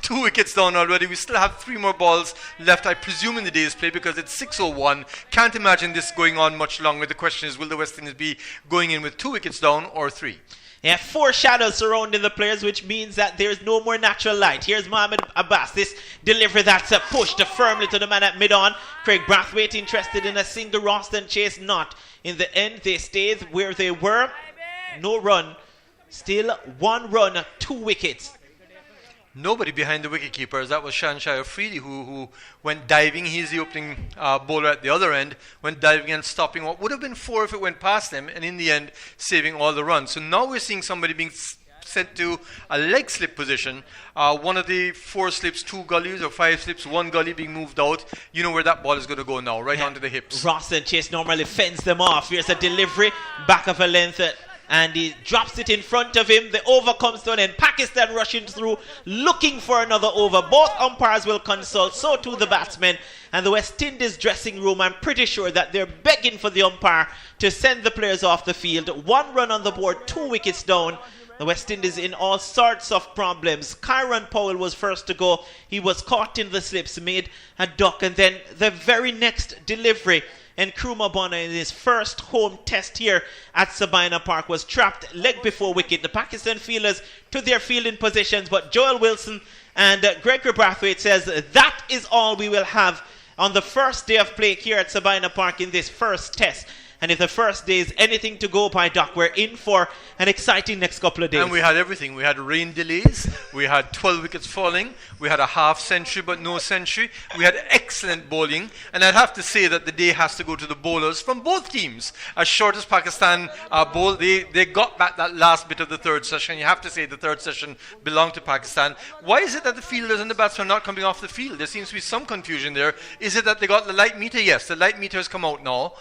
Speaker 8: 2 wickets down already. We still have 3 more balls left, I presume, in the day's play because it's 6:01. Can't imagine this going on much longer. The question is, will the West Indies be going in with 2 wickets down or 3?
Speaker 5: Yeah, 4 shadows surrounding the players, which means that there's no more natural light. Here's Mohammed Abbas. This delivery that's pushed firmly to the man at mid-on. Craig Brathwaite interested in a single. Roston Chase not. In the end, they stayed where they were. No run. Still 1 run, 2 wickets.
Speaker 8: Nobody behind the wicketkeepers. That was Shanshai Afridi who went diving. He's the opening bowler at the other end. Went diving and stopping what would have been 4 if it went past him, and in the end saving all the runs. So now we're seeing somebody being sent to a leg slip position. One of the 4 slips, 2 gullies, or 5 slips, 1 gully being moved out. You know where that ball is going to go now, right onto the hips.
Speaker 5: Roston Chase normally fends them off. Here's a delivery back of a length. And he drops it in front of him. The over comes down and Pakistan rushing through looking for another over. Both umpires will consult, so too the batsmen. And the West Indies dressing room, I'm pretty sure that they're begging for the umpire to send the players off the field. 1 run on the board, 2 wickets down. The West Indies in all sorts of problems. Kieran Powell was first to go. He was caught in the slips, made a duck, and then the very next delivery, Nkrumah Bonner in his first home test here at Sabina Park was trapped leg before wicket. The Pakistan fielders to their fielding positions, but Joel Wilson and Gregory Brathwaite says that is all we will have on the first day of play here at Sabina Park in this first test. And if the first day is anything to go by, Doc, we're in for an exciting next couple of days.
Speaker 8: And we had everything. We had rain delays. We had 12 wickets falling. We had a half century but no century. We had excellent bowling. And I'd have to say that the day has to go to the bowlers from both teams. As short as Pakistan bowled, they got back that last bit of the third session. You have to say the third session belonged to Pakistan. Why is it that the fielders and the batsmen are not coming off the field? There seems to be some confusion there. Is it that they got the light meter? Yes, the light meter has come out now.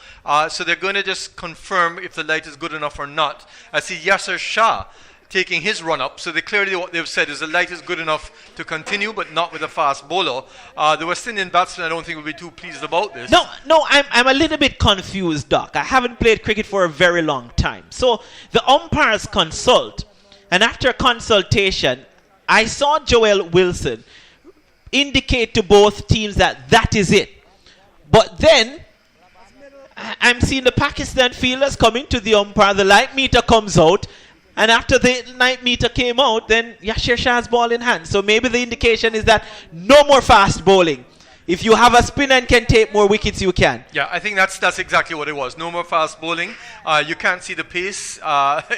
Speaker 8: So they're going to just confirm if the light is good enough or not. I see Yasser Shah taking his run up. So what they've said is the light is good enough to continue, but not with a fast bowler. The West Indian batsmen, I don't think will be too pleased about this.
Speaker 5: No, I'm a little bit confused, Doc. I haven't played cricket for a very long time. So the umpires consult, and after consultation, I saw Joel Wilson indicate to both teams that is it. But then I'm seeing the Pakistan fielders coming to the umpire. The light meter comes out. And after the light meter came out, then Yashir Shah's ball in hand. So maybe the indication is that no more fast bowling. If you have a spinner and can take more wickets, you can.
Speaker 8: Yeah, I think that's exactly what it was. No more fast bowling. You can't see the pace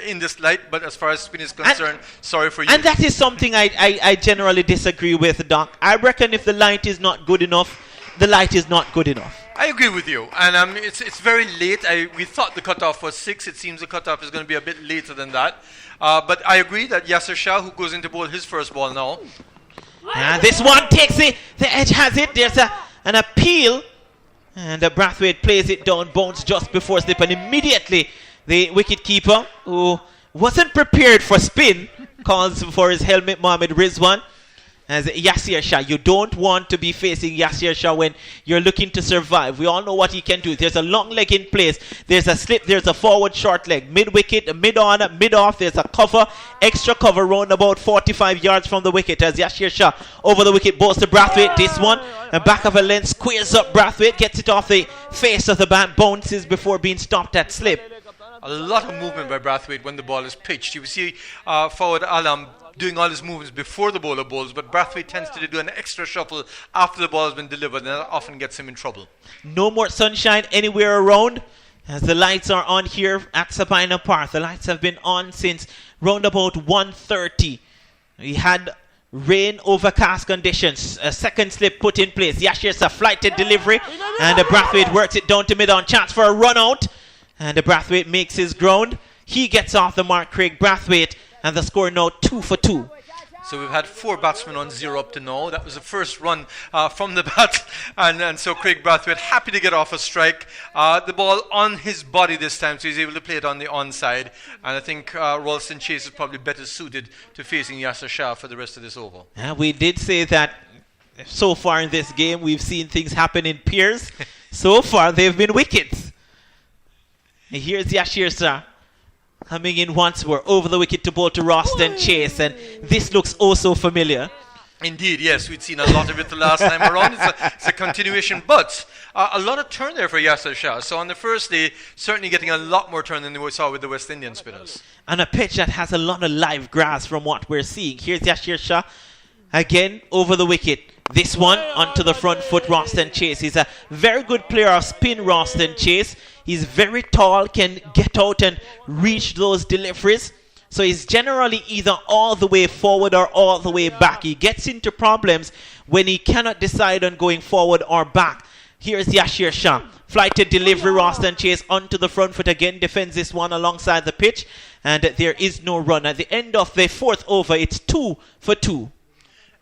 Speaker 8: in this light, but as far as spin is concerned, sorry for you.
Speaker 5: And that is something I generally disagree with, Doc. I reckon if the light is not good enough, the light is not good enough.
Speaker 8: I agree with you, and it's very late. We thought the cutoff was 6. It seems the cutoff is going to be a bit later than that. But I agree that Yasir Shah, who goes into bowl his first ball now.
Speaker 5: And this one takes it. The edge has it. There's an appeal. And the Brathwaite plays it down, bounce just before slip. And immediately the wicketkeeper, who wasn't prepared for spin, calls for his helmet, Mohamed Rizwan. As Yasir Shah, you don't want to be facing Yasir Shah when you're looking to survive. We all know what he can do. There's a long leg in place. There's a slip. There's a forward short leg. Mid-wicket, mid-on, mid-off. There's a cover, extra cover round about 45 yards from the wicket as Yasir Shah over the wicket bowls to Brathwaite. This one, the back of a length, squares up Brathwaite, gets it off the face of the bat, bounces before being stopped at slip.
Speaker 8: A lot of movement by Brathwaite when the ball is pitched. You see forward Alam doing all his movements before the bowler bowls, but Brathwaite tends to do an extra shuffle after the ball has been delivered, and that often gets him in trouble.
Speaker 5: No more sunshine anywhere around as the lights are on here at Sabina Park. The lights have been on since round about 1:30. We had rain, overcast conditions. A second slip put in place. Yashir's a flighted delivery, and the Brathwaite works it down to mid-on. Chance for a run out, and the Brathwaite makes his ground. He gets off the mark, Craig Brathwaite. And the score now 2 for 2.
Speaker 8: So we've had 4 batsmen on 0 up to now. That was the first run from the bat. And so Craig Brathwaite happy to get off a strike. The ball on his body this time, so he's able to play it on the onside. And I think Ralston Chase is probably better suited to facing Yasir Shah for the rest of this over.
Speaker 5: We did say that so far in this game, we've seen things happen in pairs. So far, they've been wickets. And here's Yashir Shah coming in once more over the wicket to bowl to Ralston Chase, and this looks oh so familiar.
Speaker 8: Indeed, yes, we'd seen a lot of it the last time around. It's a continuation, but a lot of turn there for Yasir Shah. So on the first day, certainly getting a lot more turn than we saw with the West Indian spinners.
Speaker 5: And a pitch that has a lot of live grass from what we're seeing. Here's Yasir Shah again over the wicket. This one onto the front foot, Ralston Chase. He's a very good player of spin, Ralston Chase. He's very tall, can get out and reach those deliveries. So he's generally either all the way forward or all the way back. He gets into problems when he cannot decide on going forward or back. Here's Yashir Shah. Flighted delivery, Ralston Chase onto the front foot again. Defends this one alongside the pitch. And there is no run. At the end of the 4th over, it's 2 for 2.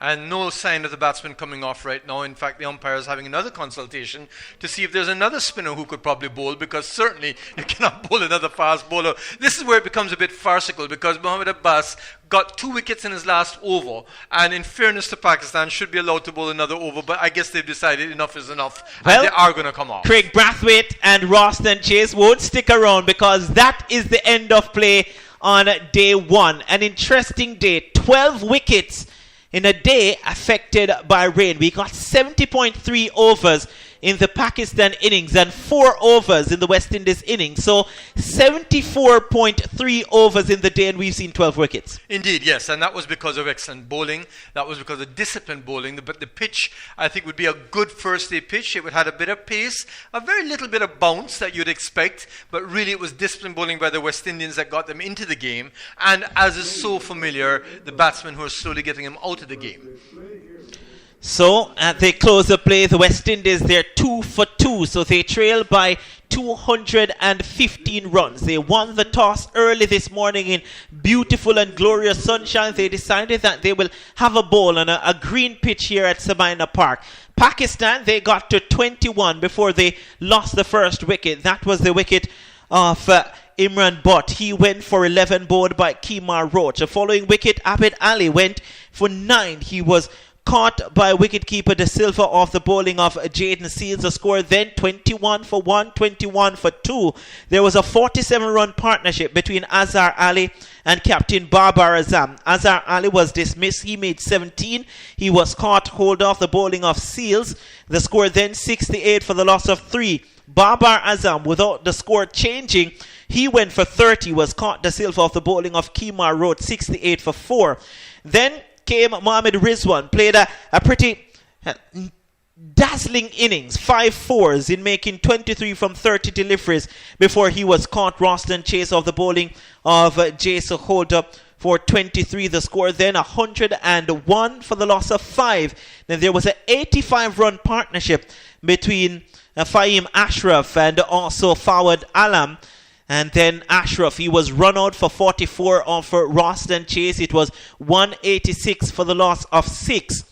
Speaker 8: And no sign of the batsman coming off right now. In fact, the umpire is having another consultation to see if there's another spinner who could probably bowl, because certainly you cannot bowl another fast bowler. This is where it becomes a bit farcical, because Mohammad Abbas got 2 wickets in his last over, and in fairness to Pakistan, should be allowed to bowl another over, but I guess they've decided enough is enough, and they are going to come off.
Speaker 5: Craig Brathwaite and Ralston Chase won't stick around, because that is the end of play on day 1. An interesting day. 12 wickets in a day affected by rain. We got 70.3 overs in the Pakistan innings and 4 overs in the West Indies innings. So 74.3 overs in the day, and we've seen 12 wickets.
Speaker 8: Indeed, yes, and that was because of excellent bowling. That was because of disciplined bowling. But the pitch, I think, would be a good first-day pitch. It would have a bit of pace, a very little bit of bounce that you'd expect, but really it was disciplined bowling by the West Indians that got them into the game. And as is so familiar, the batsmen who are slowly getting them out of the game.
Speaker 5: So they close the play. The West Indies, they're 2 for 2. So they trail by 215 runs. They won the toss early this morning in beautiful and glorious sunshine. They decided that they will have a bowl on a green pitch here at Sabina Park. Pakistan, they got to 21 before they lost the first wicket. That was the wicket of Imran Butt. He went for 11, bowled by Kemar Roach. The following wicket, Abid Ali went for 9. He was caught by wicketkeeper De Silva off the bowling of Jaden Seals. The score then 21 for 1, 21 for 2. There was a 47-run partnership between Azhar Ali and captain Babar Azam. Azhar Ali was dismissed. He made 17. He was caught hold off the bowling of Seals. The score then 68 for the loss of 3. Babar Azam, without the score changing, he went for 30. Was caught De Silva off the bowling of Kemar Road, 68 for 4. Then came Mohamed Rizwan, played a pretty dazzling innings, 5 fours in making 23 from 30 deliveries before he was caught. Roston Chase off the bowling of Jason Holder for 23. The score then 101 for the loss of 5. Then there was an 85-run partnership between Fahim Ashraf and also Fawad Alam. And then Ashraf, he was run out for 44 off for Roston Chase. It was 186 for the loss of 6.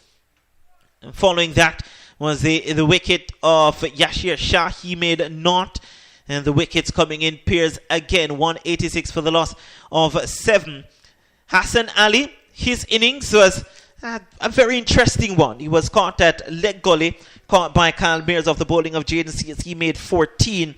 Speaker 5: And following that was the wicket of Yashir Shah. He made naught. And the wickets coming in pairs again. 186 for the loss of 7. Hassan Ali, his innings was a very interesting one. He was caught at leg gully, caught by Kyle Mears off the bowling of Jaden Seals. He made 14.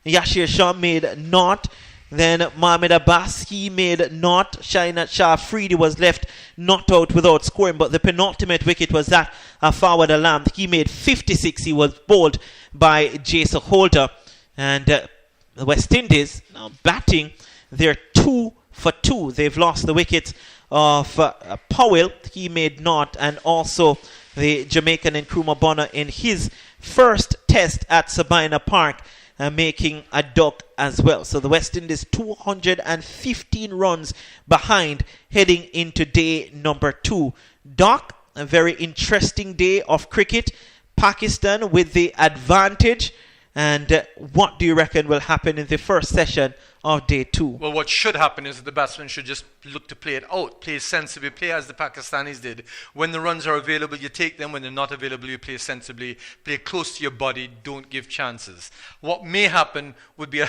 Speaker 5: Yashir Shah made naught. Then Mohamed Abbas, he made naught. Shahinat Shah Afridi was left not out without scoring, but the penultimate wicket was that of Fawad Alam. He made 56. He was bowled by Jason Holder. And the West Indies now batting. They're 2 for 2. They've lost the wickets of Powell. He made naught. And also the Jamaican Nkrumah Bonner in his first test at Sabina Park, making a duck as well. So the West Indies 215 runs behind heading into day number 2. Doc, a very interesting day of cricket. Pakistan with the advantage. And what do you reckon will happen in the first session of day 2?
Speaker 8: Well, what should happen is that the batsmen should just look to play it out, play sensibly, play as the Pakistanis did. When the runs are available, you take them. When they're not available, you play sensibly, play close to your body, don't give chances. What may happen would be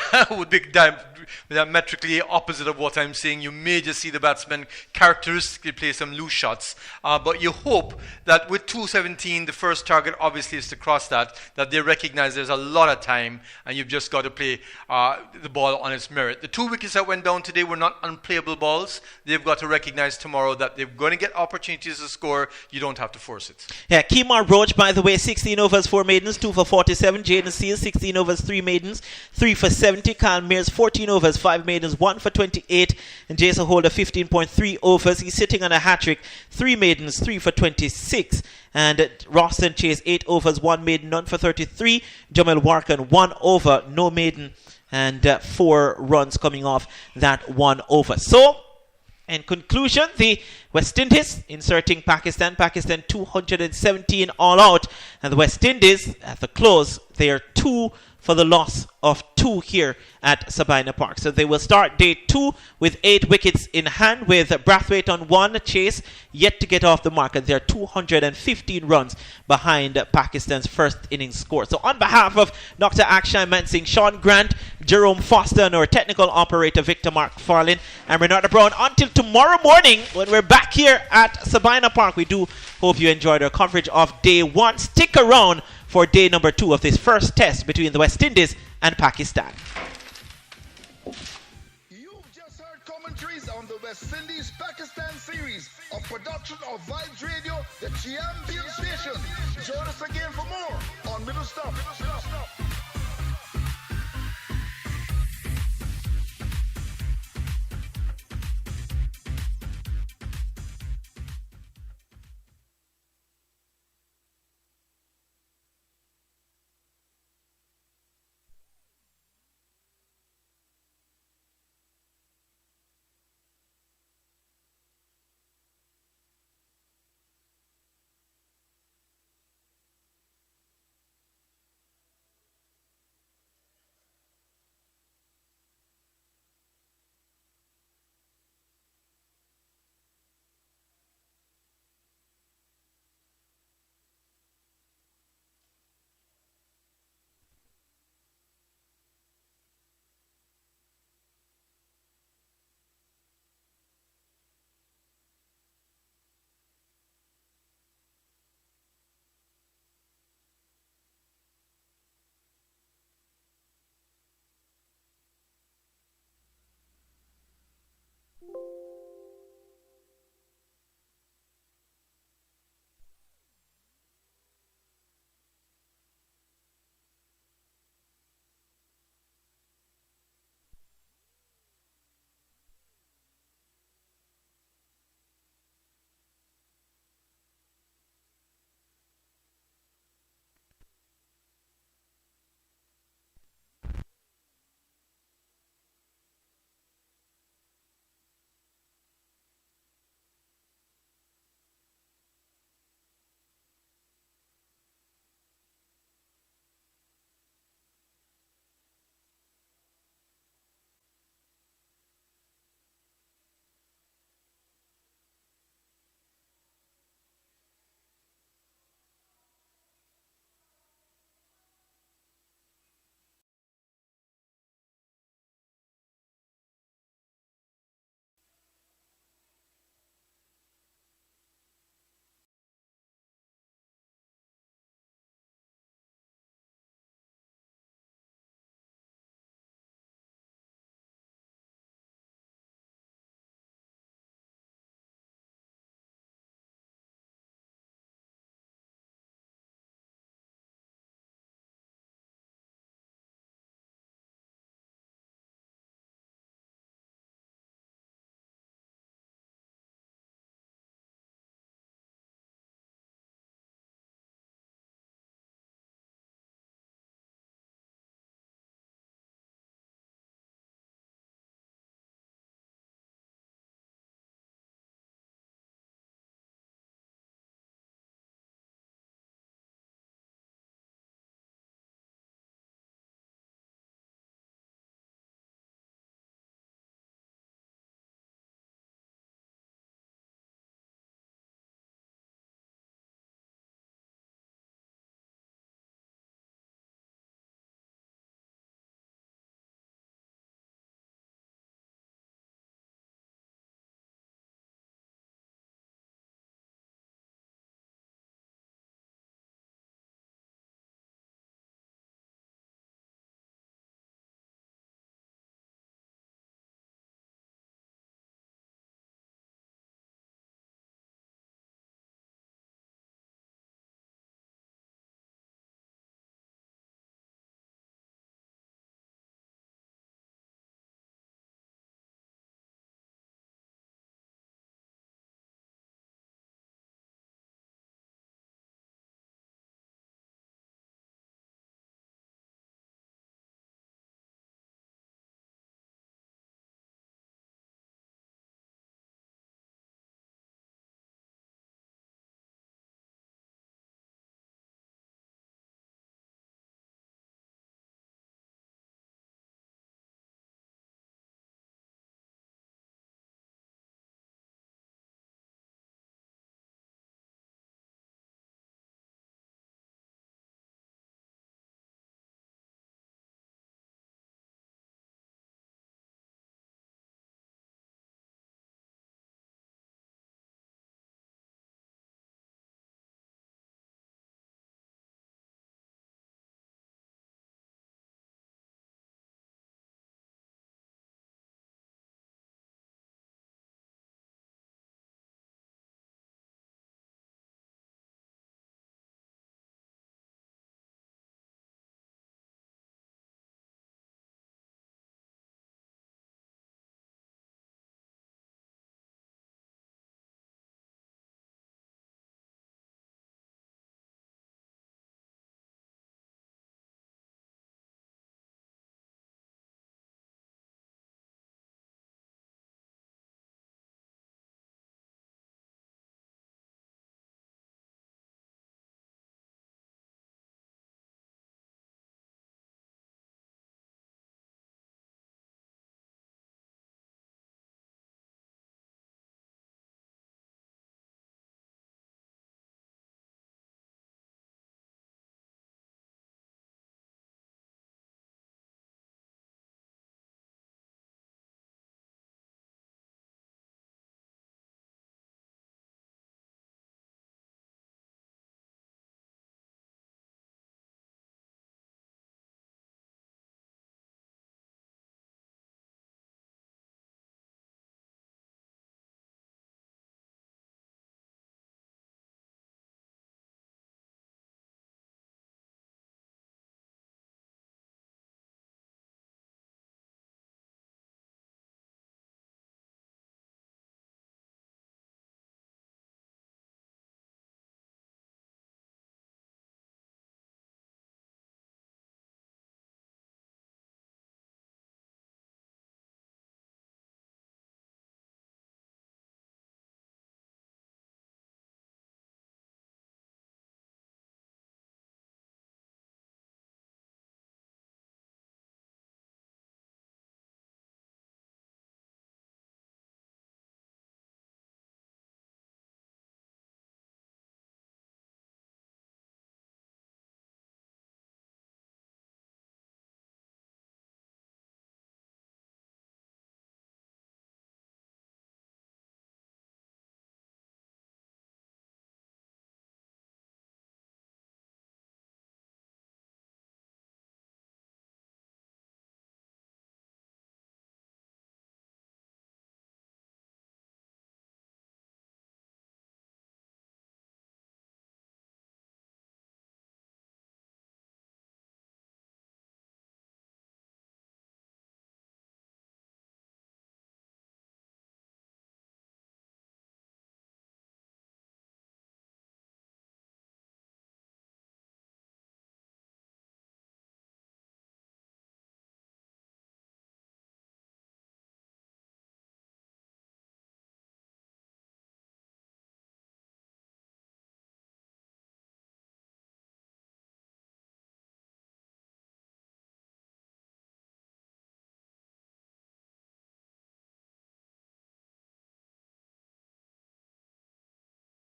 Speaker 8: diametrically opposite of what I'm saying. You may just see the batsmen characteristically play some loose shots, but you hope that with 217, the first target obviously is to cross that they recognize there's a lot of time and you've just got to play the ball on its merit. The 2 wickets that went down today were not unplayable balls. They've got to recognize tomorrow that they're going to get opportunities to score. You don't have to force it.
Speaker 5: Yeah, Kemar Roach, by the way, 16 overs, 4 maidens, 2 for 47. Jaden Seals, 16 overs, 3 maidens, 3 for 70. Kyle Mears, 14 overs, 5 maidens, 1 for 28. And Jason Holder, 15.3 overs. He's sitting on a hat-trick, 3 maidens, 3 for 26. And Roston Chase, 8 overs, 1 maiden, none for 33. Jamil Warkan, 1 over, no maiden, and 4 runs coming off that 1 over. So, in conclusion, the West Indies inserting Pakistan 217 all out, and the West Indies at the close, they are 2 for the loss of 2 here at Sabina Park. So they will start day 2 with 8 wickets in hand, with Brathwaite on 1, Chase yet to get off the mark, and they're 215 runs behind Pakistan's first innings score. So on behalf of Dr. Akshay Mansingh, Sean Grant, Jerome Foster, and our technical operator Victor Mark Farlin, and Renata Brown, until tomorrow morning when we're back here at Sabina Park, we do hope you enjoyed our coverage of day 1. Stick around for day number 2 of this first test between the West Indies and Pakistan.
Speaker 12: You've just heard commentaries on the West Indies-Pakistan series, a production of Vibes Radio, the champion station. Join us again for more on Middle Stop.